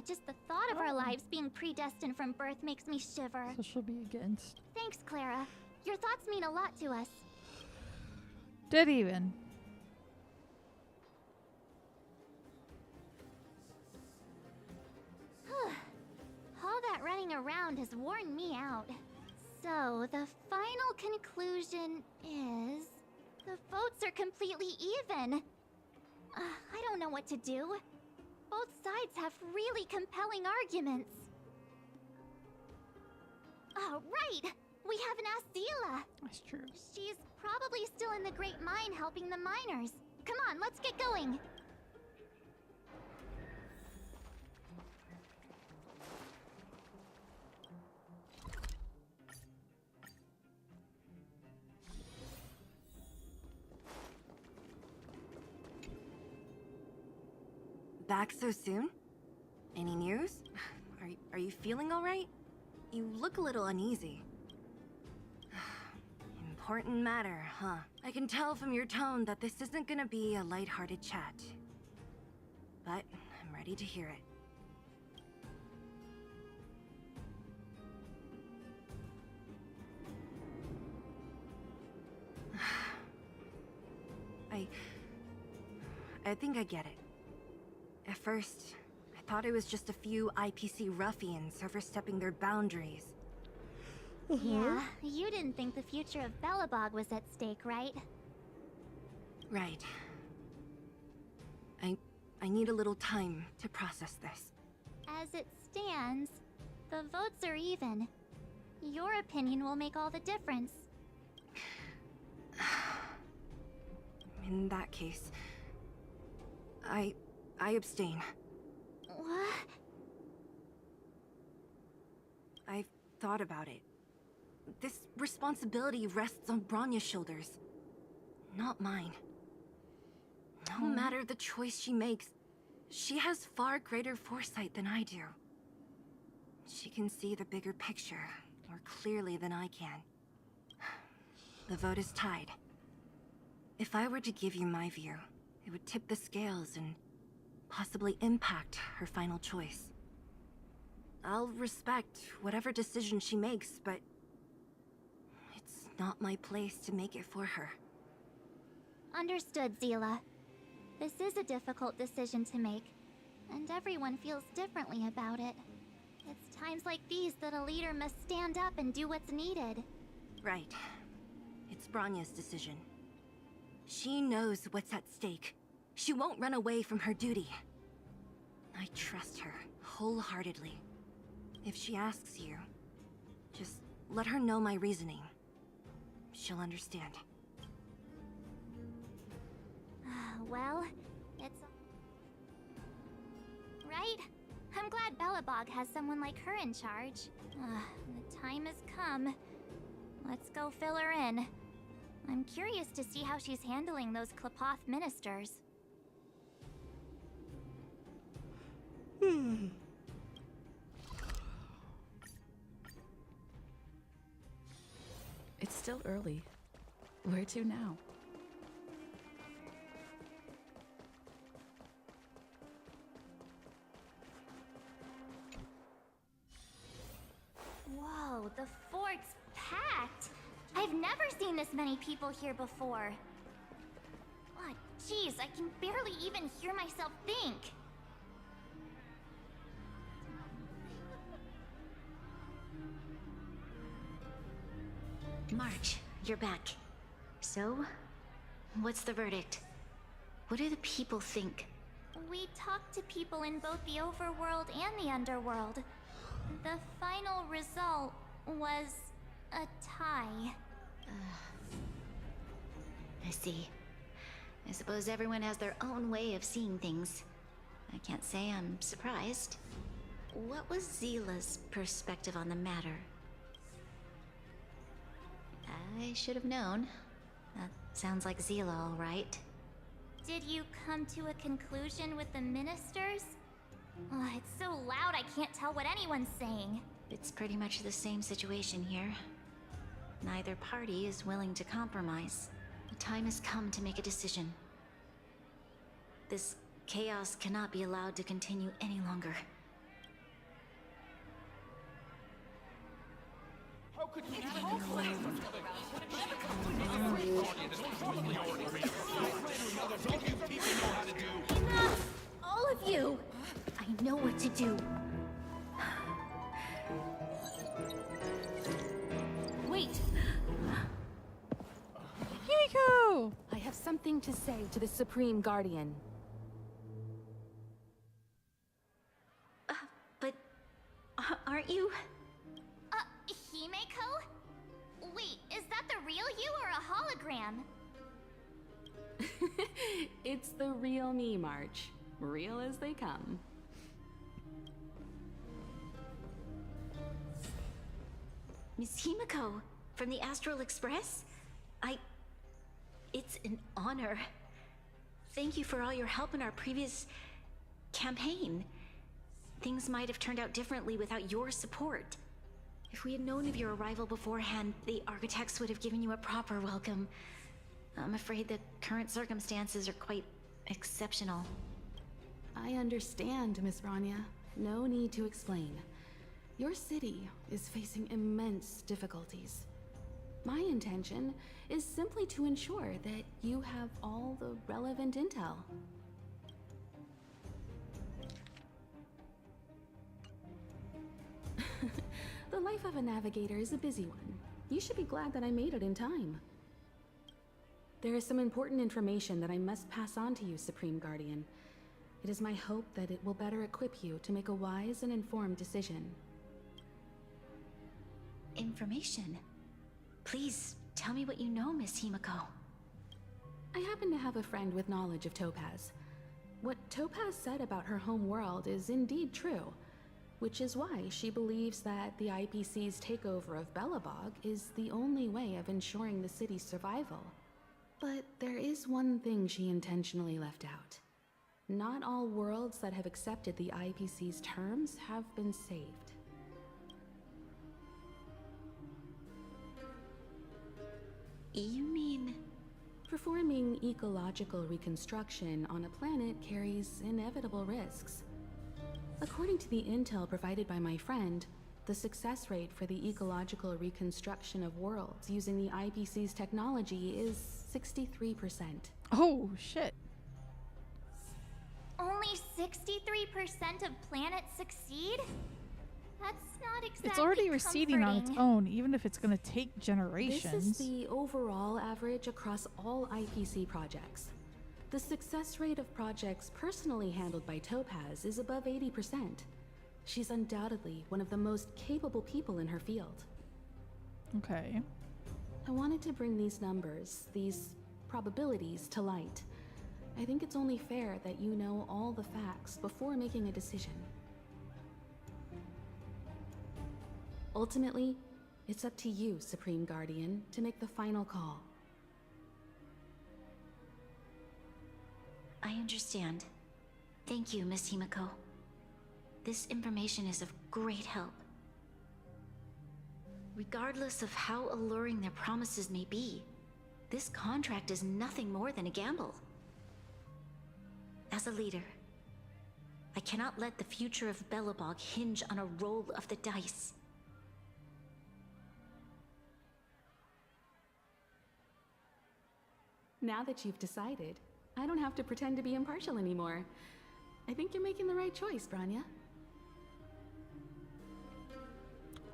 Just the thought of our lives being predestined from birth makes me shiver. So she'll be against. Thanks, Clara. Your thoughts mean a lot to us. Dead even. All that running around has worn me out. So, the final conclusion is... the votes are completely even. I don't know what to do. Both sides have really compelling arguments. Oh, right! We haven't asked Zila. That's true. She's probably still in the Great Mine helping the miners. Come on, let's get going. Back so soon? Any news? Are you feeling all right? You look a little uneasy. Important matter, huh? I can tell from your tone that this isn't gonna be a lighthearted chat. But I'm ready to hear it. I think I get it. At first, I thought it was just a few IPC ruffians overstepping their boundaries. Yeah, you didn't think the future of Belobog was at stake, right? Right. I need a little time to process this. As it stands, the votes are even. Your opinion will make all the difference. In that case, I abstain. What? I've thought about it. This responsibility rests on Bronya's shoulders, not mine. No matter the choice she makes, she has far greater foresight than I do. She can see the bigger picture more clearly than I can. The vote is tied. If I were to give you my view, it would tip the scales and possibly impact her final choice. I'll respect whatever decision she makes, but it's not my place to make it for her. Understood, Zila. This is a difficult decision to make, and everyone feels differently about it. It's times like these that a leader must stand up and do what's needed. Right. It's Bronya's decision. She knows what's at stake. She won't run away from her duty. I trust her wholeheartedly. If she asks you, just let her know my reasoning. She'll understand. Well, it's... Right? I'm glad Belobog has someone like her in charge. The time has come. Let's go fill her in. I'm curious to see how she's handling those Klapoth ministers. It's still early. Where to now? Whoa, the fort's packed. I've never seen this many people here before. Oh, jeez, I can barely even hear myself think. March, you're back. So, what's the verdict? What do the people think? We talked to people in both the overworld and the underworld. The final result was a tie. I see. I suppose everyone has their own way of seeing things. I can't say I'm surprised. What was Zila's perspective on the matter? I should have known. That sounds like Zila, all right. Did you come to a conclusion with the ministers? Oh, it's so loud I can't tell what anyone's saying. It's pretty much the same situation here. Neither party is willing to compromise. The time has come to make a decision. This chaos cannot be allowed to continue any longer. How could you Enough! All of you! I know what to do. Wait! Himiko! I have something to say to the Supreme Guardian. But aren't you? Himeko? Wait, is that the real you or a hologram? It's the real me, March. Real as they come. Miss Himiko, from the Astral Express? It's an honor. Thank you for all your help in our previous campaign. Things might have turned out differently without your support. If we had known of your arrival beforehand, the architects would have given you a proper welcome. I'm afraid the current circumstances are quite exceptional. I understand, Miss Rania. No need to explain. Your city is facing immense difficulties. My intention is simply to ensure that you have all the relevant intel. The life of a navigator is a busy one. You should be glad that I made it in time. There is some important information that I must pass on to you, Supreme Guardian. It is my hope that it will better equip you to make a wise and informed decision. Information? Please, tell me what you know, Miss Himiko. I happen to have a friend with knowledge of Topaz. What Topaz said about her home world is indeed true, which is why she believes that the IPC's takeover of Belobog is the only way of ensuring the city's survival. But there is one thing she intentionally left out. Not all worlds that have accepted the IPC's terms have been saved. You mean... Performing ecological reconstruction on a planet carries inevitable risks. According to the intel provided by my friend, the success rate for the ecological reconstruction of worlds using the IPC's technology is 63%. Oh, shit. Only 63% of planets succeed? That's not exactly It's already receding on its comforting. own, even if it's going to take generations. This is the overall average across all IPC projects. The success rate of projects personally handled by Topaz is above 80%. She's undoubtedly one of the most capable people in her field. Okay. I wanted to bring these numbers, these probabilities, to light. I think it's only fair that you know all the facts before making a decision. Ultimately, it's up to you, Supreme Guardian, to make the final call. I understand. Thank you, Miss Himiko. This information is of great help. Regardless of how alluring their promises may be, this contract is nothing more than a gamble. As a leader, I cannot let the future of Belobog hinge on a roll of the dice. Now that you've decided, I don't have to pretend to be impartial anymore. I think you're making the right choice, Branya.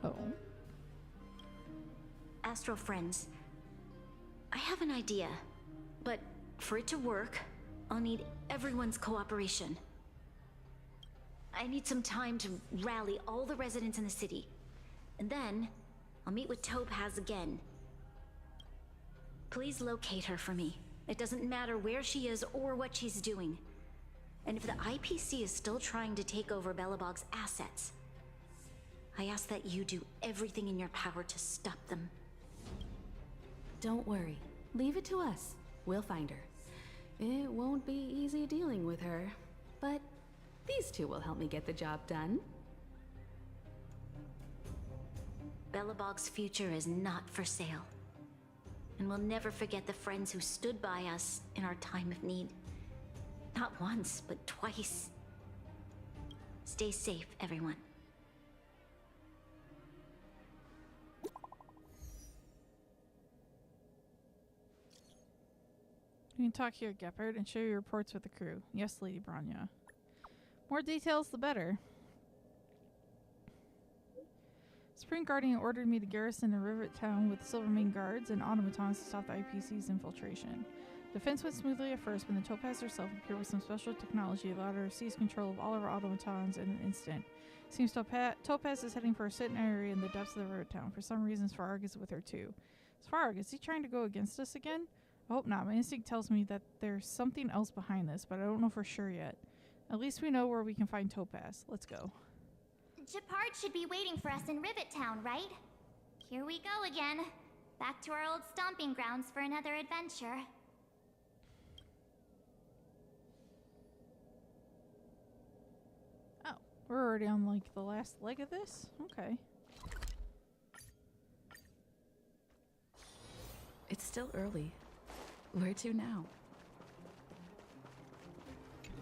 Oh. Astro friends, I have an idea, but for it to work, I'll need everyone's cooperation. I need some time to rally all the residents in the city, and then I'll meet with Topaz again. Please locate her for me. It doesn't matter where she is or what she's doing. And if the IPC is still trying to take over Belobog's assets, I ask that you do everything in your power to stop them. Don't worry. Leave it to us. We'll find her. It won't be easy dealing with her, but these two will help me get the job done. Belobog's future is not for sale. And we'll never forget the friends who stood by us in our time of need. Not once, but twice. Stay safe, everyone. You can talk here, Gepard, and share your reports with the crew. Yes, Lady Branya. More details, the better. Supreme Guardian ordered me to garrison a rivet town with Silvermane guards and automatons to stop the IPC's infiltration. Defense went smoothly at first, but the Topaz herself appeared with some special technology that allowed her to seize control of all of our automatons in an instant. Seems Topaz is heading for a certain area in the depths of the rivet town. For some reason, Svarog is with her too. Svarog, is he trying to go against us again? I hope not. My instinct tells me that there's something else behind this, but I don't know for sure yet. At least we know where we can find Topaz. Let's go. Gepard should be waiting for us in Rivet Town, right? Here we go again. Back to our old stomping grounds for another adventure. Oh, we're already on, like, the last leg of this? Okay. It's still early. Where to now?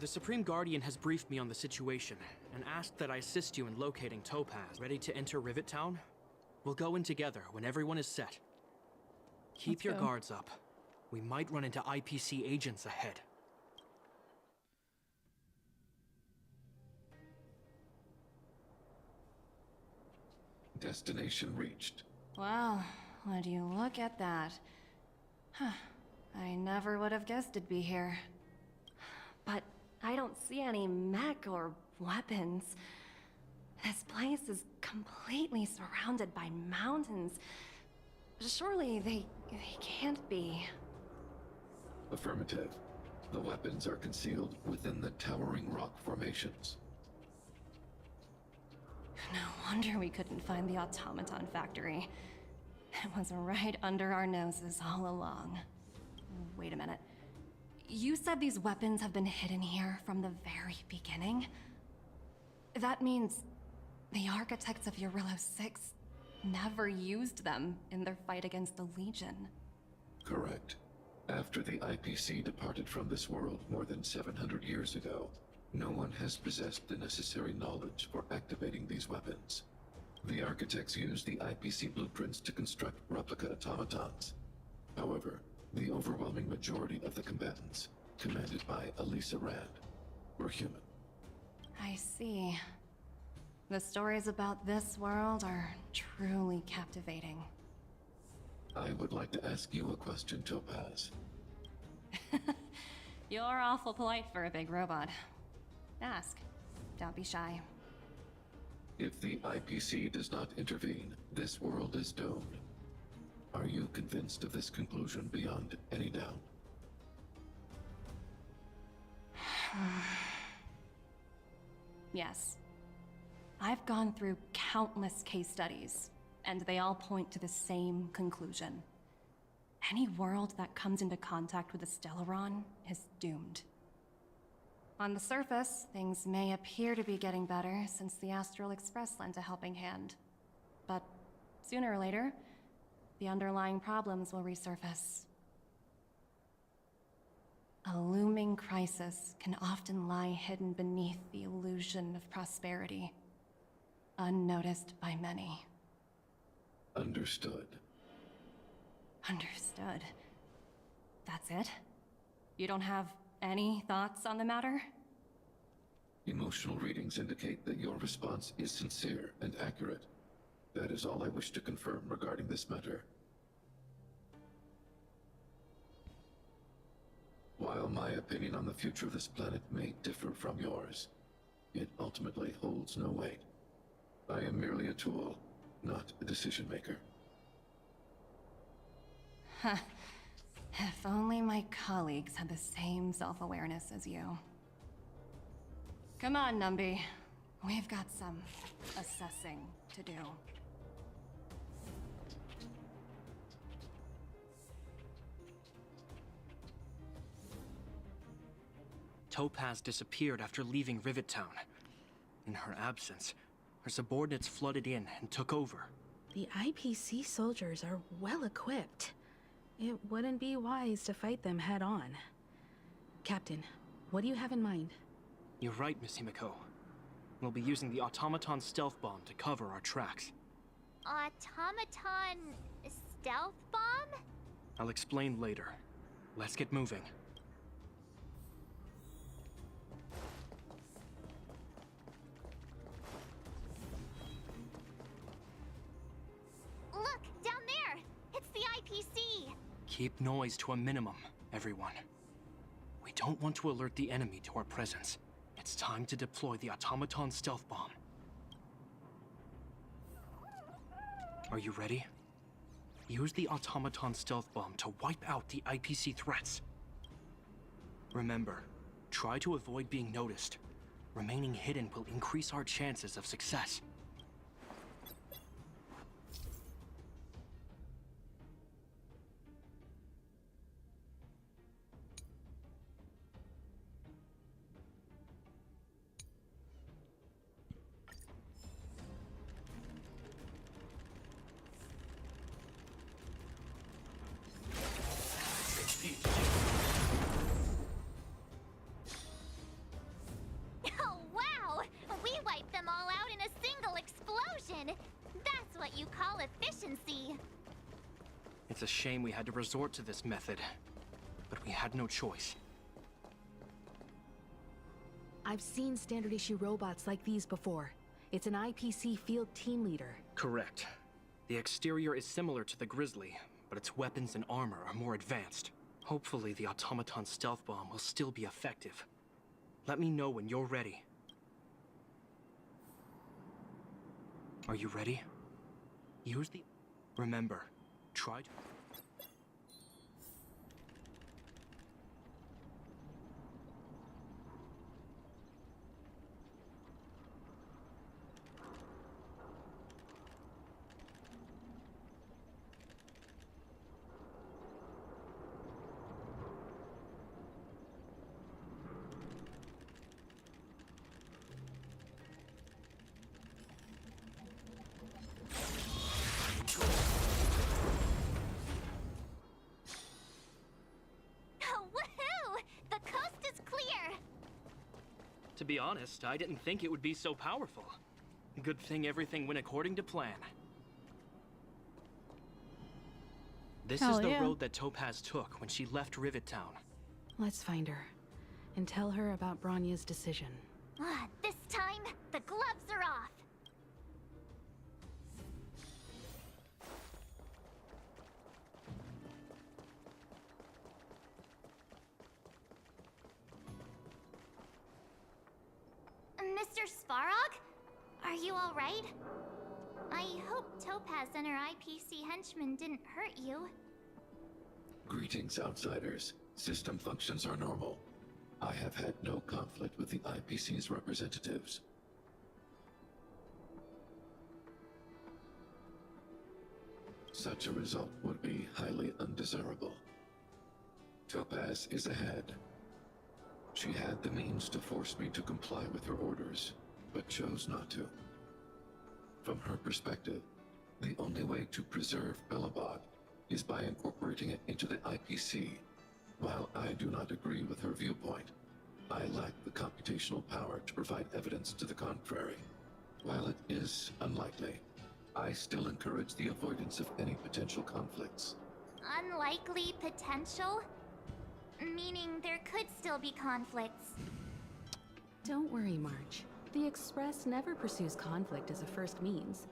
The Supreme Guardian has briefed me on the situation and asked that I assist you in locating Topaz. Ready to enter Rivet Town? We'll go in together when everyone is set. Keep Let's your go. guards up. We might run into IPC agents ahead. Destination reached. Wow, would you look at that? Huh. I never would have guessed it'd be here. But I don't see any mech or weapons. This place is completely surrounded by mountains. Surely they can't be. Affirmative. The weapons are concealed within the towering rock formations. No wonder we couldn't find the automaton factory. It was right under our noses all along. Wait a minute. You said these weapons have been hidden here from the very beginning? That means the architects of Eurillo 6 never used them in their fight against the Legion. Correct. After the IPC departed from this world more than 700 years ago, no one has possessed the necessary knowledge for activating these weapons. The architects used the IPC blueprints to construct replica automatons. However, the overwhelming majority of the combatants, commanded by Elisa Rand, were human. I see. The stories about this world are truly captivating. I would like to ask you a question, Topaz. You're awful polite for a big robot. Ask. Don't be shy. If the IPC does not intervene, this world is doomed. Are you convinced of this conclusion beyond any doubt? Yes. I've gone through countless case studies, and they all point to the same conclusion. Any world that comes into contact with a Stellaron is doomed. On the surface, things may appear to be getting better since the Astral Express lent a helping hand. But sooner or later, the underlying problems will resurface. A looming crisis can often lie hidden beneath the illusion of prosperity, unnoticed by many. Understood. Understood. That's it? You don't have any thoughts on the matter? Emotional readings indicate that your response is sincere and accurate. That is all I wish to confirm regarding this matter. While my opinion on the future of this planet may differ from yours, it ultimately holds no weight. I am merely a tool, not a decision maker. Huh. If only my colleagues had the same self-awareness as you. Come on, Numby. We've got some assessing to do. Topaz disappeared after leaving Rivet Town. In her absence, her subordinates flooded in and took over. The IPC soldiers are well equipped. It wouldn't be wise to fight them head on. Captain, what do you have in mind? You're right, Miss Himiko. We'll be using the automaton stealth bomb to cover our tracks. Automaton stealth bomb? I'll explain later. Let's get moving. Look, down there! It's the IPC! Keep noise to a minimum, everyone. We don't want to alert the enemy to our presence. It's time to deploy the automaton stealth bomb. Are you ready? Use the automaton stealth bomb to wipe out the IPC threats. Remember, try to avoid being noticed. Remaining hidden will increase our chances of success. Oh, wow! We wiped them all out in a single explosion! That's what you call efficiency! It's a shame we had to resort to this method, but we had no choice. I've seen standard issue robots like these before. It's an IPC field team leader. Correct. The exterior is similar to the Grizzly, but its weapons and armor are more advanced. Hopefully the automaton stealth bomb will still be effective. Let me know when you're ready. Are you ready? Use the... Remember, try to... Woohoo! The coast is clear! To be honest, I didn't think it would be so powerful. Good thing everything went according to plan. This is the road that Topaz took when she left Rivet Town. Let's find her and tell her about Bronya's decision. This time, the gloves are off. Mr. Svarog? Are you alright? I hope Topaz and her IPC henchmen didn't hurt you. Greetings, outsiders. System functions are normal. I have had no conflict with the IPC's representatives. Such a result would be highly undesirable. Topaz is ahead. She had the means to force me to comply with her orders, but chose not to. From her perspective, the only way to preserve Belobog is by incorporating it into the IPC. While I do not agree with her viewpoint, I lack the computational power to provide evidence to the contrary. While it is unlikely, I still encourage the avoidance of any potential conflicts. Unlikely potential? Meaning there could still be conflicts. Don't worry, March. The Express never pursues conflict as a first means.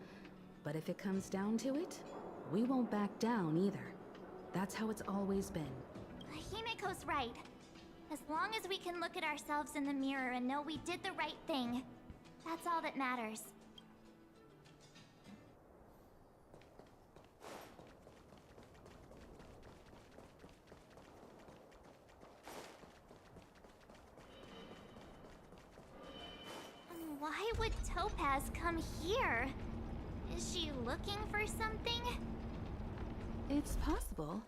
But if it comes down to it, we won't back down either. That's how it's always been. Himiko's right. As long as we can look at ourselves in the mirror and know we did the right thing, that's all that matters. Why would Topaz come here? Is she looking for something? It's possible.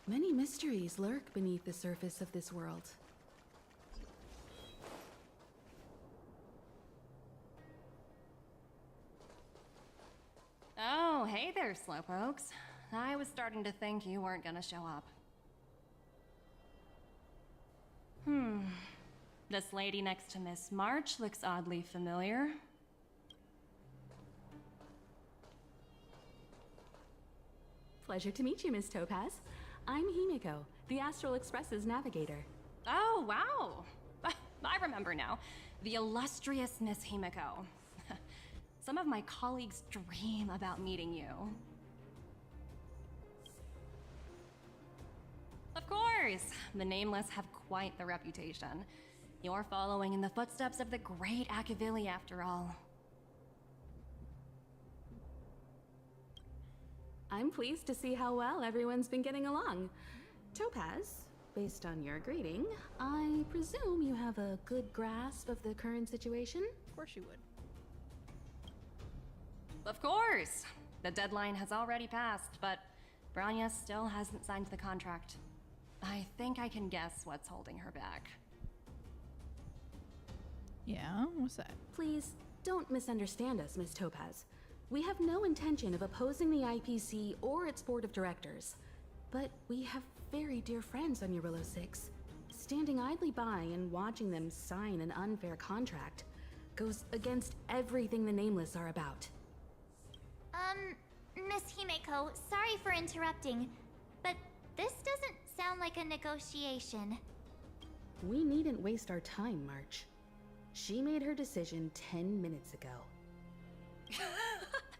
Many mysteries lurk beneath the surface of this world. Oh, hey there, Slowpokes. I was starting to think you weren't gonna show up. This lady next to Miss March looks oddly familiar. Pleasure to meet you, Miss Topaz. I'm Himiko, the Astral Express's navigator. Oh, wow! I remember now. The illustrious Miss Himiko. Some of my colleagues dream about meeting you. Of course! The Nameless have quite the reputation. You're following in the footsteps of the great Akavili, after all. I'm pleased to see how well everyone's been getting along. Topaz, based on your greeting, I presume you have a good grasp of the current situation? Of course you would. Of course! The deadline has already passed, but Branya still hasn't signed the contract. I think I can guess what's holding her back. Yeah, what's that? Please, don't misunderstand us, Miss Topaz. We have no intention of opposing the IPC or its board of directors. But we have very dear friends on Eurillo 6. Standing idly by and watching them sign an unfair contract goes against everything the Nameless are about. Miss Himeko, sorry for interrupting, but this doesn't sound like a negotiation. We needn't waste our time, March. She made her decision 10 minutes ago.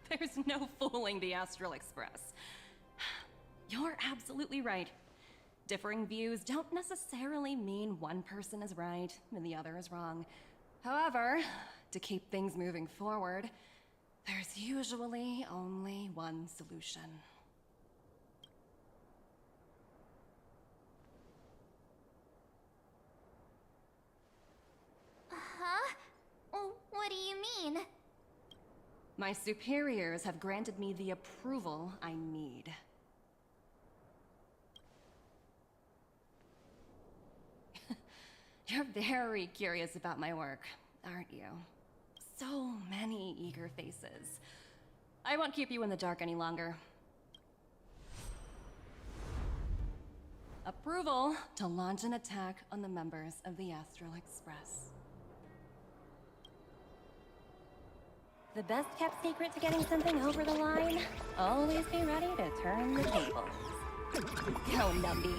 There's no fooling the Astral Express. You're absolutely right. Differing views don't necessarily mean one person is right and the other is wrong. However, to keep things moving forward, there's usually only one solution. Huh? What do you mean? My superiors have granted me the approval I need. You're very curious about my work, aren't you? So many eager faces. I won't keep you in the dark any longer. Approval to launch an attack on the members of the Astral Express. The best kept secret to getting something over the line? Always be ready to turn the tables. Go, Numby.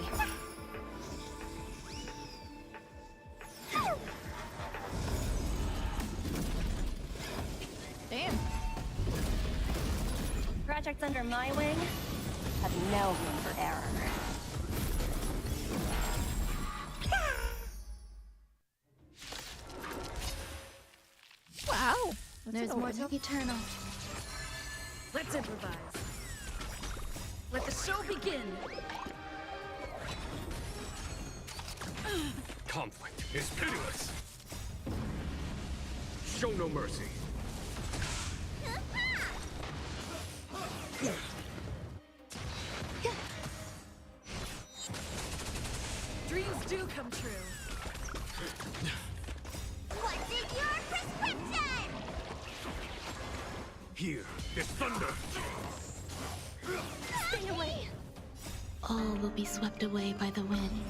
Damn. Projects under my wing have no room for error. There's more to Eternal. Let's improvise. Let the show begin. Conflict is pitiless. Show no mercy. Dreams do come true. What is your prescription? Here is thunder. Stay away. All will be swept away by the wind.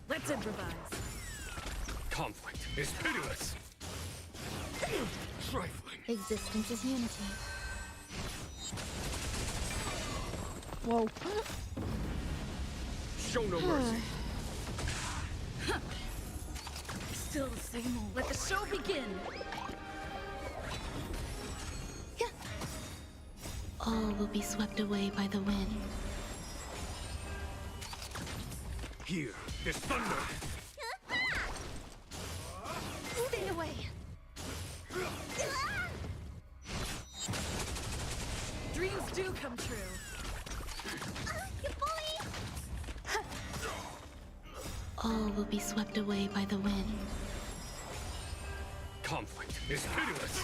Let's improvise. Conflict is pitiless. Trifling. Existence is unity. Whoa. Show no mercy. Still the same old. Let the show begin. All will be swept away by the wind. Here is thunder. Stay away. Dreams do come true. You bully! All will be swept away by the wind. Conflict is pitiless.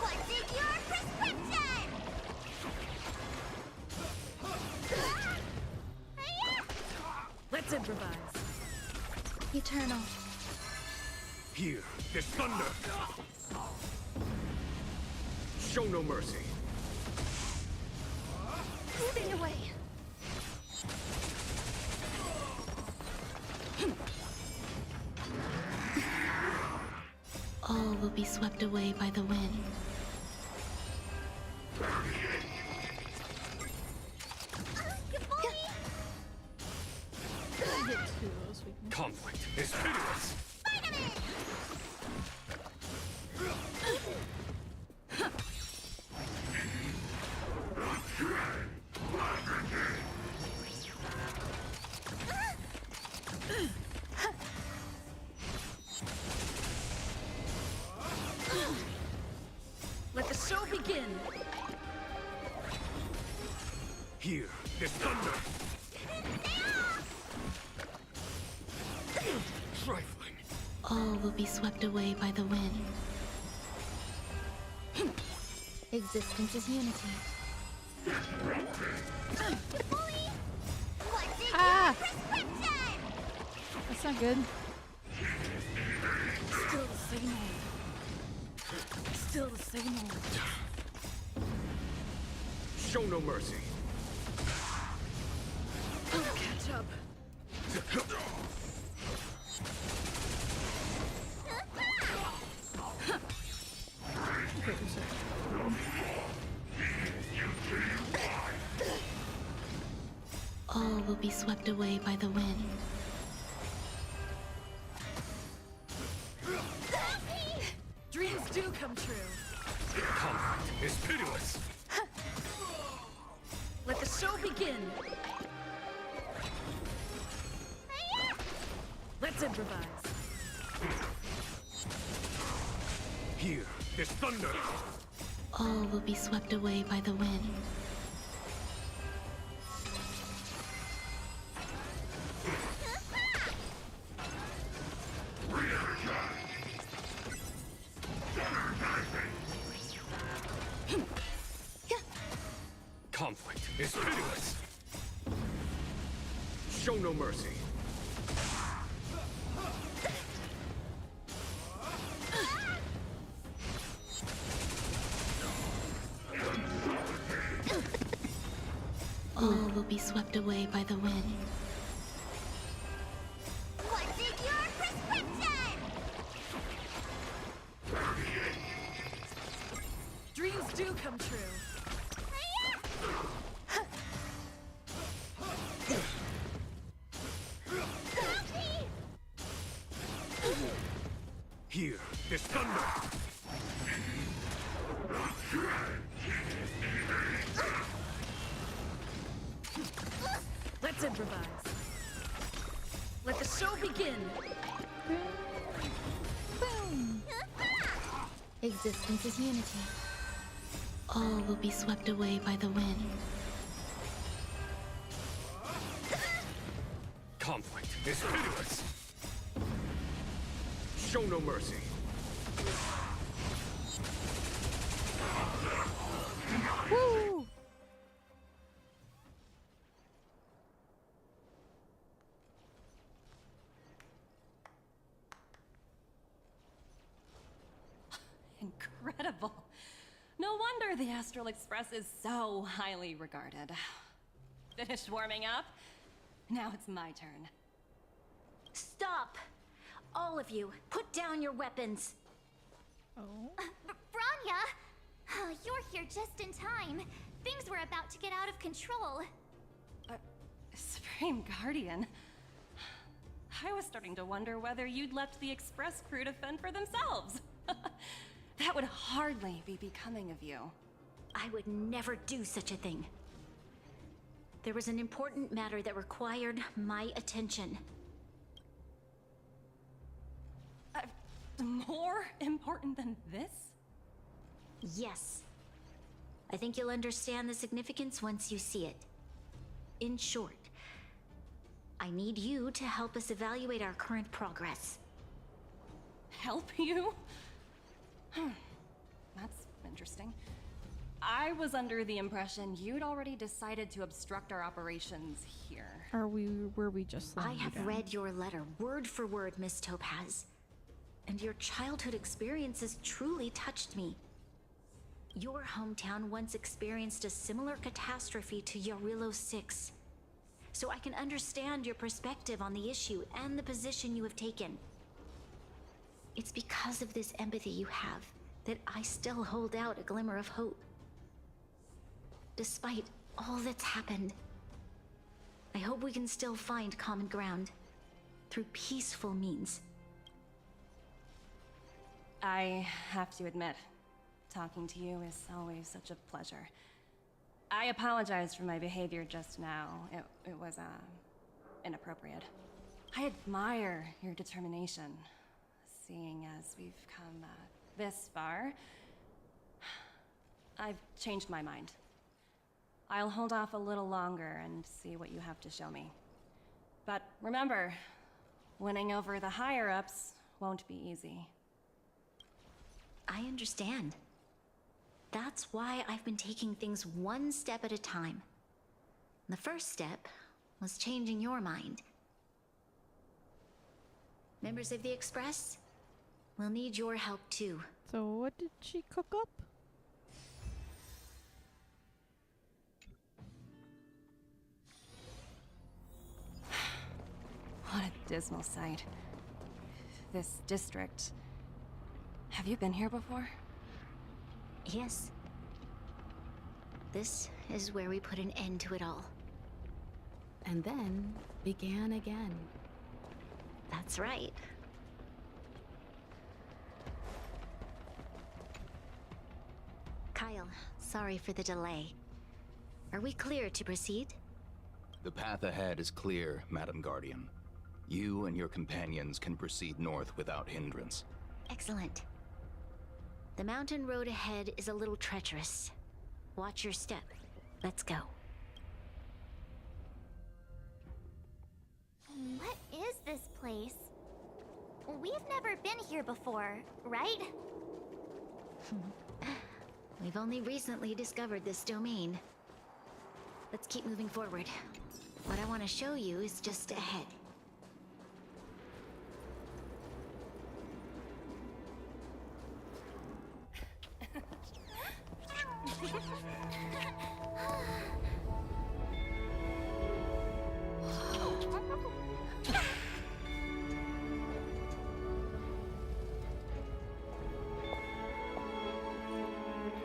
What is your prescription? Let's improvise. Eternal. Here is thunder. Show no mercy. Stay away. All will be swept away by the wind. Conflict is pitiless. Let the show begin. Here is thunder. Trifling. All will be swept away by the wind. Existence is unity. Ah! That's not good. Still the same old. Still the same old. Show no mercy. I'll catch up. All will be swept away by the wind. Dreams do come true. Conflict is pitiless. Let the show begin. Let's improvise. Here is thunder. All will be swept away by the wind. Conflict is pitiless. Show no mercy. All will be swept away by the wind. What is your prescription? Dreams do come true. Here is thunder. Let's improvise. show begin! Boom! Existence is unity. All will be swept away by the wind. Conflict is pitiless. Show no mercy. Woo! Incredible. No wonder the Astral Express is so highly regarded. Finished warming up? Now it's my turn. Stop! All of you, put down your weapons. Oh. Bronya! You're here just in time. Things were about to get out of control. Supreme Guardian. I was starting to wonder whether you'd left the Express crew to fend for themselves. That would hardly be becoming of you. I would never do such a thing. There was an important matter that required my attention. More important than this? Yes. I think you'll understand the significance once you see it. In short, I need you to help us evaluate our current progress. Help you? That's interesting. I was under the impression you'd already decided to obstruct our operations here. Were we just slowing I you have down? read your letter word for word, Miss Topaz. And your childhood experiences truly touched me. Your hometown once experienced a similar catastrophe to Yarillo 6. So I can understand your perspective on the issue and the position you have taken. It's because of this empathy you have that I still hold out a glimmer of hope. Despite all that's happened, I hope we can still find common ground through peaceful means. I have to admit, talking to you is always such a pleasure. I apologize for my behavior just now. It was, inappropriate. I admire your determination, seeing as we've come, this far. I've changed my mind. I'll hold off a little longer and see what you have to show me. But remember, winning over the higher-ups won't be easy. I understand. That's why I've been taking things one step at a time. The first step was changing your mind. Members of the Express, we'll need your help too. So what did she cook up? What a dismal sight. This district. Have you been here before? Yes. This is where we put an end to it all. And then began again. That's right. Kyle, sorry for the delay. Are we clear to proceed? The path ahead is clear, Madam Guardian. You and your companions can proceed north without hindrance. Excellent. The mountain road ahead is a little treacherous. Watch your step. Let's go. What is this place? We've never been here before, right? We've only recently discovered this domain. Let's keep moving forward. What I want to show you is just ahead.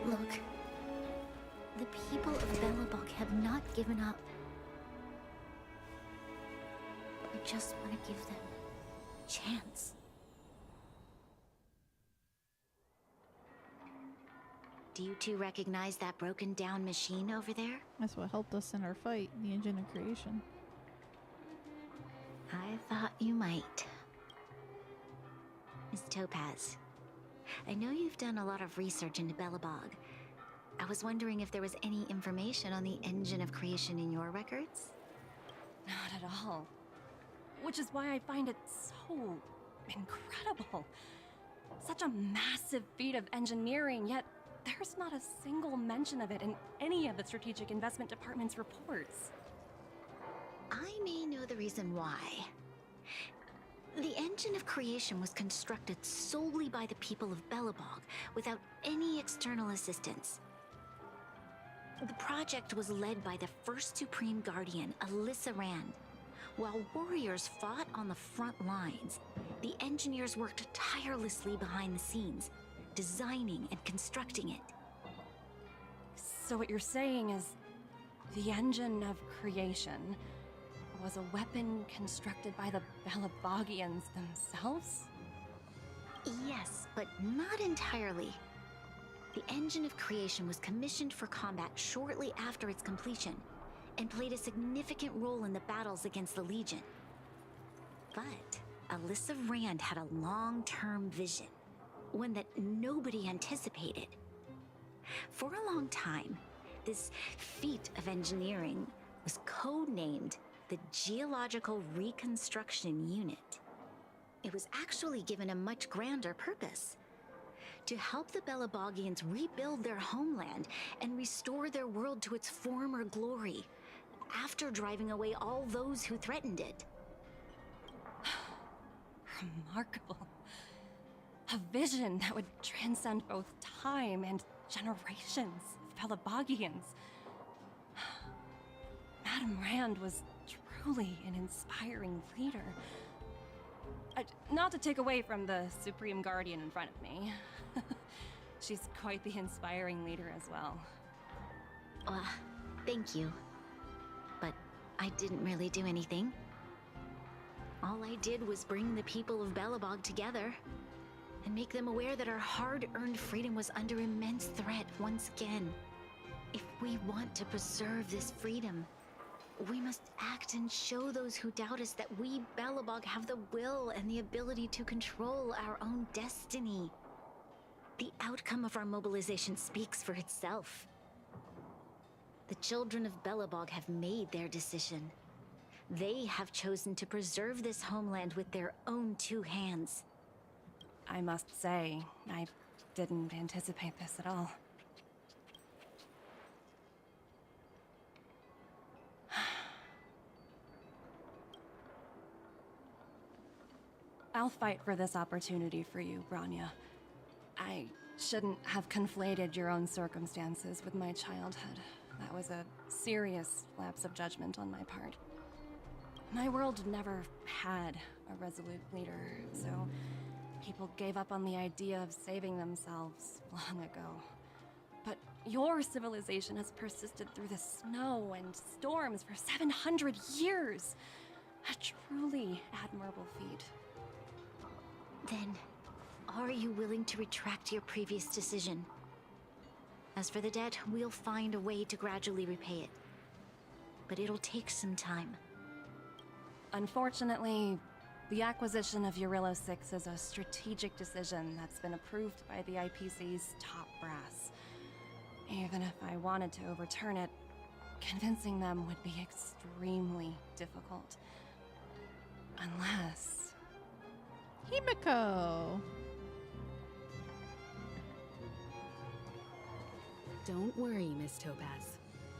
Look, the people of Belobog have not given up. We just want to give them a chance. Do you two recognize that broken down machine over there? That's what helped us in our fight, the engine of creation. I thought you might. Miss Topaz, I know you've done a lot of research into Belobog. I was wondering if there was any information on the engine of creation in your records? Not at all. Which is why I find it so incredible. Such a massive feat of engineering, yet there's not a single mention of it in any of the Strategic Investment Department's reports. I may know the reason why. The engine of creation was constructed solely by the people of Belobog, without any external assistance. The project was led by the first Supreme Guardian, Alyssa Rand. While warriors fought on the front lines, the engineers worked tirelessly behind the scenes, designing and constructing it. So what you're saying is, the engine of creation was a weapon constructed by the Belabogians themselves? Yes, but not entirely. The engine of creation was commissioned for combat shortly after its completion, and played a significant role in the battles against the Legion. But Alyssa Rand had a long-term vision, one that nobody anticipated. For a long time, this feat of engineering was codenamed the Geological Reconstruction Unit. It was actually given a much grander purpose: to help the Belabogians rebuild their homeland and restore their world to its former glory, after driving away all those who threatened it. Remarkable. A vision that would transcend both time and generations of Belabogians. Madame Rand was truly an inspiring leader. Not to take away from the Supreme Guardian in front of me. She's quite the inspiring leader as well. Thank you. But I didn't really do anything. All I did was bring the people of Belobog together and make them aware that our hard-earned freedom was under immense threat once again. If we want to preserve this freedom, we must act and show those who doubt us that we, Belobog, have the will and the ability to control our own destiny. The outcome of our mobilization speaks for itself. The children of Belobog have made their decision. They have chosen to preserve this homeland with their own two hands. I must say, I didn't anticipate this at all. I'll fight for this opportunity for you, Branya. I shouldn't have conflated your own circumstances with my childhood. That was a serious lapse of judgment on my part. My world never had a resolute leader, so people gave up on the idea of saving themselves long ago. But your civilization has persisted through the snow and storms for 700 years. A truly admirable feat. Then, are you willing to retract your previous decision? As for the debt, we'll find a way to gradually repay it. But it'll take some time. Unfortunately, the acquisition of Eurillo 6 is a strategic decision that's been approved by the IPC's top brass. Even if I wanted to overturn it, convincing them would be extremely difficult. Unless... Himiko! Don't worry, Miss Topaz.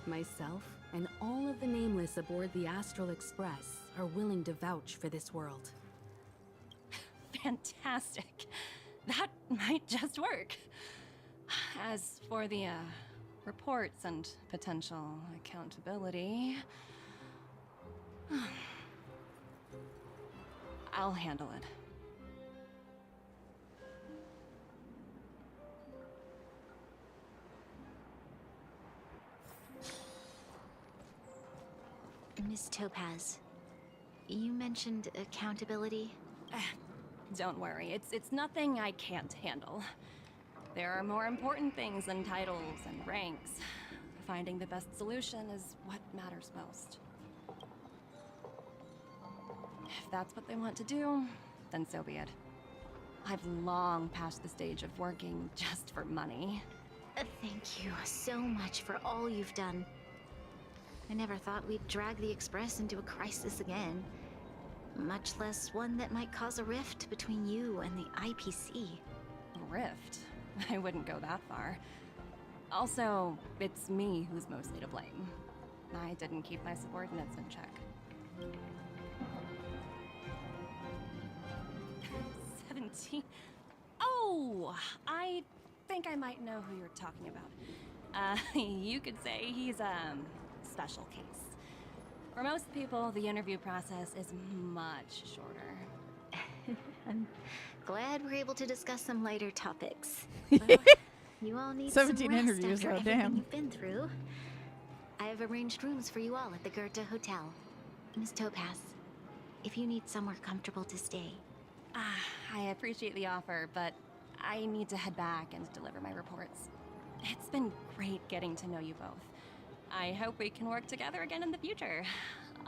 Myself and all of the Nameless aboard the Astral Express are willing to vouch for this world. Fantastic. That might just work. As for the, reports and potential accountability... I'll handle it. Miss Topaz, you mentioned accountability? Don't worry, it's nothing I can't handle. There are more important things than titles and ranks. Finding the best solution is what matters most. If that's what they want to do, then so be it. I've long passed the stage of working just for money. Thank you so much for all you've done. I never thought we'd drag the Express into a crisis again. Much less one that might cause a rift between you and the IPC. A rift? I wouldn't go that far. Also, it's me who's mostly to blame. I didn't keep my subordinates in check. 17? Oh! I think I might know who you're talking about. You could say he's a special case. For most people, the interview process is much shorter. I'm glad we're able to discuss some lighter topics. Well, you all need 17 some rest interviews, after oh, everything damn. you've been through. I have arranged rooms for you all at the Goethe Hotel. Miss Topaz, if you need somewhere comfortable to stay. I appreciate the offer, but I need to head back and deliver my reports. It's been great getting to know you both. I hope we can work together again in the future.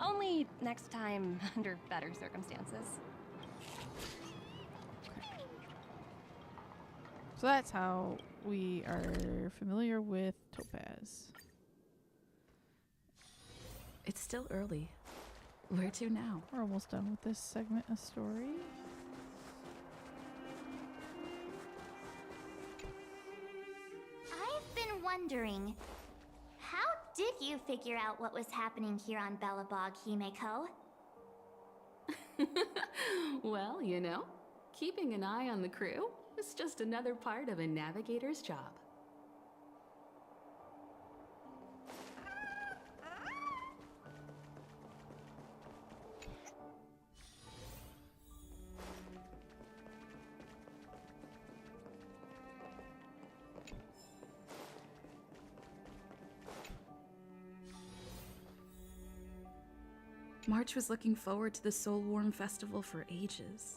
Only next time under better circumstances. So that's how we are familiar with Topaz. It's still early. Where to now? We're almost done with this segment of story. I've been wondering, how did you figure out what was happening here on Belobog, Himeko? Well, you know, keeping an eye on the crew is just another part of a navigator's job. March was looking forward to the Soul Warm Festival for ages.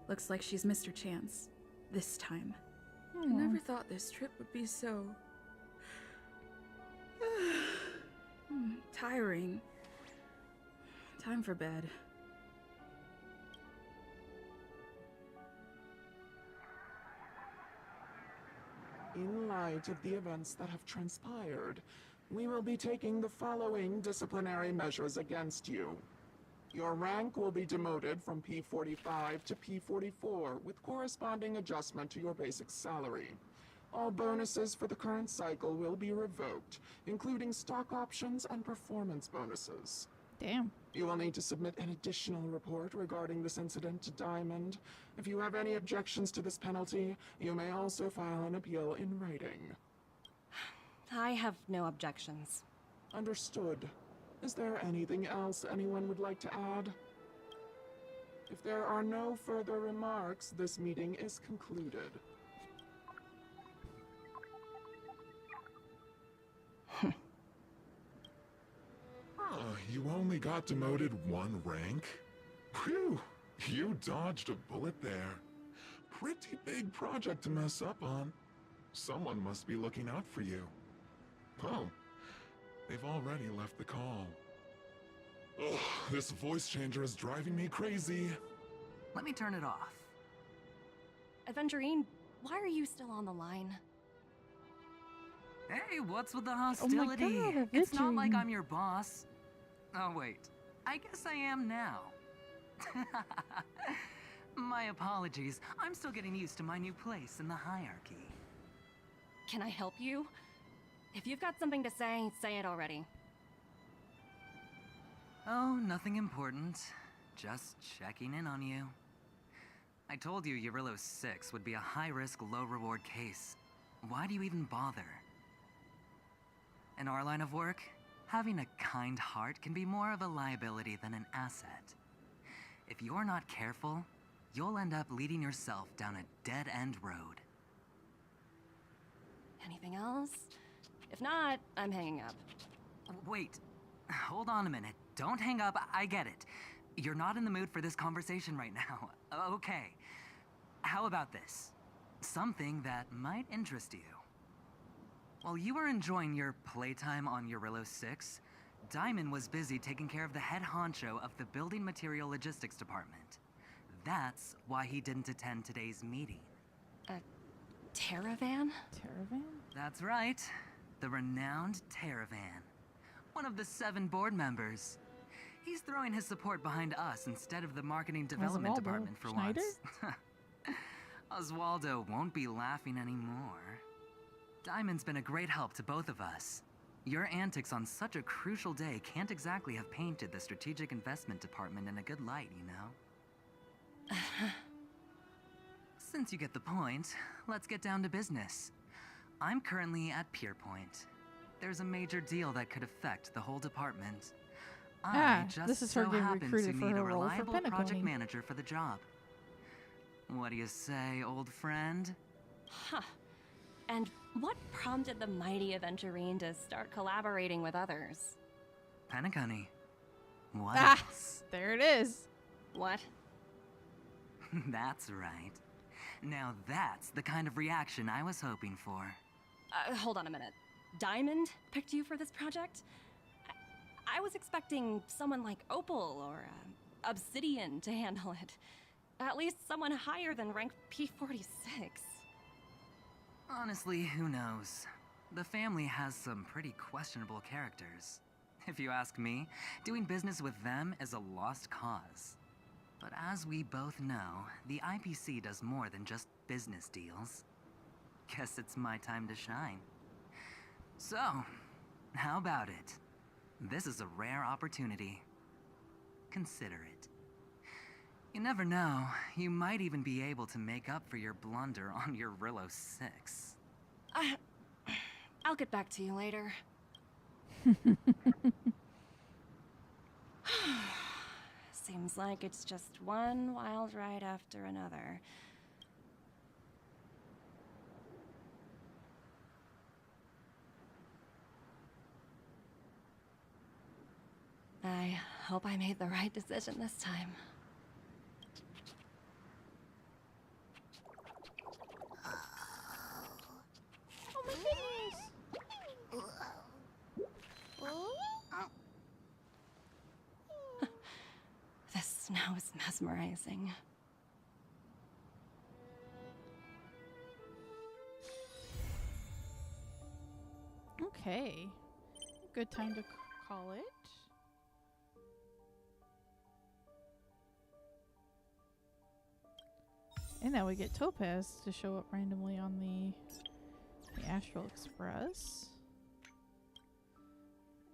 Looks like she's missed her chance. This time. I never thought this trip would be so... tiring. Time for bed. In light of the events that have transpired, we will be taking the following disciplinary measures against you. Your rank will be demoted from P45 to P44 with corresponding adjustment to your basic salary. All bonuses for the current cycle will be revoked, including stock options and performance bonuses. Damn. You will need to submit an additional report regarding this incident to Diamond. If you have any objections to this penalty, you may also file an appeal in writing. I have no objections. Understood. Is there anything else anyone would like to add? If there are no further remarks, this meeting is concluded. You only got demoted one rank? Phew, you dodged a bullet there. Pretty big project to mess up on. Someone must be looking out for you. Oh, they've already left the call. Ugh, this voice changer is driving me crazy. Let me turn it off. Aventurine, why are you still on the line? Hey, what's with the hostility? Oh my God, it's not like Aventurine. I'm your boss. Oh wait, I guess I am now. My apologies. I'm still getting used to my new place in the hierarchy. Can I help you? If you've got something to say it already. Oh, nothing important. Just checking in on you. I told you Eurillo 6 would be a high-risk, low-reward case. Why do you even bother? In our line of work, having a kind heart can be more of a liability than an asset. If you're not careful, you'll end up leading yourself down a dead-end road. Anything else? If not, I'm hanging up. Wait, hold on a minute. Don't hang up, I get it. You're not in the mood for this conversation right now. Okay. How about this? Something that might interest you. While you were enjoying your playtime on Eurillo 6, Diamond was busy taking care of the head honcho of the Building Material Logistics Department. That's why he didn't attend today's meeting. A Terravan? Terravan? That's right. The renowned Terravan. One of the 7 board members. He's throwing his support behind us instead of the marketing development Oswaldo department for Schneider? once. Oswaldo won't be laughing anymore. Diamond's been a great help to both of us. Your antics on such a crucial day can't exactly have painted the strategic investment department in a good light, you know? Since you get the point, let's get down to business. I'm currently at Pierpoint. There's a major deal that could affect the whole department. I just this is her so getting happen to recruited for need a her role for reliable Penacony. project manager for the job. What do you say, old friend? Huh. And what prompted the mighty Aventurine to start collaborating with others? Penacony. What Ah, else? there it is. What? That's right. Now that's the kind of reaction I was hoping for. Hold on a minute. Diamond picked you for this project? I was expecting someone like Opal or Obsidian to handle it. At least someone higher than rank P46. Honestly, who knows? The family has some pretty questionable characters. If you ask me, doing business with them is a lost cause. But as we both know, the IPC does more than just business deals. Guess it's my time to shine. So, how about it? This is a rare opportunity. Consider it. You never know, you might even be able to make up for your blunder on your Rillo 6. I'll get back to you later. Seems like it's just one wild ride after another. I hope I made the right decision this time. Oh my goodness. This snow is mesmerizing. Okay. Good time to call it. And now we get Topaz to show up randomly on the Astral Express.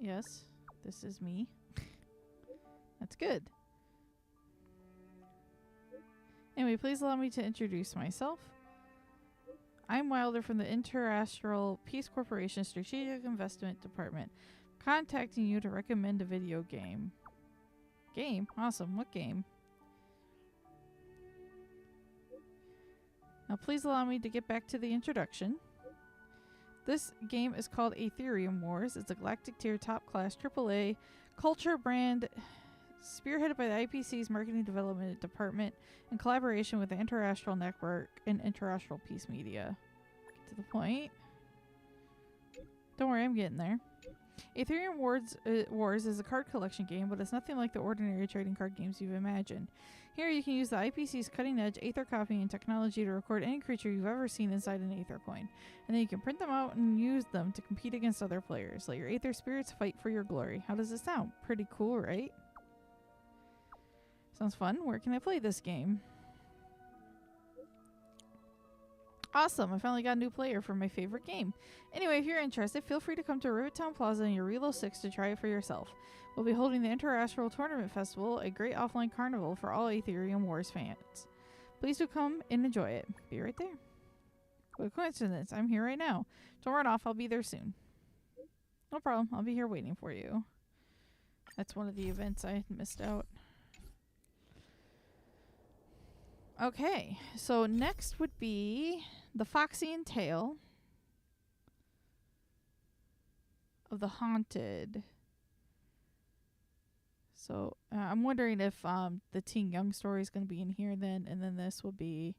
Yes, this is me. That's good. Anyway, please allow me to introduce myself. I'm Wilder from the Interastral Peace Corporation Strategic Investment Department. Contacting you to recommend a video game. Game? Awesome. What game? Now please allow me to get back to the introduction. This game is called Aetherium Wars. It's a galactic tier top class AAA culture brand spearheaded by the IPC's Marketing Development Department in collaboration with the Interastral Network and Interastral Peace Media. Get to the point. Don't worry, I'm getting there. Aetherium Wars is a card collection game, but it's nothing like the ordinary trading card games you've imagined. Here you can use the IPC's cutting-edge Aether copying technology to record any creature you've ever seen inside an Aether coin. And then you can print them out and use them to compete against other players. Let your Aether spirits fight for your glory. How does it sound? Pretty cool, right? Sounds fun. Where can I play this game? Awesome. I finally got a new player for my favorite game. Anyway, if you're interested, feel free to come to Rivettown Plaza in your Relo 6 to try it for yourself. We'll be holding the Interastral Tournament Festival, a great offline carnival for all Aetherium Wars fans. Please do come and enjoy it. Be right there. What a coincidence. I'm here right now. Don't run off. I'll be there soon. No problem. I'll be here waiting for you. That's one of the events I missed out. Okay, so next would be the Foxian Tale of the Haunted. So I'm wondering if the Teen Young story is going to be in here then, and then this will be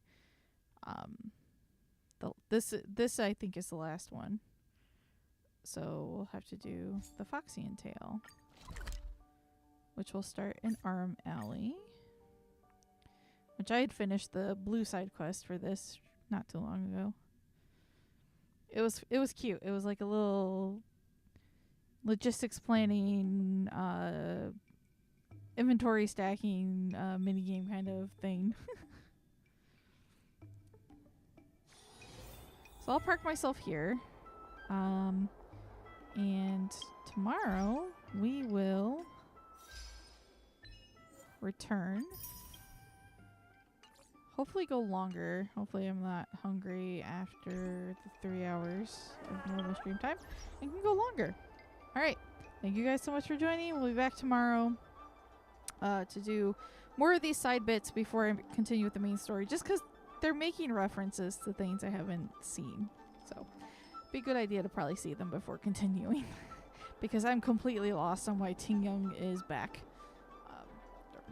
this I think is the last one. So we'll have to do the Foxian Tale, which will start in Arm Alley, which I had finished the blue side quest for this not too long ago. It was cute. It was like a little logistics planning, inventory stacking mini game kind of thing. So I'll park myself here. And tomorrow we will return. Hopefully go longer. Hopefully I'm not hungry after the 3 hours of normal stream time. And can go longer. Alright. Thank you guys so much for joining. We'll be back tomorrow to do more of these side bits before I continue with the main story. Just because they're making references to things I haven't seen. So be a good idea to probably see them before continuing. Because I'm completely lost on why Ting Young is back.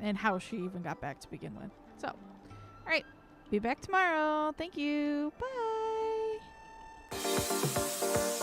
And how she even got back to begin with. So, alright. Be back tomorrow. Thank you. Bye.